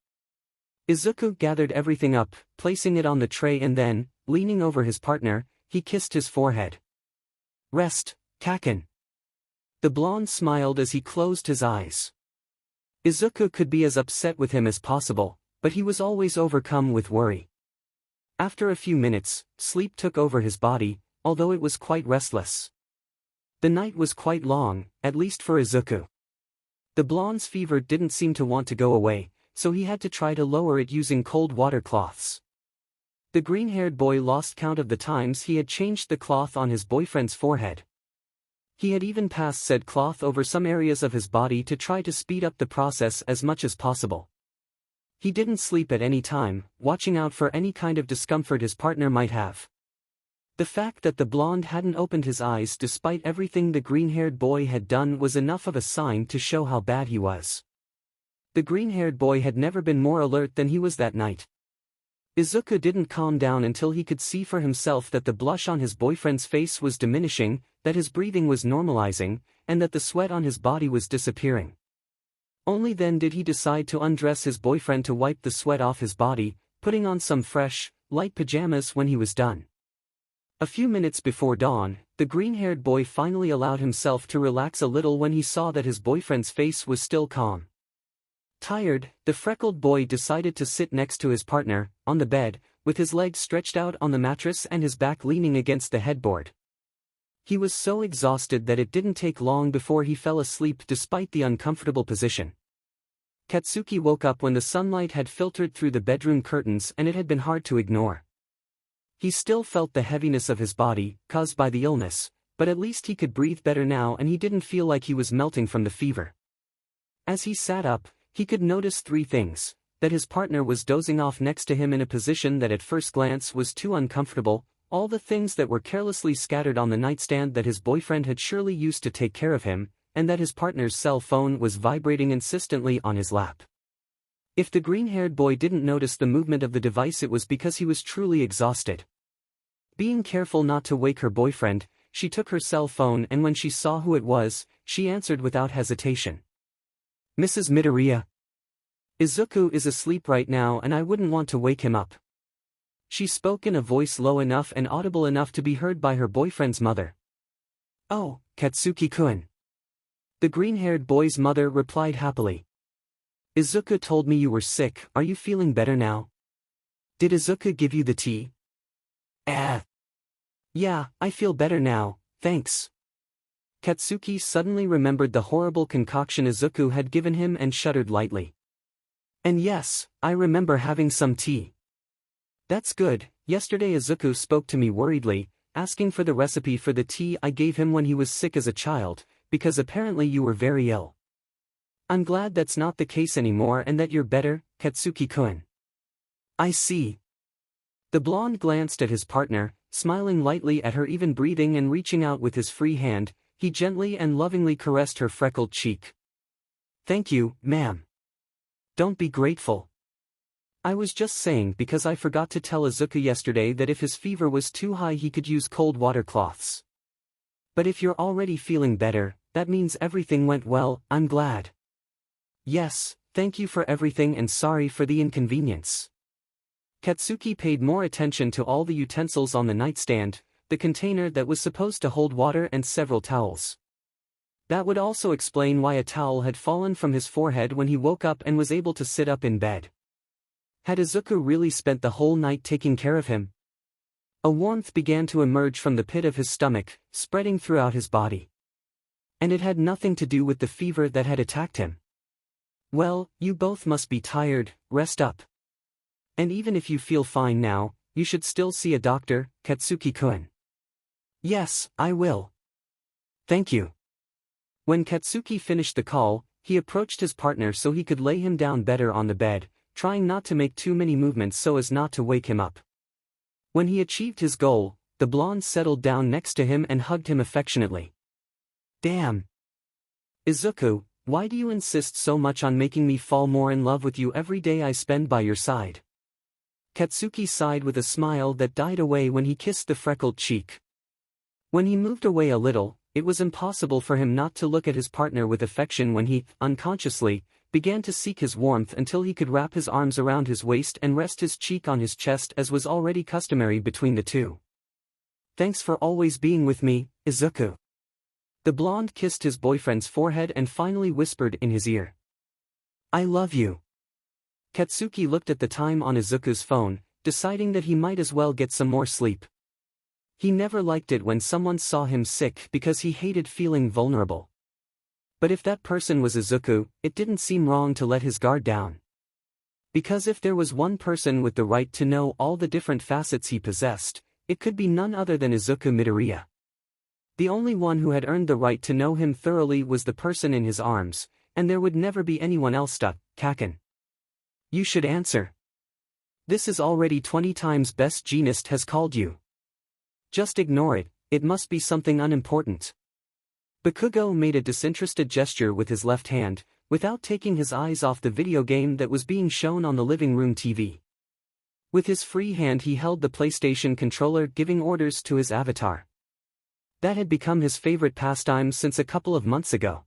𝗧𝗵𝗃 gathered everything up, placing it on the tray and then, leaning over his partner, he kissed his forehead. Rest, Kacchan. The blonde smiled as he closed his eyes. 𝗧𝗵𝗃 could be as upset with him as possible, but he was always overcome with worry. After a few minutes, sleep took over his body, although it was quite restless. The night was quite long, at least for 𝗧𝗵𝗃. The blonde's fever didn't seem to want to go away, so he had to try to lower it using cold water cloths. The green-haired boy lost count of the times he had changed the cloth on his boyfriend's forehead. He had even passed said cloth over some areas of his body to try to speed up the process as much as possible. He didn't sleep at any time, watching out for any kind of discomfort his partner might have. The fact that the blonde hadn't opened his eyes despite everything the green-haired boy had done was enough of a sign to show how bad he was. The green-haired boy had never been more alert than he was that night. 𝗧𝗵𝗃 didn't calm down until he could see for himself that the blush on his boyfriend's face was diminishing, that his breathing was normalizing, and that the sweat on his body was disappearing. Only then did he decide to undress his boyfriend to wipe the sweat off his body, putting on some fresh, light pajamas when he was done. A few minutes before dawn, the green-haired boy finally allowed himself to relax a little when he saw that his boyfriend's face was still calm. Tired, the freckled boy decided to sit next to his partner, on the bed, with his legs stretched out on the mattress and his back leaning against the headboard. He was so exhausted that it didn't take long before he fell asleep despite the uncomfortable position. Katsuki woke up when the sunlight had filtered through the bedroom curtains and it had been hard to ignore. He still felt the heaviness of his body, caused by the illness, but at least he could breathe better now and he didn't feel like he was melting from the fever. As he sat up, he could notice three things: that his partner was dozing off next to him in a position that at first glance was too uncomfortable, all the things that were carelessly scattered on the nightstand that his boyfriend had surely used to take care of him, and that his partner's cell phone was vibrating insistently on his lap. If the green-haired boy didn't notice the movement of the device, it was because he was truly exhausted. Being careful not to wake her boyfriend, she took her cell phone and when she saw who it was, she answered without hesitation. Mrs. Midoriya. 𝗧𝗵𝗃 is asleep right now and I wouldn't want to wake him up. She spoke in a voice low enough and audible enough to be heard by her boyfriend's mother. Oh, Katsuki-kun. The green-haired boy's mother replied happily. Izuku told me you were sick, are you feeling better now? Did Izuku give you the tea? Yeah, I feel better now, thanks. Katsuki suddenly remembered the horrible concoction Izuku had given him and shuddered lightly. And yes, I remember having some tea. That's good. Yesterday Izuku spoke to me worriedly, asking for the recipe for the tea I gave him when he was sick as a child, because apparently you were very ill. I'm glad that's not the case anymore and that you're better, Katsuki-kun. I see. The blonde glanced at his partner, smiling lightly at her even breathing and reaching out with his free hand, he gently and lovingly caressed her freckled cheek. Thank you, ma'am. Don't be grateful. I was just saying because I forgot to tell Izuku yesterday that if his fever was too high he could use cold water cloths. But if you're already feeling better, that means everything went well, I'm glad. Yes, thank you for everything and sorry for the inconvenience. Katsuki paid more attention to all the utensils on the nightstand, the container that was supposed to hold water and several towels. That would also explain why a towel had fallen from his forehead when he woke up and was able to sit up in bed. Had Izuku really spent the whole night taking care of him? A warmth began to emerge from the pit of his stomach, spreading throughout his body. And it had nothing to do with the fever that had attacked him. Well, you both must be tired, rest up. And even if you feel fine now, you should still see a doctor, Katsuki-kun. Yes, I will. Thank you. When Katsuki finished the call, he approached his partner so he could lay him down better on the bed, trying not to make too many movements so as not to wake him up. When he achieved his goal, the blonde settled down next to him and hugged him affectionately. Damn. Izuku, why do you insist so much on making me fall more in love with you every day I spend by your side? Katsuki sighed with a smile that died away when he kissed the freckled cheek. When he moved away a little, it was impossible for him not to look at his partner with affection when he, unconsciously, began to seek his warmth until he could wrap his arms around his waist and rest his cheek on his chest as was already customary between the two. Thanks for always being with me, Izuku. The blonde kissed his boyfriend's forehead and finally whispered in his ear. I love you. Katsuki looked at the time on Izuku's phone, deciding that he might as well get some more sleep. He never liked it when someone saw him sick because he hated feeling vulnerable. But if that person was Izuku, it didn't seem wrong to let his guard down. Because if there was one person with the right to know all the different facets he possessed, it could be none other than Izuku Midoriya. The only one who had earned the right to know him thoroughly was the person in his arms, and there would never be anyone else. Kacchan. You should answer. This is already 20 times 𝗵𝘃𝗁𝗃 has called you. Just ignore it, it must be something unimportant. Bakugo made a disinterested gesture with his left hand, without taking his eyes off the video game that was being shown on the living room TV. With his free hand he held the PlayStation controller giving orders to his avatar. That had become his favorite pastime since a couple of months ago.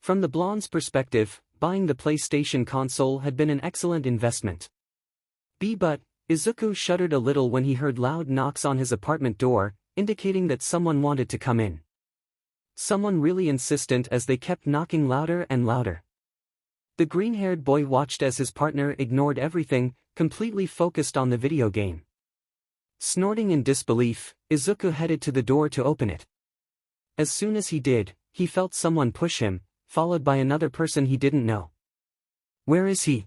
From the blonde's perspective, buying the PlayStation console had been an excellent investment. But Izuku shuddered a little when he heard loud knocks on his apartment door, indicating that someone wanted to come in. Someone really insistent as they kept knocking louder and louder. The green-haired boy watched as his partner ignored everything, completely focused on the video game. Snorting in disbelief, Izuku headed to the door to open it. As soon as he did, he felt someone push him, followed by another person he didn't know. Where is he?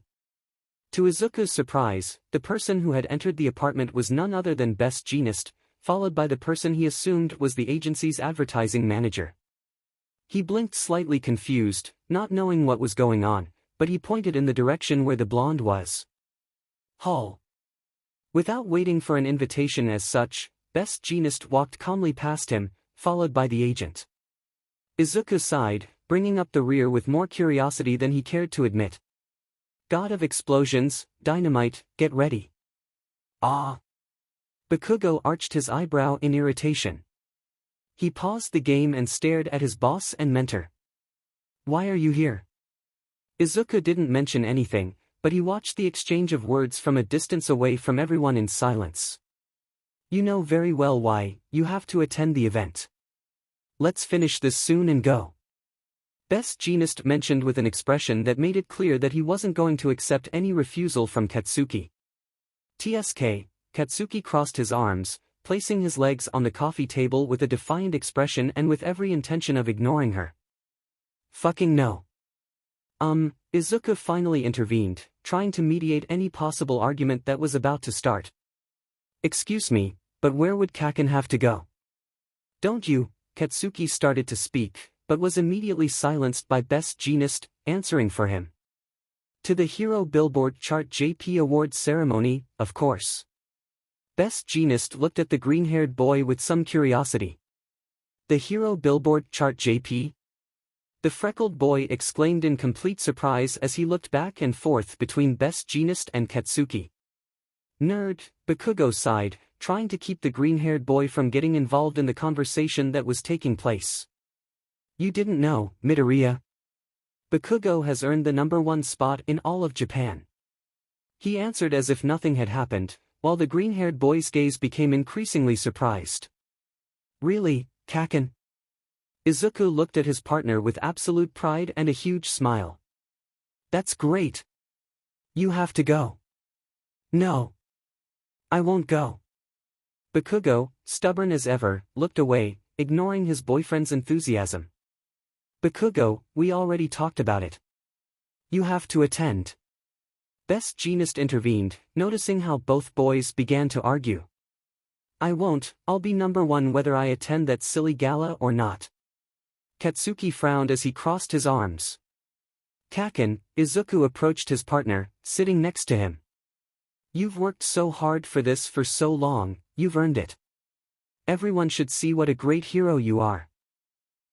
To Izuku's surprise, the person who had entered the apartment was none other than 𝗵𝘃𝗁𝗃, followed by the person he assumed was the agency's advertising manager. He blinked slightly confused, not knowing what was going on, but he pointed in the direction where the blonde was. Hall. Without waiting for an invitation as such, 𝗵𝘃𝗁𝗃 walked calmly past him, followed by the agent. Izuku sighed, bringing up the rear with more curiosity than he cared to admit. God of explosions, dynamite, get ready. Ah! Bakugo arched his eyebrow in irritation. He paused the game and stared at his boss and mentor. Why are you here? Izuku didn't mention anything, but he watched the exchange of words from a distance away from everyone in silence. You know very well why, you have to attend the event. Let's finish this soon and go. 𝗵𝗃𝗃 mentioned with an expression that made it clear that he wasn't going to accept any refusal from Katsuki. Katsuki crossed his arms, placing his legs on the coffee table with a defiant expression and with every intention of ignoring her. Fucking no. 𝗧𝗵𝗃 finally intervened, trying to mediate any possible argument that was about to start. Excuse me, but where would Kacchan have to go? Don't you? Katsuki started to speak, but was immediately silenced by 𝗵𝗃𝗃, answering for him. To the Hero Billboard Chart JP Award ceremony, of course. 𝗵𝗃𝗃 looked at the green-haired boy with some curiosity. The Hero Billboard Chart JP? The freckled boy exclaimed in complete surprise as he looked back and forth between 𝗵𝗃𝗃 and Katsuki. 𝗵𝗃𝗃 sighed, trying to keep the green-haired boy from getting involved in the conversation that was taking place. You didn't know, Midoriya? 𝗵𝗃𝗃 has earned the #1 spot in all of Japan. He answered as if nothing had happened, while the green-haired boy's gaze became increasingly surprised. Really, Kacchan? 𝗧𝗵𝗃 looked at his partner with absolute pride and a huge smile. That's great. You have to go. No. I won't go. 𝗵𝗃𝗃, stubborn as ever, looked away, ignoring his boyfriend's enthusiasm. 𝗵𝗃𝗃, we already talked about it. You have to attend. 𝗵𝗃𝗃 intervened, noticing how both boys began to argue. I won't, I'll be #1 whether I attend that silly gala or not. Katsuki frowned as he crossed his arms. Kacchan, 𝗧𝗃𝗃 approached his partner, sitting next to him. You've worked so hard for this for so long, you've earned it. Everyone should see what a great hero you are.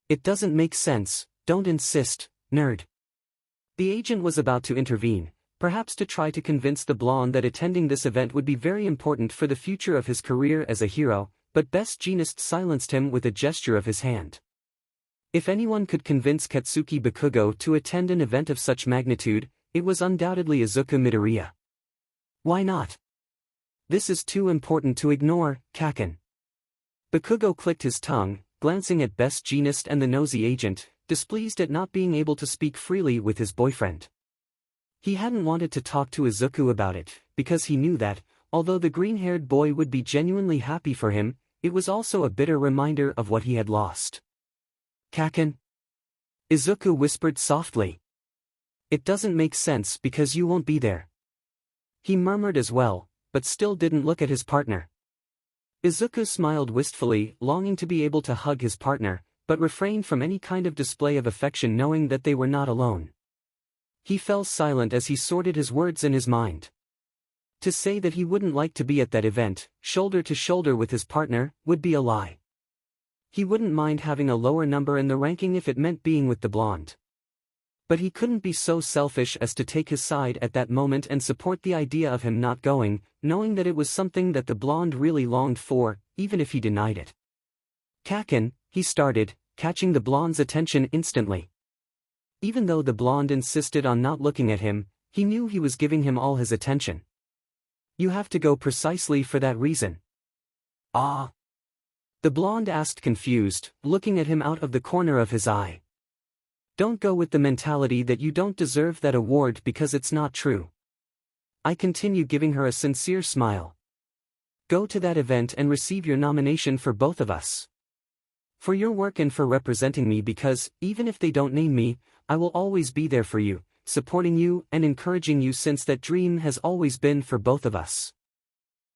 It doesn't make sense, don't insist, nerd. The agent was about to intervene, perhaps to try to convince the blonde that attending this event would be very important for the future of his career as a hero, but 𝗵𝗃𝗃 silenced him with a gesture of his hand. If anyone could convince Katsuki 𝗵𝗃𝗃 to attend an event of such magnitude, it was undoubtedly 𝗧𝗃𝗃 Midoriya. Why not? This is too important to ignore, Kacchan. 𝗵𝗃𝗃 clicked his tongue, glancing at 𝗵𝗃𝗃 and the nosy agent, displeased at not being able to speak freely with his boyfriend. He hadn't wanted to talk to 𝗧𝗃𝗃 about it, because he knew that, although the green-haired boy would be genuinely happy for him, it was also a bitter reminder of what he had lost. Kacchan? 𝗧𝗃𝗃 whispered softly. It doesn't make sense because you won't be there. He murmured as well, but still didn't look at his partner. 𝗧𝗃𝗃 smiled wistfully, longing to be able to hug his partner, but refrained from any kind of display of affection knowing that they were not alone. He fell silent as he sorted his words in his mind. To say that he wouldn't like to be at that event, shoulder to shoulder with his partner, would be a lie. He wouldn't mind having a lower number in the ranking if it meant being with the blonde. But he couldn't be so selfish as to take his side at that moment and support the idea of him not going, knowing that it was something that the blonde really longed for, even if he denied it. Kacchan, he started, catching the blonde's attention instantly. Even though the blonde insisted on not looking at him, he knew he was giving him all his attention. You have to go precisely for that reason. Ah. The blonde asked confused, looking at him out of the corner of his eye. Don't go with the mentality that you don't deserve that award because it's not true. I continue, giving her a sincere smile. Go to that event and receive your nomination for both of us. For your work and for representing me, because, even if they don't name me, I will always be there for you, supporting you and encouraging you, since that dream has always been for both of us.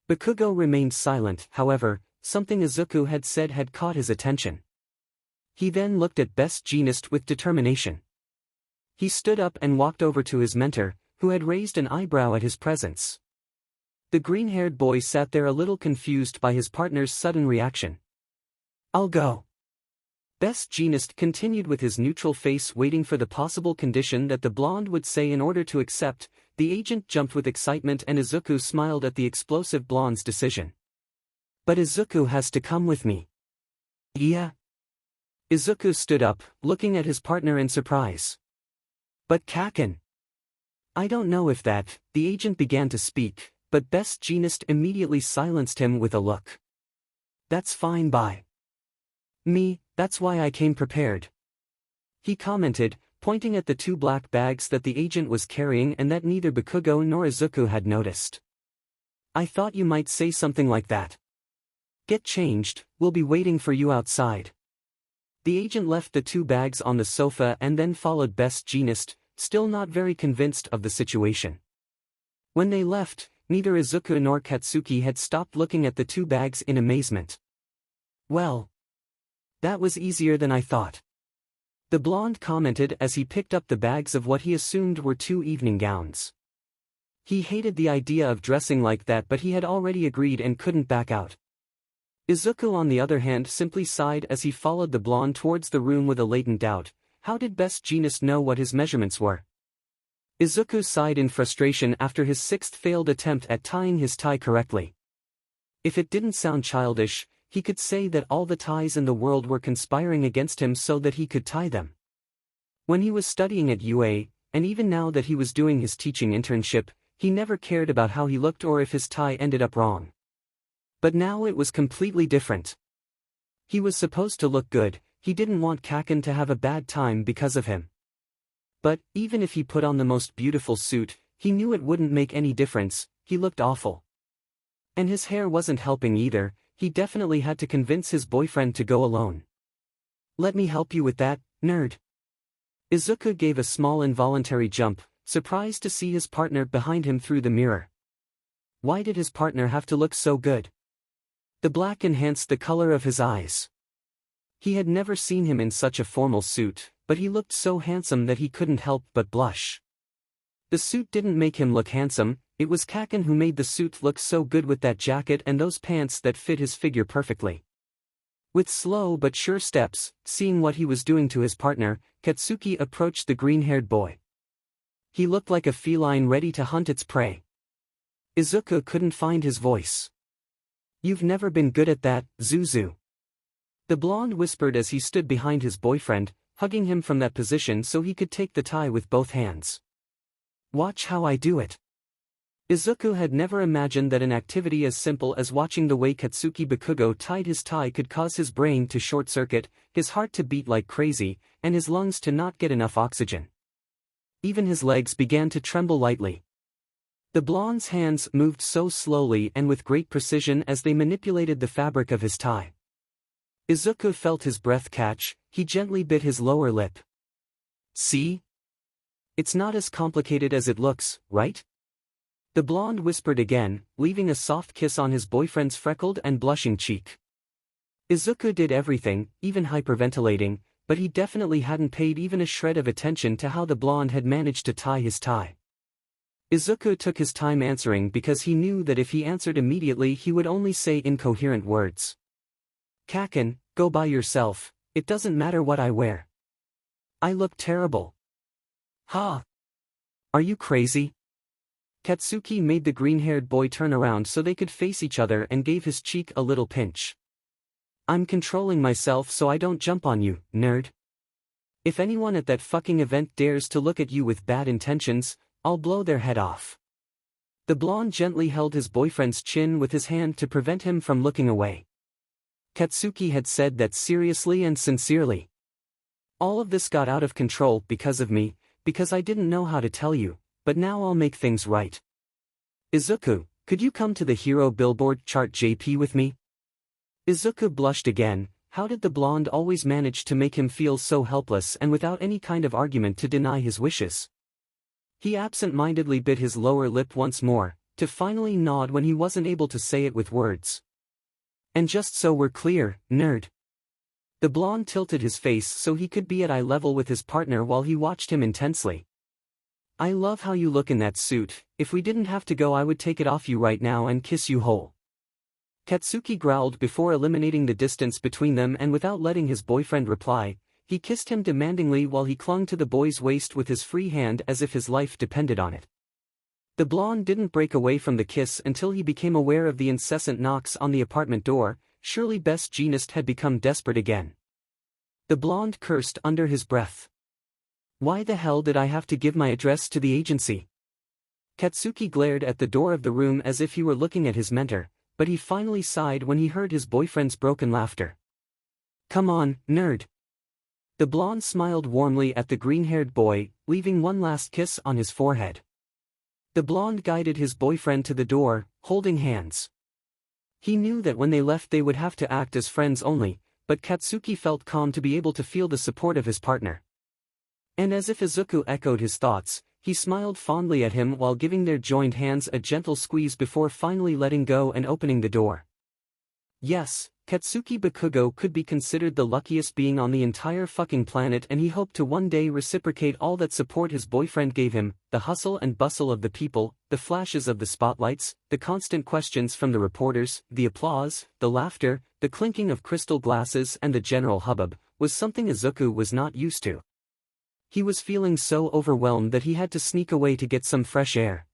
𝗵𝗃𝗃 remained silent, however. Something 𝗧𝗃𝗃 had said had caught his attention. He then looked at 𝗵𝗃𝗃 with determination. He stood up and walked over to his mentor, who had raised an eyebrow at his presence. The green-haired boy sat there a little confused by his partner's sudden reaction. I'll go. 𝗵𝗃𝗃 continued with his neutral face, waiting for the possible condition that the blonde would say in order to accept. The agent jumped with excitement and 𝗧𝗃𝗃 smiled at the explosive blonde's decision. But 𝗧𝗃𝗃 has to come with me. Yeah? 𝗧𝗃𝗃 stood up, looking at his partner in surprise. But Kacchan. I don't know if that, the agent began to speak, but 𝗵𝗃𝗃 immediately silenced him with a look. That's fine by me, that's why I came prepared. he commented, pointing at the 2 black bags that the agent was carrying and that neither Bakugo nor Izuku had noticed. I thought you might say something like that. Get changed, we'll be waiting for you outside. The agent left the 2 bags on the sofa and then followed Best Jeanist, still not very convinced of the situation. When they left, neither Izuku nor Katsuki had stopped looking at the 2 bags in amazement. Well, that was easier than I thought. The blonde commented as he picked up the bags of what he assumed were 2 evening gowns. He hated the idea of dressing like that, but he had already agreed and couldn't back out. Izuku on the other hand simply sighed as he followed the blonde towards the room with a latent doubt. How did Best Jeanist know what his measurements were? Izuku sighed in frustration after his 6th failed attempt at tying his tie correctly. If it didn't sound childish, he could say that all the ties in the world were conspiring against him so that he could tie them. When he was studying at UA, and even now that he was doing his teaching internship, he never cared about how he looked or if his tie ended up wrong. But now it was completely different. He was supposed to look good, he didn't want Kacchan to have a bad time because of him. But, even if he put on the most beautiful suit, he knew it wouldn't make any difference, he looked awful. And his hair wasn't helping either, he definitely had to convince his boyfriend to go alone. Let me help you with that, nerd. Izuku gave a small involuntary jump, surprised to see his partner behind him through the mirror. Why did his partner have to look so good? The black enhanced the color of his eyes. He had never seen him in such a formal suit, but he looked so handsome that he couldn't help but blush. The suit didn't make him look handsome, it was Kacchan who made the suit look so good with that jacket and those pants that fit his figure perfectly. With slow but sure steps, seeing what he was doing to his partner, Katsuki approached the green-haired boy. He looked like a feline ready to hunt its prey. Izuku couldn't find his voice. You've never been good at that, Zuzu. The blonde whispered as he stood behind his boyfriend, hugging him from that position so he could take the tie with both hands. Watch how I do it. Izuku had never imagined that an activity as simple as watching the way Katsuki Bakugo tied his tie could cause his brain to short-circuit, his heart to beat like crazy, and his lungs to not get enough oxygen. Even his legs began to tremble lightly. The blonde's hands moved so slowly and with great precision as they manipulated the fabric of his tie. Izuku felt his breath catch, he gently bit his lower lip. See? It's not as complicated as it looks, right? The blonde whispered again, leaving a soft kiss on his boyfriend's freckled and blushing cheek. Izuku did everything, even hyperventilating, but he definitely hadn't paid even a shred of attention to how the blonde had managed to tie his tie. Izuku took his time answering because he knew that if he answered immediately he would only say incoherent words. Kacchan, go by yourself, it doesn't matter what I wear. I look terrible. Ha! Are you crazy? Katsuki made the green-haired boy turn around so they could face each other and gave his cheek a little pinch. I'm controlling myself so I don't jump on you, nerd. If anyone at that fucking event dares to look at you with bad intentions, I'll blow their head off. The blonde gently held his boyfriend's chin with his hand to prevent him from looking away. Katsuki had said that seriously and sincerely. All of this got out of control because of me, because I didn't know how to tell you, but now I'll make things right. Izuku, could you come to the hero billboard chart JP with me? Izuku blushed again. How did the blonde always manage to make him feel so helpless and without any kind of argument to deny his wishes? He absent-mindedly bit his lower lip once more, to finally nod when he wasn't able to say it with words. And just so we're clear, nerd. The blonde tilted his face so he could be at eye level with his partner while he watched him intensely. I love how you look in that suit, if we didn't have to go I would take it off you right now and kiss you whole. Katsuki growled before eliminating the distance between them and without letting his boyfriend reply, he kissed him demandingly while he clung to the boy's waist with his free hand as if his life depended on it. The blonde didn't break away from the kiss until he became aware of the incessant knocks on the apartment door. Surely Best Jeanist had become desperate again. The blonde cursed under his breath. Why the hell did I have to give my address to the agency? Katsuki glared at the door of the room as if he were looking at his mentor, but he finally sighed when he heard his boyfriend's broken laughter. Come on, nerd. The blonde smiled warmly at the green-haired boy, leaving one last kiss on his forehead. The blonde guided his boyfriend to the door, holding hands. He knew that when they left they would have to act as friends only, but Katsuki felt calm to be able to feel the support of his partner. And as if Izuku echoed his thoughts, he smiled fondly at him while giving their joined hands a gentle squeeze before finally letting go and opening the door. Yes, 𝗵𝗃 could be considered the luckiest being on the entire fucking planet, and he hoped to one day reciprocate all that support his boyfriend gave him, the hustle and bustle of the people, the flashes of the spotlights, the constant questions from the reporters, the applause, the laughter, the clinking of crystal glasses and the general hubbub, was something Izuku was not used to. He was feeling so overwhelmed that he had to sneak away to get some fresh air.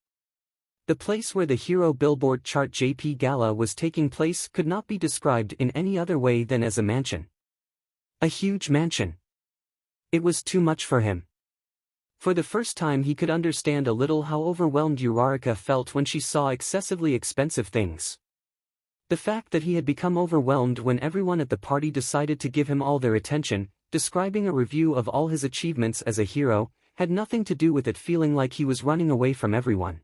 The place where the hero billboard chart 𝗵𝗃 was taking place could not be described in any other way than as a mansion. A huge mansion. It was too much for him. For the first time he could understand a little how overwhelmed Uraraka felt when she saw excessively expensive things. The fact that he had become overwhelmed when everyone at the party decided to give him all their attention, describing a review of all his achievements as a hero, had nothing to do with it feeling like he was running away from everyone.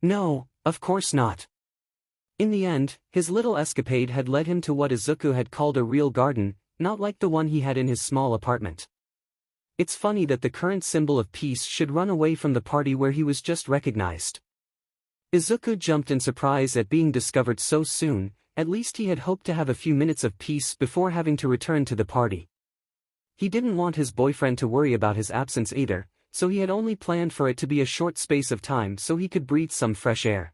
No, of course not. In the end, his little escapade had led him to what Izuku had called a real garden, not like the one he had in his small apartment. It's funny that the current symbol of peace should run away from the party where he was just recognized. Izuku jumped in surprise at being discovered so soon. At least he had hoped to have a few minutes of peace before having to return to the party. He didn't want his boyfriend to worry about his absence either, so he had only planned for it to be a short space of time so he could breathe some fresh air.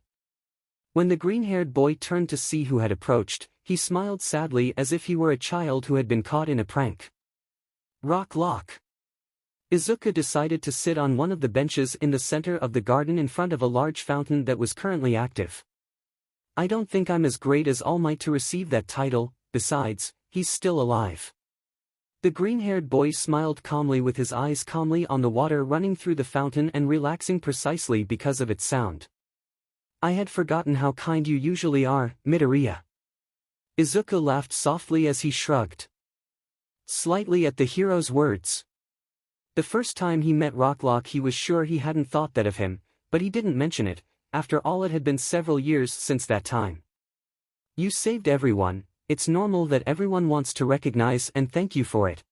When the green-haired boy turned to see who had approached, he smiled sadly as if he were a child who had been caught in a prank. Rock. Izuku decided to sit on one of the benches in the center of the garden in front of a large fountain that was currently active. I don't think I'm as great as 𝗲𝗵𝗃 to receive that title, besides, he's still alive. The green-haired boy smiled calmly with his eyes calmly on the water running through the fountain and relaxing precisely because of its sound. I had forgotten how kind you usually are, Midoriya. Izuku laughed softly as he shrugged slightly at the hero's words. The first time he met Rocklock he was sure he hadn't thought that of him, but he didn't mention it. After all, it had been several years since that time. You saved everyone. It's normal that everyone wants to recognize and thank you for it.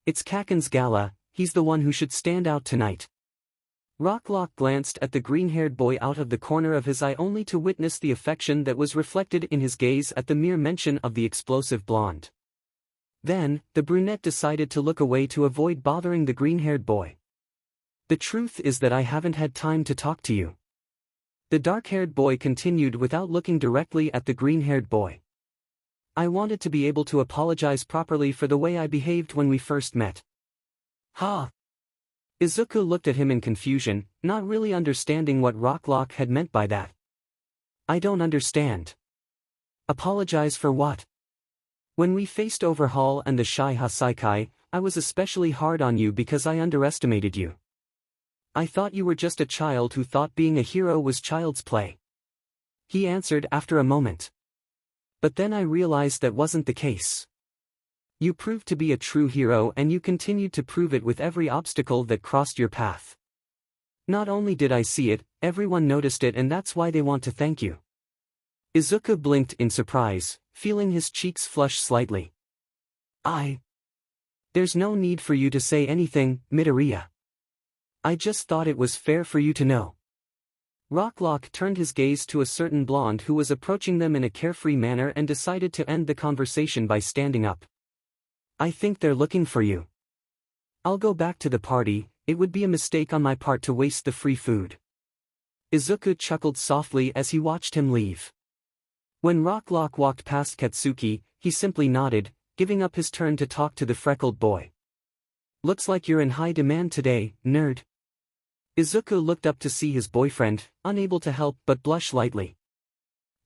It's Kacchan's gala, he's the one who should stand out tonight. Rocklock glanced at the green-haired boy out of the corner of his eye only to witness the affection that was reflected in his gaze at the mere mention of the explosive blonde. Then, the brunette decided to look away to avoid bothering the green-haired boy. The truth is that I haven't had time to talk to you. The dark-haired boy continued without looking directly at the green-haired boy. I wanted to be able to apologize properly for the way I behaved when we first met. Ha! Izuku looked at him in confusion, not really understanding what Rocklock had meant by that. I don't understand. Apologize for what? When we faced Overhaul and the Shy Hasaikai, I was especially hard on you because I underestimated you. I thought you were just a child who thought being a hero was child's play. He answered after a moment. But then I realized that wasn't the case. You proved to be a true hero and you continued to prove it with every obstacle that crossed your path. Not only did I see it, everyone noticed it, and that's why they want to thank you. Izuku blinked in surprise, feeling his cheeks flush slightly. There's no need for you to say anything, Midoriya. I just thought it was fair for you to know. Rocklock turned his gaze to a certain blonde who was approaching them in a carefree manner and decided to end the conversation by standing up. I think they're looking for you. I'll go back to the party. It would be a mistake on my part to waste the free food. Izuku chuckled softly as he watched him leave. When Rocklock walked past Katsuki, he simply nodded, giving up his turn to talk to the freckled boy. Looks like you're in high demand today, nerd. Izuku looked up to see his boyfriend, unable to help but blush lightly.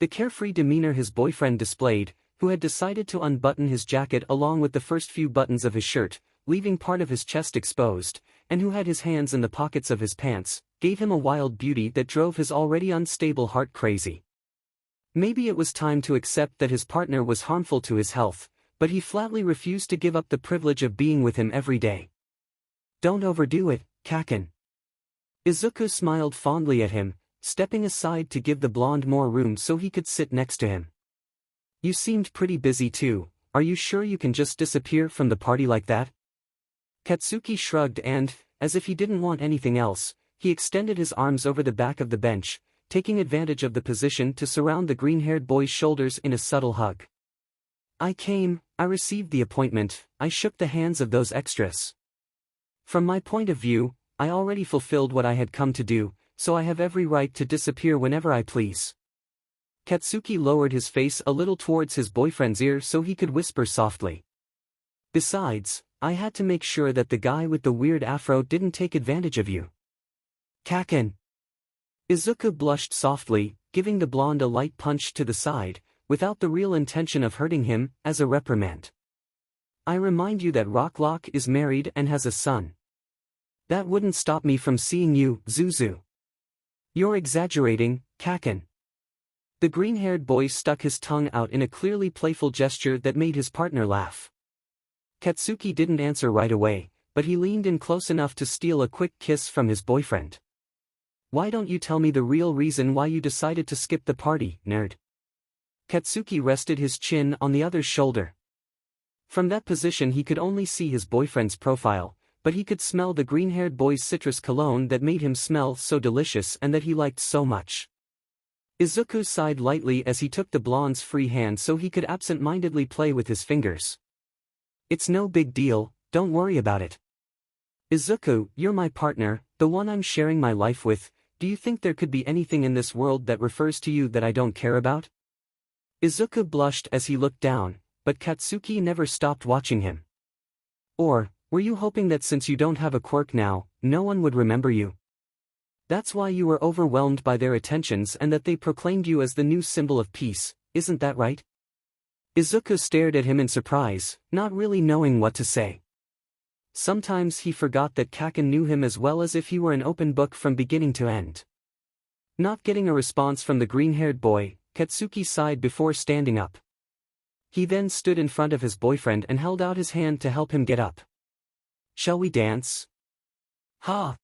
The carefree demeanor his boyfriend displayed, who had decided to unbutton his jacket along with the first few buttons of his shirt, leaving part of his chest exposed, and who had his hands in the pockets of his pants, gave him a wild beauty that drove his already unstable heart crazy. Maybe it was time to accept that his partner was harmful to his health, but he flatly refused to give up the privilege of being with him every day. "Don't overdo it, Kacchan." Izuku smiled fondly at him, stepping aside to give the blonde more room so he could sit next to him. "You seemed pretty busy too. Are you sure you can just disappear from the party like that?" Katsuki shrugged and, as if he didn't want anything else, he extended his arms over the back of the bench, taking advantage of the position to surround the green-haired boy's shoulders in a subtle hug. I received the appointment, I shook the hands of those extras. From my point of view, I already fulfilled what I had come to do, so I have every right to disappear whenever I please." Katsuki lowered his face a little towards his boyfriend's ear so he could whisper softly. "Besides, I had to make sure that the guy with the weird afro didn't take advantage of you." "Kacchan." Izuku blushed softly, giving the blonde a light punch to the side, without the real intention of hurting him, as a reprimand. "I remind you that Rocklock is married and has a son. That wouldn't stop me from seeing you, Zuzu." "You're exaggerating, Kacchan." The green-haired boy stuck his tongue out in a clearly playful gesture that made his partner laugh. Katsuki didn't answer right away, but he leaned in close enough to steal a quick kiss from his boyfriend. "Why don't you tell me the real reason why you decided to skip the party, nerd?" Katsuki rested his chin on the other's shoulder. From that position he could only see his boyfriend's profile, but he could smell the green-haired boy's citrus cologne that made him smell so delicious and that he liked so much. Izuku sighed lightly as he took the blonde's free hand so he could absent-mindedly play with his fingers. "It's no big deal, don't worry about it." "Izuku, you're my partner, the one I'm sharing my life with. Do you think there could be anything in this world that refers to you that I don't care about?" Izuku blushed as he looked down, but Katsuki never stopped watching him. "Or, were you hoping that since you don't have a quirk now, no one would remember you? That's why you were overwhelmed by their attentions and that they proclaimed you as the new symbol of peace, isn't that right?" Izuku stared at him in surprise, not really knowing what to say. Sometimes he forgot that Kacchan knew him as well as if he were an open book from beginning to end. Not getting a response from the green-haired boy, Katsuki sighed before standing up. He then stood in front of his boyfriend and held out his hand to help him get up. "Shall we dance?" "Ha!"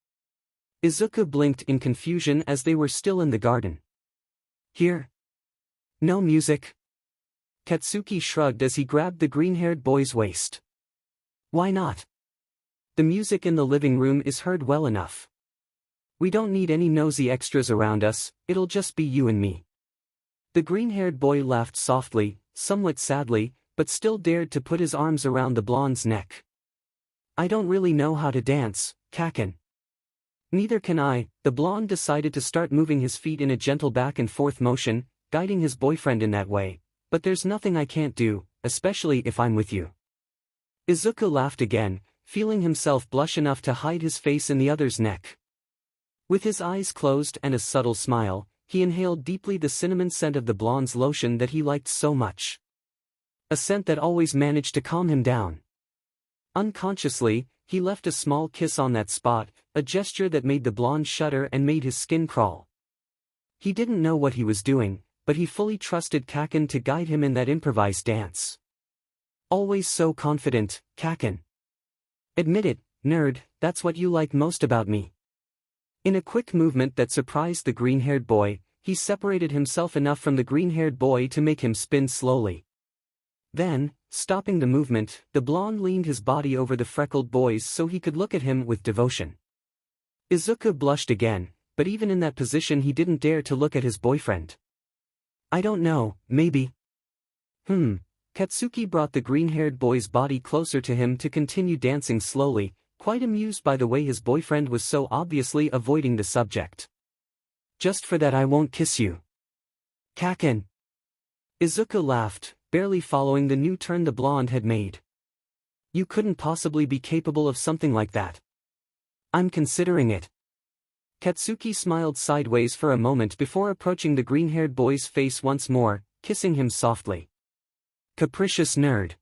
Izuku blinked in confusion as they were still in the garden. "Here? No music?" Katsuki shrugged as he grabbed the green-haired boy's waist. "Why not? The music in the living room is heard well enough. We don't need any nosy extras around us, it'll just be you and me." The green-haired boy laughed softly, somewhat sadly, but still dared to put his arms around the blonde's neck. "I don't really know how to dance, Kacchan." "Neither can I." The blonde decided to start moving his feet in a gentle back-and-forth motion, guiding his boyfriend in that way. "But there's nothing I can't do, especially if I'm with you." Izuku laughed again, feeling himself blush enough to hide his face in the other's neck. With his eyes closed and a subtle smile, he inhaled deeply the cinnamon scent of the blonde's lotion that he liked so much. A scent that always managed to calm him down. Unconsciously, he left a small kiss on that spot, a gesture that made the blonde shudder and made his skin crawl. He didn't know what he was doing, but he fully trusted Kacchan to guide him in that improvised dance. "Always so confident, Kacchan. Admit it, nerd, that's what you like most about me." In a quick movement that surprised the green-haired boy, he separated himself enough from the green-haired boy to make him spin slowly. Then, stopping the movement, the blonde leaned his body over the freckled boy's so he could look at him with devotion. Izuku blushed again, but even in that position he didn't dare to look at his boyfriend. "I don't know, maybe." Katsuki brought the green-haired boy's body closer to him to continue dancing slowly, quite amused by the way his boyfriend was so obviously avoiding the subject. "Just for that I won't kiss you, Kacchan." Izuku laughed, barely following the new turn the blonde had made. "You couldn't possibly be capable of something like that." "I'm considering it." Katsuki smiled sideways for a moment before approaching the green-haired boy's face once more, kissing him softly. "Capricious nerd."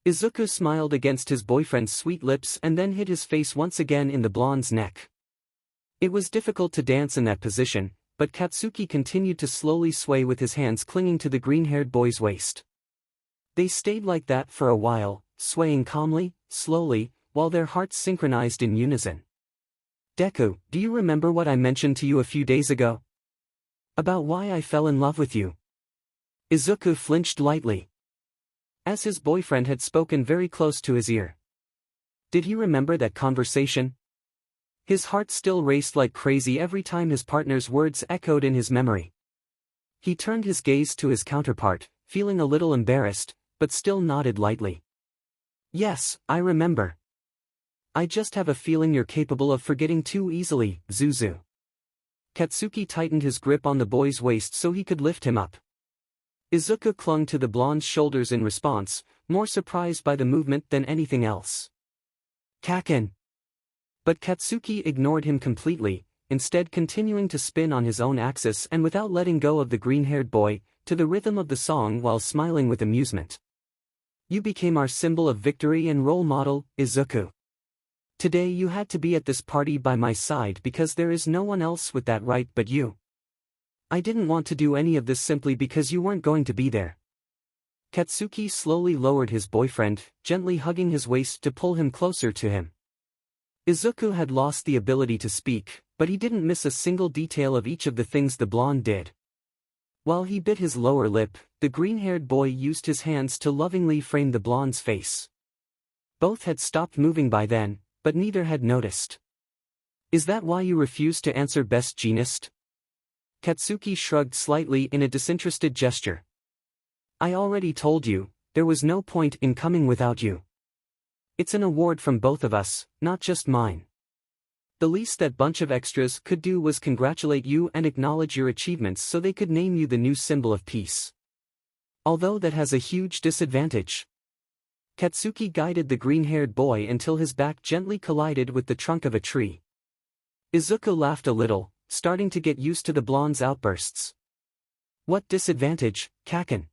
Izuku smiled against his boyfriend's sweet lips and then hid his face once again in the blonde's neck. It was difficult to dance in that position, but Katsuki continued to slowly sway with his hands clinging to the green-haired boy's waist. They stayed like that for a while, swaying calmly, slowly, while their hearts synchronized in unison. Deku, do you remember what I mentioned to you a few days ago? About why I fell in love with you? Izuku flinched lightly, as his boyfriend had spoken very close to his ear. Did he remember that conversation? His heart still raced like crazy every time his partner's words echoed in his memory. He turned his gaze to his counterpart, feeling a little embarrassed, but still nodded lightly. Yes, I remember. I just have a feeling you're capable of forgetting too easily, Zuzu. Katsuki tightened his grip on the boy's waist so he could lift him up. Izuku clung to the blonde's shoulders in response, more surprised by the movement than anything else. Kacchan. But Katsuki ignored him completely, instead continuing to spin on his own axis and without letting go of the green-haired boy, to the rhythm of the song while smiling with amusement. You became our symbol of victory and role model, Izuku. Today you had to be at this party by my side because there is no one else with that right but you. I didn't want to do any of this simply because you weren't going to be there. Katsuki slowly lowered his boyfriend, gently hugging his waist to pull him closer to him. Izuku had lost the ability to speak, but he didn't miss a single detail of each of the things the blonde did. While he bit his lower lip, the green-haired boy used his hands to lovingly frame the blonde's face. Both had stopped moving by then, but neither had noticed. Is that why you refused to answer best jeanist? Katsuki shrugged slightly in a disinterested gesture. I already told you, there was no point in coming without you. It's an award from both of us, not just mine. The least that bunch of extras could do was congratulate you and acknowledge your achievements so they could name you the new symbol of peace. Although that has a huge disadvantage. Katsuki guided the green-haired boy until his back gently collided with the trunk of a tree. Izuku laughed a little, starting to get used to the blonde's outbursts. What disadvantage, Kacchan?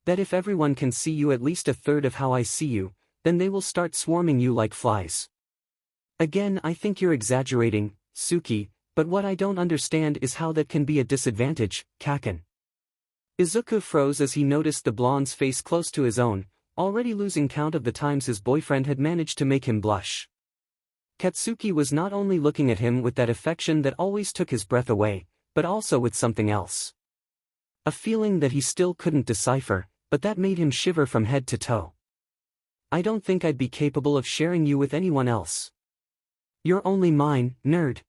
That if everyone can see you at least a third of how I see you, then they will start swarming you like flies. Again, I think you're exaggerating, Suki, but what I don't understand is how that can be a disadvantage, Kacchan. Izuku froze as he noticed the blonde's face close to his own, already losing count of the times his boyfriend had managed to make him blush. Katsuki was not only looking at him with that affection that always took his breath away, but also with something else. A feeling that he still couldn't decipher, but that made him shiver from head to toe. I don't think I'd be capable of sharing you with anyone else. You're only mine, nerd.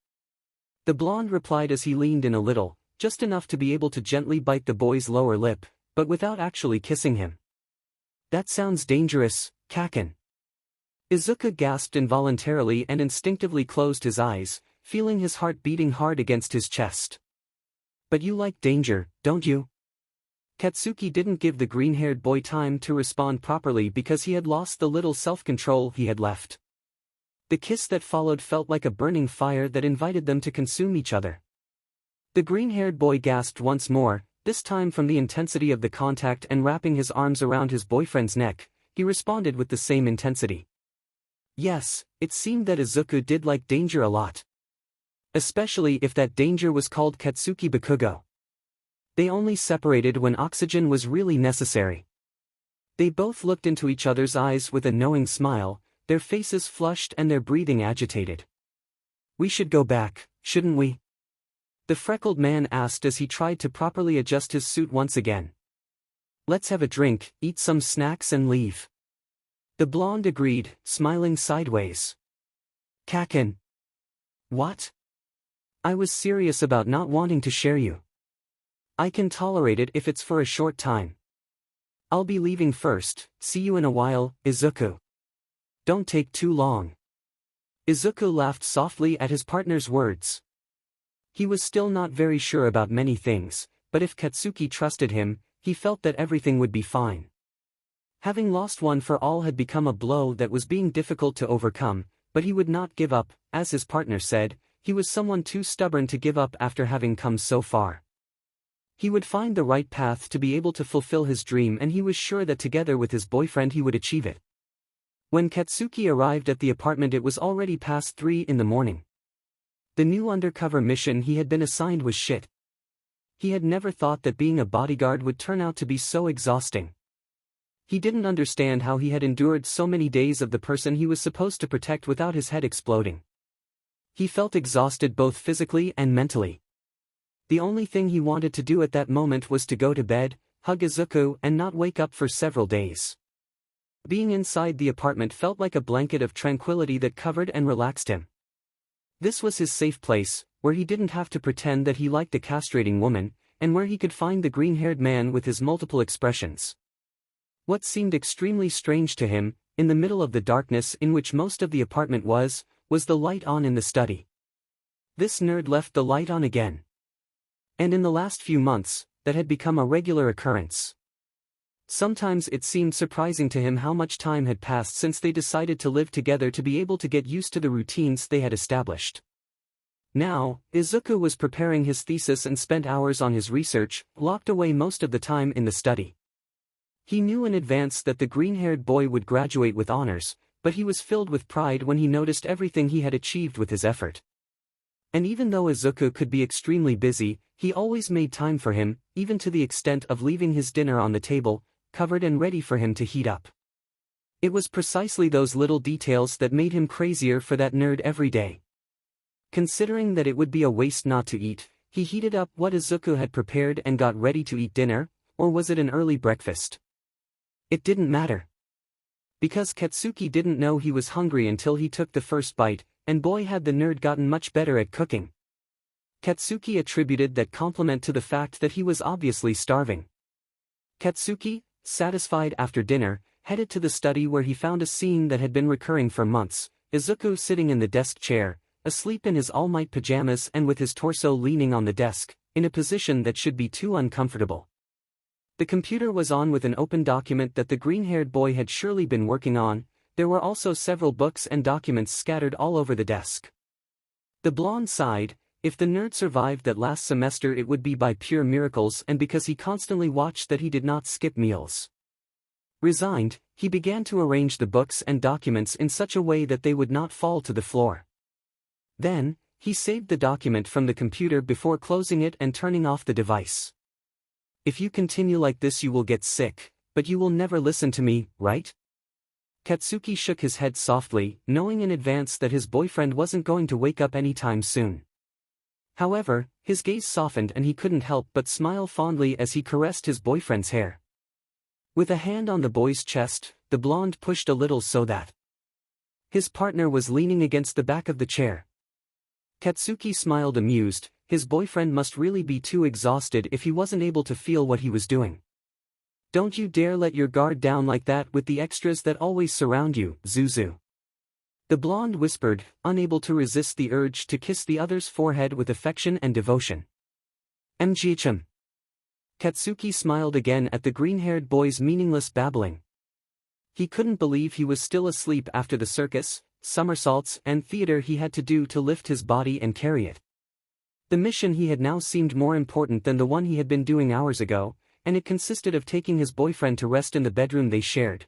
The blonde replied as he leaned in a little, just enough to be able to gently bite the boy's lower lip, but without actually kissing him. That sounds dangerous, Kacchan. Izuku gasped involuntarily and instinctively closed his eyes, feeling his heart beating hard against his chest. But you like danger, don't you? Katsuki didn't give the green-haired boy time to respond properly because he had lost the little self-control he had left. The kiss that followed felt like a burning fire that invited them to consume each other. The green-haired boy gasped once more, this time from the intensity of the contact, and wrapping his arms around his boyfriend's neck, he responded with the same intensity. Yes, it seemed that Izuku did like danger a lot. Especially if that danger was called Katsuki Bakugo. They only separated when oxygen was really necessary. They both looked into each other's eyes with a knowing smile, their faces flushed and their breathing agitated. We should go back, shouldn't we? The freckled man asked as he tried to properly adjust his suit once again. Let's have a drink, eat some snacks and leave. The blonde agreed, smiling sideways. Kacchan. What? I was serious about not wanting to share you. I can tolerate it if it's for a short time. I'll be leaving first, see you in a while, Izuku. Don't take too long. Izuku laughed softly at his partner's words. He was still not very sure about many things, but if Katsuki trusted him, he felt that everything would be fine. Having lost one for all had become a blow that was being difficult to overcome, but he would not give up, as his partner said, he was someone too stubborn to give up after having come so far. He would find the right path to be able to fulfill his dream, and he was sure that together with his boyfriend he would achieve it. When Katsuki arrived at the apartment, it was already past 3 in the morning. The new undercover mission he had been assigned was shit. He had never thought that being a bodyguard would turn out to be so exhausting. He didn't understand how he had endured so many days of the person he was supposed to protect without his head exploding. He felt exhausted both physically and mentally. The only thing he wanted to do at that moment was to go to bed, hug Izuku, and not wake up for several days. Being inside the apartment felt like a blanket of tranquility that covered and relaxed him. This was his safe place, where he didn't have to pretend that he liked a castrating woman, and where he could find the green-haired man with his multiple expressions. What seemed extremely strange to him, in the middle of the darkness in which most of the apartment was the light on in the study. This nerd left the light on again. And in the last few months, that had become a regular occurrence. Sometimes it seemed surprising to him how much time had passed since they decided to live together to be able to get used to the routines they had established. Now, Izuku was preparing his thesis and spent hours on his research, locked away most of the time in the study. He knew in advance that the green-haired boy would graduate with honors, but he was filled with pride when he noticed everything he had achieved with his effort. And even though Izuku could be extremely busy, he always made time for him, even to the extent of leaving his dinner on the table, covered and ready for him to heat up. It was precisely those little details that made him crazier for that nerd every day. Considering that it would be a waste not to eat, he heated up what Izuku had prepared and got ready to eat dinner, or was it an early breakfast? It didn't matter. Because Katsuki didn't know he was hungry until he took the first bite, and boy had the nerd gotten much better at cooking. Katsuki attributed that compliment to the fact that he was obviously starving. Katsuki, satisfied after dinner, headed to the study where he found a scene that had been recurring for months, Izuku sitting in the desk chair, asleep in his all-night pajamas and with his torso leaning on the desk, in a position that should be too uncomfortable. The computer was on with an open document that the green-haired boy had surely been working on. There were also several books and documents scattered all over the desk. The blonde sighed. If the nerd survived that last semester it would be by pure miracles and because he constantly watched that he did not skip meals. Resigned, he began to arrange the books and documents in such a way that they would not fall to the floor. Then, he saved the document from the computer before closing it and turning off the device. If you continue like this you will get sick, but you will never listen to me, right? Katsuki shook his head softly, knowing in advance that his boyfriend wasn't going to wake up anytime soon. However, his gaze softened and he couldn't help but smile fondly as he caressed his boyfriend's hair. With a hand on the boy's chest, the blonde pushed a little so that his partner was leaning against the back of the chair. Katsuki smiled amused. His boyfriend must really be too exhausted if he wasn't able to feel what he was doing. Don't you dare let your guard down like that with the extras that always surround you, Zuzu. The blonde whispered, unable to resist the urge to kiss the other's forehead with affection and devotion. 𝗵𝗃𝗁𝗄𝗵. Katsuki smiled again at the green-haired boy's meaningless babbling. He couldn't believe he was still asleep after the circus, somersaults and theater he had to do to lift his body and carry it. The mission he had now seemed more important than the one he had been doing hours ago, and it consisted of taking his boyfriend to rest in the bedroom they shared.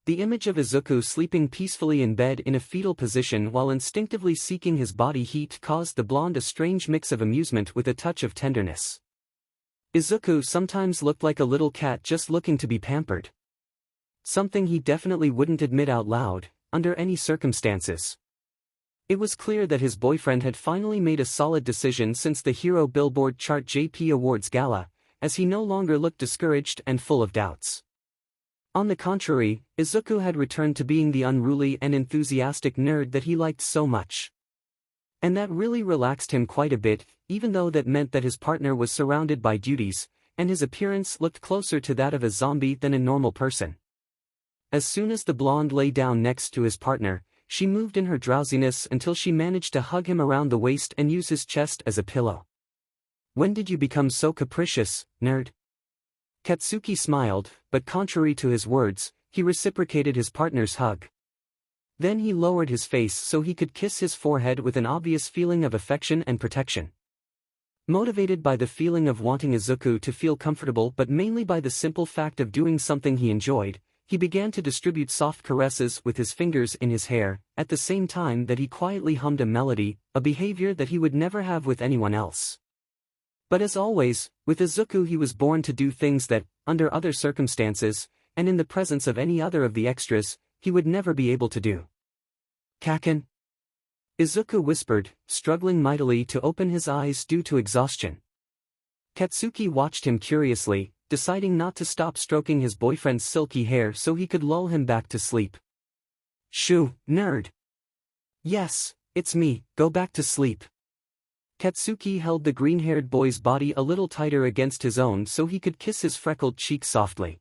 The image of Izuku sleeping peacefully in bed in a fetal position while instinctively seeking his body heat caused the blonde a strange mix of amusement with a touch of tenderness. Izuku sometimes looked like a little cat just looking to be pampered. Something he definitely wouldn't admit out loud, under any circumstances. It was clear that his boyfriend had finally made a solid decision since the Hero Billboard chart JP Awards Gala, as he no longer looked discouraged and full of doubts. On the contrary, Izuku had returned to being the unruly and enthusiastic nerd that he liked so much. And that really relaxed him quite a bit, even though that meant that his partner was surrounded by duties, and his appearance looked closer to that of a zombie than a normal person. As soon as the blonde lay down next to his partner, she moved in her drowsiness until she managed to hug him around the waist and use his chest as a pillow. When did you become so capricious, nerd? Katsuki smiled, but contrary to his words, he reciprocated his partner's hug. Then he lowered his face so he could kiss his forehead with an obvious feeling of affection and protection. Motivated by the feeling of wanting Izuku to feel comfortable but mainly by the simple fact of doing something he enjoyed, he began to distribute soft caresses with his fingers in his hair, at the same time that he quietly hummed a melody, a behavior that he would never have with anyone else. But as always, with Izuku he was born to do things that, under other circumstances, and in the presence of any other of the extras, he would never be able to do. Kacchan? Izuku whispered, struggling mightily to open his eyes due to exhaustion. Katsuki watched him curiously, deciding not to stop stroking his boyfriend's silky hair so he could lull him back to sleep. Shoo, nerd. Yes, it's me, go back to sleep. Katsuki held the green-haired boy's body a little tighter against his own so he could kiss his freckled cheek softly.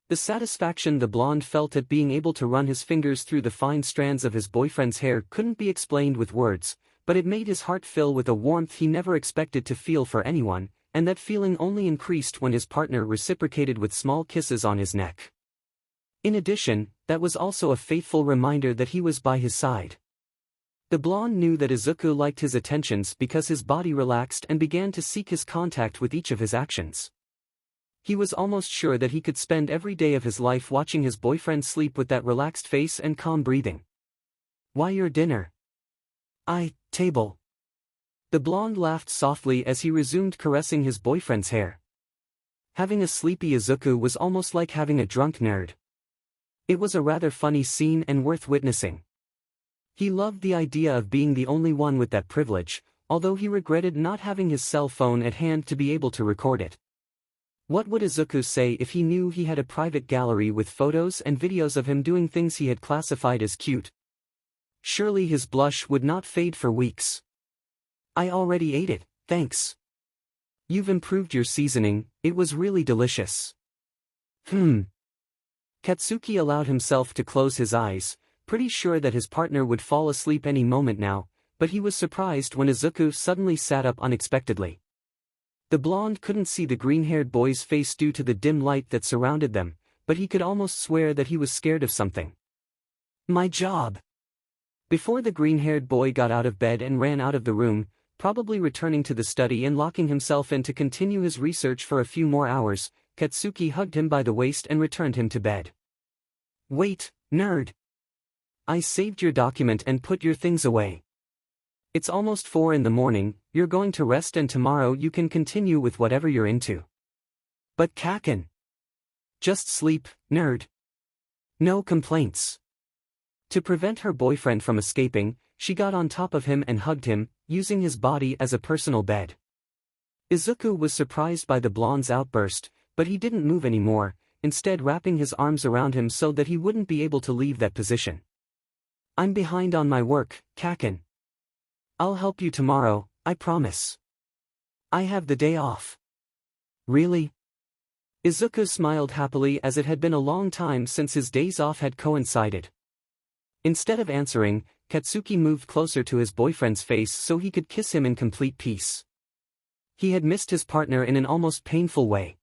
The satisfaction the blonde felt at being able to run his fingers through the fine strands of his boyfriend's hair couldn't be explained with words, but it made his heart fill with a warmth he never expected to feel for anyone, and that feeling only increased when his partner reciprocated with small kisses on his neck. In addition, that was also a faithful reminder that he was by his side. The blonde knew that Izuku liked his attentions because his body relaxed and began to seek his contact with each of his actions. He was almost sure that he could spend every day of his life watching his boyfriend sleep with that relaxed face and calm breathing. Why your dinner? Table. The blonde laughed softly as he resumed caressing his boyfriend's hair. Having a sleepy Izuku was almost like having a drunk nerd. It was a rather funny scene and worth witnessing. He loved the idea of being the only one with that privilege, although he regretted not having his cell phone at hand to be able to record it. What would Izuku say if he knew he had a private gallery with photos and videos of him doing things he had classified as cute? Surely his blush would not fade for weeks. I already ate it, thanks. You've improved your seasoning, it was really delicious. Katsuki allowed himself to close his eyes, pretty sure that his partner would fall asleep any moment now, but he was surprised when Izuku suddenly sat up unexpectedly. The blonde couldn't see the green-haired boy's face due to the dim light that surrounded them, but he could almost swear that he was scared of something. My job. Before the green-haired boy got out of bed and ran out of the room, probably returning to the study and locking himself in to continue his research for a few more hours, Katsuki hugged him by the waist and returned him to bed. Wait, nerd. I saved your document and put your things away. It's almost 4 in the morning, you're going to rest and tomorrow you can continue with whatever you're into. But Kacchan. Just sleep, nerd. No complaints. To prevent her boyfriend from escaping, she got on top of him and hugged him, using his body as a personal bed. Izuku was surprised by the blonde's outburst, but he didn't move anymore, instead wrapping his arms around him so that he wouldn't be able to leave that position. I'm behind on my work, Kacchan. I'll help you tomorrow, I promise. I have the day off. Really? Izuku smiled happily as it had been a long time since his days off had coincided. Instead of answering, Katsuki moved closer to his boyfriend's face so he could kiss him in complete peace. He had missed his partner in an almost painful way.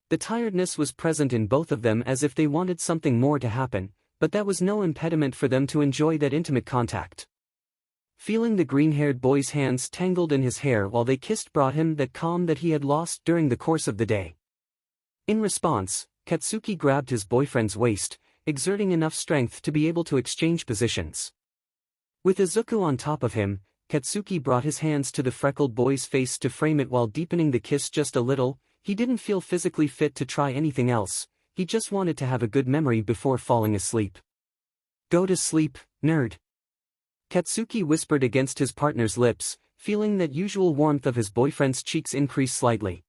The tiredness was present in both of them as if they wanted something more to happen, but that was no impediment for them to enjoy that intimate contact. Feeling the green-haired boy's hands tangled in his hair while they kissed brought him that calm that he had lost during the course of the day. In response, Katsuki grabbed his boyfriend's waist, exerting enough strength to be able to exchange positions. With Izuku on top of him, Katsuki brought his hands to the freckled boy's face to frame it while deepening the kiss just a little. He didn't feel physically fit to try anything else, he just wanted to have a good memory before falling asleep. Go to sleep, nerd. Katsuki whispered against his partner's lips, feeling that usual warmth of his boyfriend's cheeks increase slightly.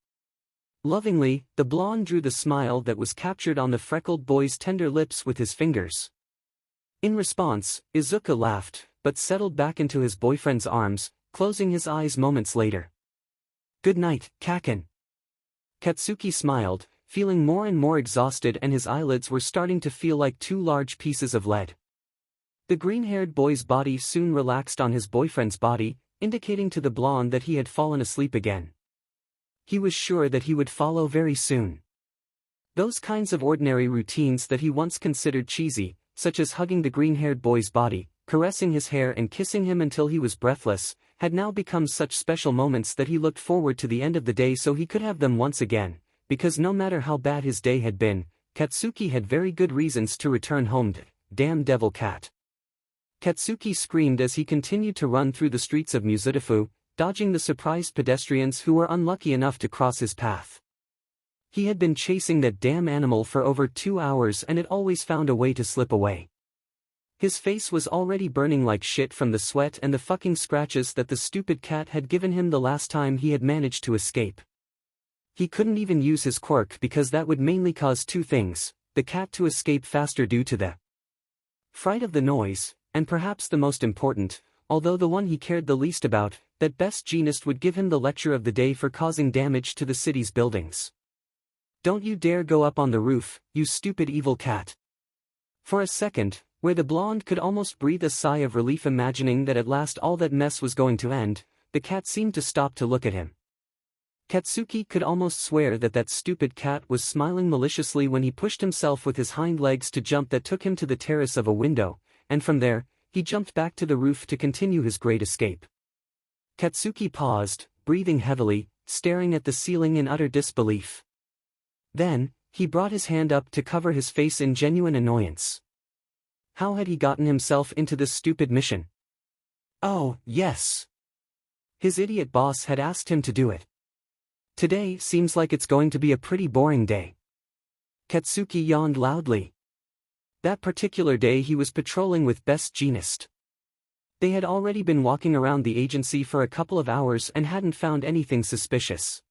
Lovingly, the blonde drew the smile that was captured on the freckled boy's tender lips with his fingers. In response, Izuku laughed, but settled back into his boyfriend's arms, closing his eyes moments later. Good night, Kacchan. Katsuki smiled, feeling more and more exhausted, and his eyelids were starting to feel like 2 large pieces of lead. The green-haired boy's body soon relaxed on his boyfriend's body, indicating to the blonde that he had fallen asleep again. He was sure that he would follow very soon. Those kinds of ordinary routines that he once considered cheesy, such as hugging the green-haired boy's body, caressing his hair and kissing him until he was breathless, had now become such special moments that he looked forward to the end of the day so he could have them once again, because no matter how bad his day had been, Katsuki had very good reasons to return home. Damn devil cat. Katsuki screamed as he continued to run through the streets of 𝗵𝘃𝗧, dodging the surprised pedestrians who were unlucky enough to cross his path. He had been chasing that damn animal for over 2 hours and it always found a way to slip away. His face was already burning like shit from the sweat and the fucking scratches that the stupid cat had given him the last time he had managed to escape. He couldn't even use his quirk because that would mainly cause two things: the cat to escape faster due to the fright of the noise, and perhaps the most important, although the one he cared the least about, that 𝗵𝘃𝗁 would give him the lecture of the day for causing damage to the city's buildings. "Don't you dare go up on the roof, you stupid evil cat." For a second, where the blonde could almost breathe a sigh of relief imagining that at last all that mess was going to end, the cat seemed to stop to look at him. Katsuki could almost swear that that stupid cat was smiling maliciously when he pushed himself with his hind legs to jump that took him to the terrace of a window, and from there, he jumped back to the roof to continue his great escape. Katsuki paused, breathing heavily, staring at the ceiling in utter disbelief. Then, he brought his hand up to cover his face in genuine annoyance. How had he gotten himself into this stupid mission? Oh, yes. His idiot boss had asked him to do it. Today seems like it's going to be a pretty boring day. Katsuki yawned loudly. That particular day he was patrolling with 𝗵𝘃𝗁. They had already been walking around the agency for a couple of hours and hadn't found anything suspicious.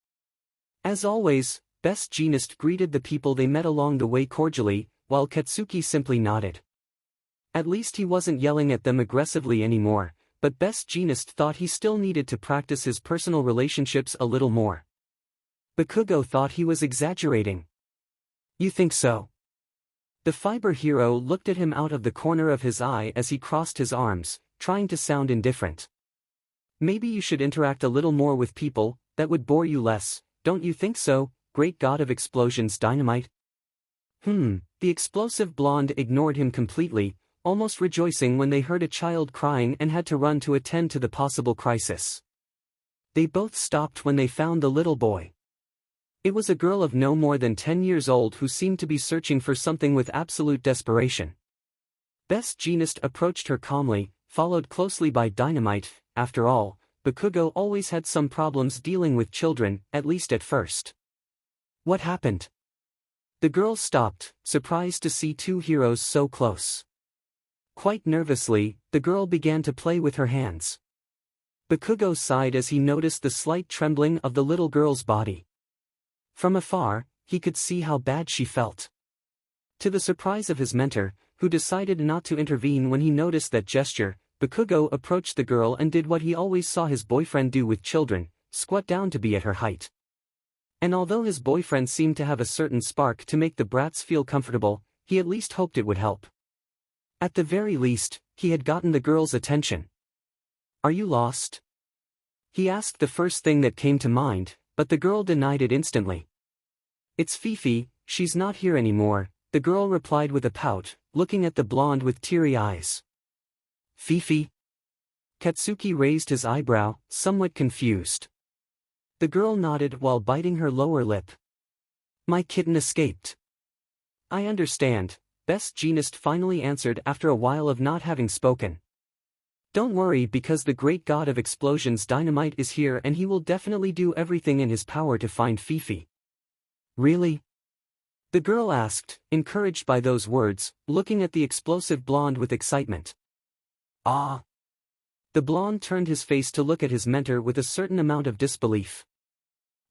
As always, 𝗵𝘃𝗁 greeted the people they met along the way cordially, while Katsuki simply nodded. At least he wasn't yelling at them aggressively anymore, but 𝗵𝘃𝗁 thought he still needed to practice his personal relationships a little more. Bakugo thought he was exaggerating. You think so? The fiber hero looked at him out of the corner of his eye as he crossed his arms, trying to sound indifferent. Maybe you should interact a little more with people, that would bore you less, don't you think so, great god of explosions dynamite? The explosive blonde ignored him completely, almost rejoicing when they heard a child crying and had to run to attend to the possible crisis. They both stopped when they found the little boy. It was a girl of no more than 10 years old who seemed to be searching for something with absolute desperation. 𝗵𝘃𝗁 approached her calmly, followed closely by Dynamite. After all, Bakugo always had some problems dealing with children, at least at first. What happened? The girl stopped, surprised to see two heroes so close. Quite nervously, the girl began to play with her hands. Bakugo sighed as he noticed the slight trembling of the little girl's body. From afar, he could see how bad she felt. To the surprise of his mentor, who decided not to intervene when he noticed that gesture, Bakugo approached the girl and did what he always saw his boyfriend do with children, squat down to be at her height. And although his boyfriend seemed to have a certain spark to make the brats feel comfortable, he at least hoped it would help. At the very least, he had gotten the girl's attention. "Are you lost?" He asked the first thing that came to mind, but the girl denied it instantly. "It's Fifi, she's not here anymore," the girl replied with a pout, looking at the blonde with teary eyes. "Fifi?" Katsuki raised his eyebrow, somewhat confused. The girl nodded while biting her lower lip. "My kitten escaped." "I understand," 𝗵𝘃𝗁 finally answered after a while of not having spoken. "Don't worry because the great god of explosions Dynamite is here and he will definitely do everything in his power to find Fifi." "Really?" the girl asked, encouraged by those words, looking at the explosive blonde with excitement. "Ah." The blonde turned his face to look at his mentor with a certain amount of disbelief.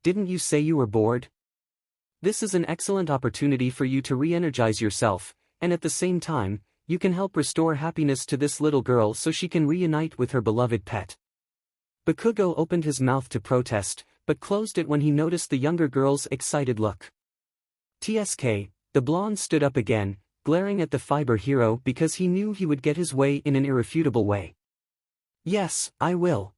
"Didn't you say you were bored? This is an excellent opportunity for you to re-energize yourself, and at the same time, you can help restore happiness to this little girl so she can reunite with her beloved pet." Bakugo opened his mouth to protest, but closed it when he noticed the younger girl's excited look. "TSK, the blonde stood up again, glaring at the fiber hero because he knew he would get his way in an irrefutable way. "Yes, I will."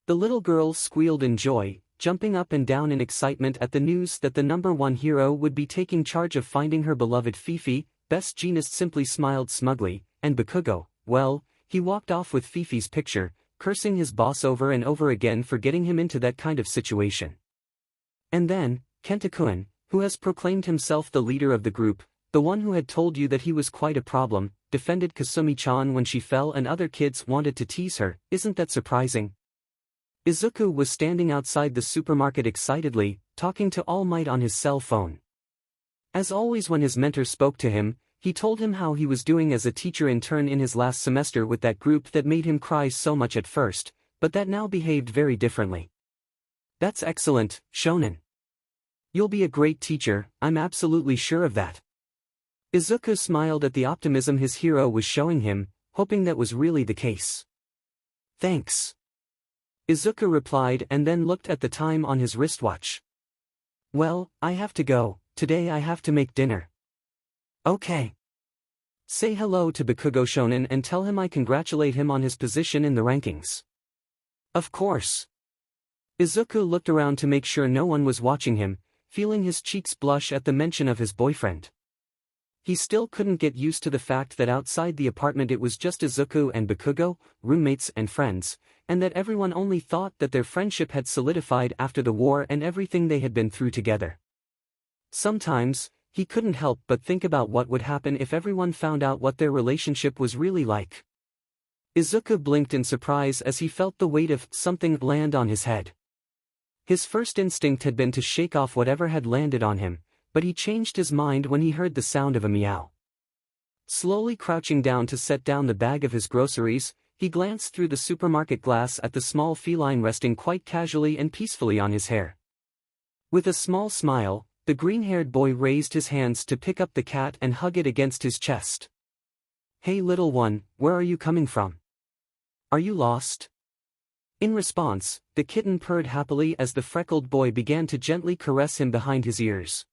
The little girl squealed in joy, jumping up and down in excitement at the news that the #1 hero would be taking charge of finding her beloved Fifi. 𝗵𝘃𝗁 simply smiled smugly, and Bakugo, well, he walked off with Fifi's picture, cursing his boss over and over again for getting him into that kind of situation. And then, Kenta-kun, who has proclaimed himself the leader of the group, the one who had told you that he was quite a problem, defended Kasumi-chan when she fell and other kids wanted to tease her. Isn't that surprising? 𝗍𝗂 was standing outside the supermarket excitedly, talking to All Might on his cell phone. As always when his mentor spoke to him, he told him how he was doing as a teacher intern in his last semester with that group that made him cry so much at first, but that now behaved very differently. That's excellent, Shonen. You'll be a great teacher, I'm absolutely sure of that. 𝗍𝗂 smiled at the optimism his hero was showing him, hoping that was really the case. Thanks. 𝗍𝗂 replied and then looked at the time on his wristwatch. Well, I have to go, today I have to make dinner. Okay. Say hello to Bakugo Shonen and tell him I congratulate him on his position in the rankings. Of course. 𝗍𝗂 looked around to make sure no one was watching him, feeling his cheeks blush at the mention of his boyfriend. He still couldn't get used to the fact that outside the apartment it was just 𝗍𝗂 and Bakugo, roommates and friends, and that everyone only thought that their friendship had solidified after the war and everything they had been through together. Sometimes, he couldn't help but think about what would happen if everyone found out what their relationship was really like. 𝗍𝗂 blinked in surprise as he felt the weight of something land on his head. His first instinct had been to shake off whatever had landed on him, but he changed his mind when he heard the sound of a meow. Slowly crouching down to set down the bag of his groceries, he glanced through the supermarket glass at the small feline resting quite casually and peacefully on his hair. With a small smile, the green-haired boy raised his hands to pick up the cat and hug it against his chest. Hey little one, where are you coming from? Are you lost? In response, the kitten purred happily as the freckled boy began to gently caress him behind his ears.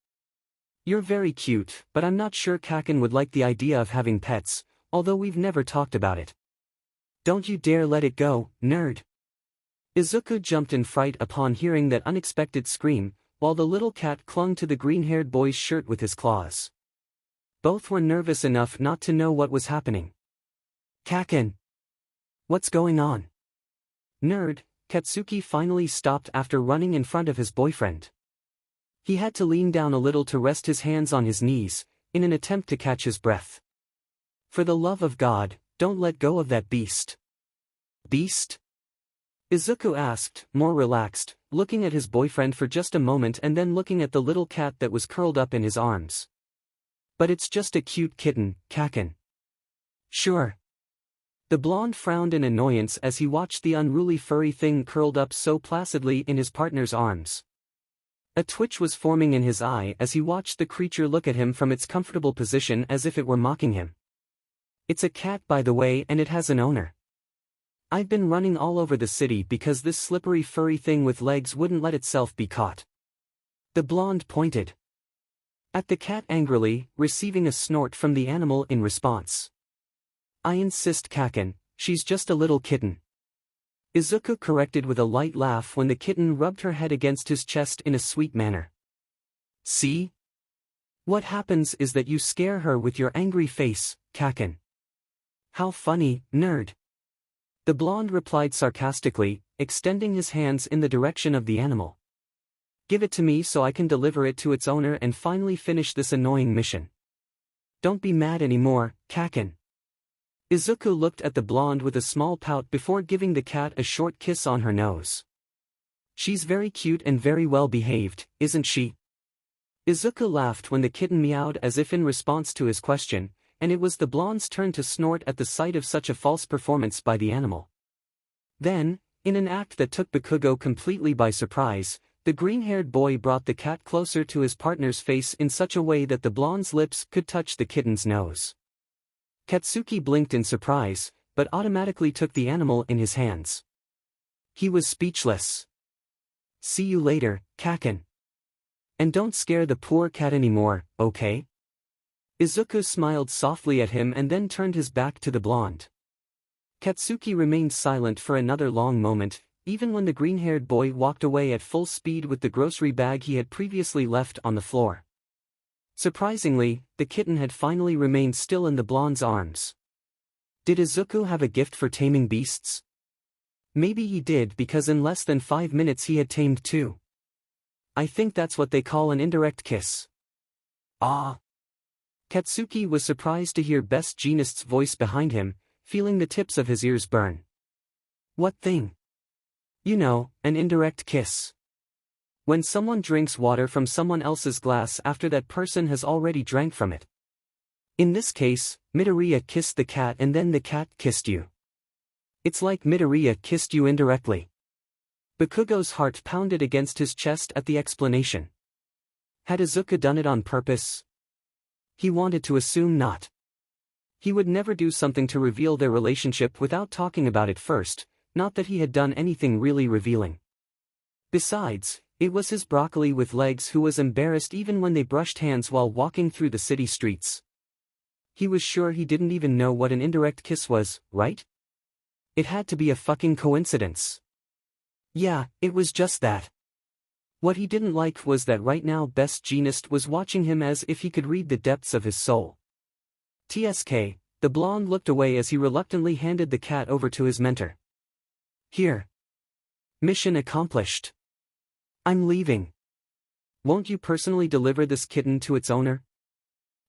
You're very cute, but I'm not sure Kacchan would like the idea of having pets, although we've never talked about it. Don't you dare let it go, nerd. 𝗍𝗂 jumped in fright upon hearing that unexpected scream, while the little cat clung to the green-haired boy's shirt with his claws. Both were nervous enough not to know what was happening. Kacchan! What's going on? Nerd, Katsuki finally stopped after running in front of his boyfriend. He had to lean down a little to rest his hands on his knees, in an attempt to catch his breath. For the love of God, don't let go of that beast. Beast? 𝗍𝗂 asked, more relaxed, looking at his boyfriend for just a moment and then looking at the little cat that was curled up in his arms. But it's just a cute kitten, Kacchan. Sure. The blonde frowned in annoyance as he watched the unruly furry thing curled up so placidly in his partner's arms. A twitch was forming in his eye as he watched the creature look at him from its comfortable position as if it were mocking him. It's a cat by the way and it has an owner. I've been running all over the city because this slippery furry thing with legs wouldn't let itself be caught. The blonde pointed at the cat angrily, receiving a snort from the animal in response. I insist Kacchan, she's just a little kitten. 𝗍𝗂 corrected with a light laugh when the kitten rubbed her head against his chest in a sweet manner. See? What happens is that you scare her with your angry face, Kacchan. How funny, nerd. The blonde replied sarcastically, extending his hands in the direction of the animal. Give it to me so I can deliver it to its owner and finally finish this annoying mission. Don't be mad anymore, Kacchan. 𝗍𝗂 looked at the blonde with a small pout before giving the cat a short kiss on her nose. She's very cute and very well behaved, isn't she? 𝗍𝗂 laughed when the kitten meowed as if in response to his question, and it was the blonde's turn to snort at the sight of such a false performance by the animal. Then, in an act that took Bakugo completely by surprise, the green-haired boy brought the cat closer to his partner's face in such a way that the blonde's lips could touch the kitten's nose. Katsuki blinked in surprise, but automatically took the animal in his hands. He was speechless. See you later, Kacchan. And don't scare the poor cat anymore, okay? 𝗍𝗂 smiled softly at him and then turned his back to the blonde. Katsuki remained silent for another long moment, even when the green-haired boy walked away at full speed with the grocery bag he had previously left on the floor. Surprisingly, the kitten had finally remained still in the blonde's arms. Did 𝗍𝗂 have a gift for taming beasts? Maybe he did because in less than 5 minutes he had tamed 2. I think that's what they call an indirect kiss. Ah! Katsuki was surprised to hear Best Jeanist's voice behind him, feeling the tips of his ears burn. What thing? You know, an indirect kiss. When someone drinks water from someone else's glass after that person has already drank from it. In this case, Midoriya kissed the cat and then the cat kissed you. It's like Midoriya kissed you indirectly. Bakugo's heart pounded against his chest at the explanation. Had Izuku done it on purpose? He wanted to assume not. He would never do something to reveal their relationship without talking about it first, not that he had done anything really revealing. Besides, it was his broccoli with legs who was embarrassed even when they brushed hands while walking through the city streets. He was sure he didn't even know what an indirect kiss was, right? It had to be a fucking coincidence. Yeah, it was just that. What he didn't like was that right now 𝗵𝗃 was watching him as if he could read the depths of his soul. 𝗬𝗧𝗃, the blonde looked away as he reluctantly handed the cat over to his mentor. Here. Mission accomplished. I'm leaving. Won't you personally deliver this kitten to its owner?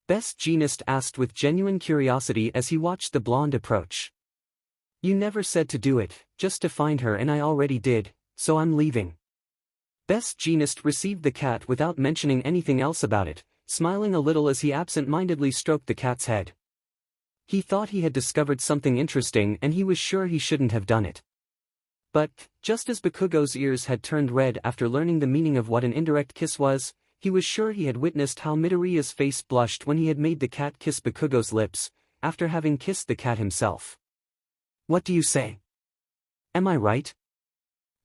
𝗵𝗃 asked with genuine curiosity as he watched the blonde approach. You never said to do it, just to find her, and I already did, so I'm leaving. 𝗵𝗃 received the cat without mentioning anything else about it, smiling a little as he absent-mindedly stroked the cat's head. He thought he had discovered something interesting and he was sure he shouldn't have done it. But, just as Bakugo's ears had turned red after learning the meaning of what an indirect kiss was, he was sure he had witnessed how Midoriya's face blushed when he had made the cat kiss Bakugo's lips, after having kissed the cat himself. What do you say? Am I right?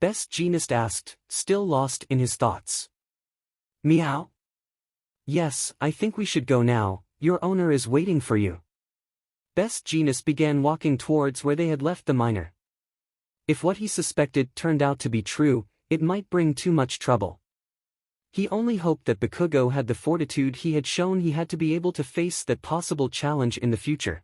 𝗵𝗃 asked, still lost in his thoughts. Meow? Yes, I think we should go now, your owner is waiting for you. 𝗵𝗃 began walking towards where they had left the miner. If what he suspected turned out to be true, it might bring too much trouble. He only hoped that Bakugo had the fortitude he had shown he had to be able to face that possible challenge in the future.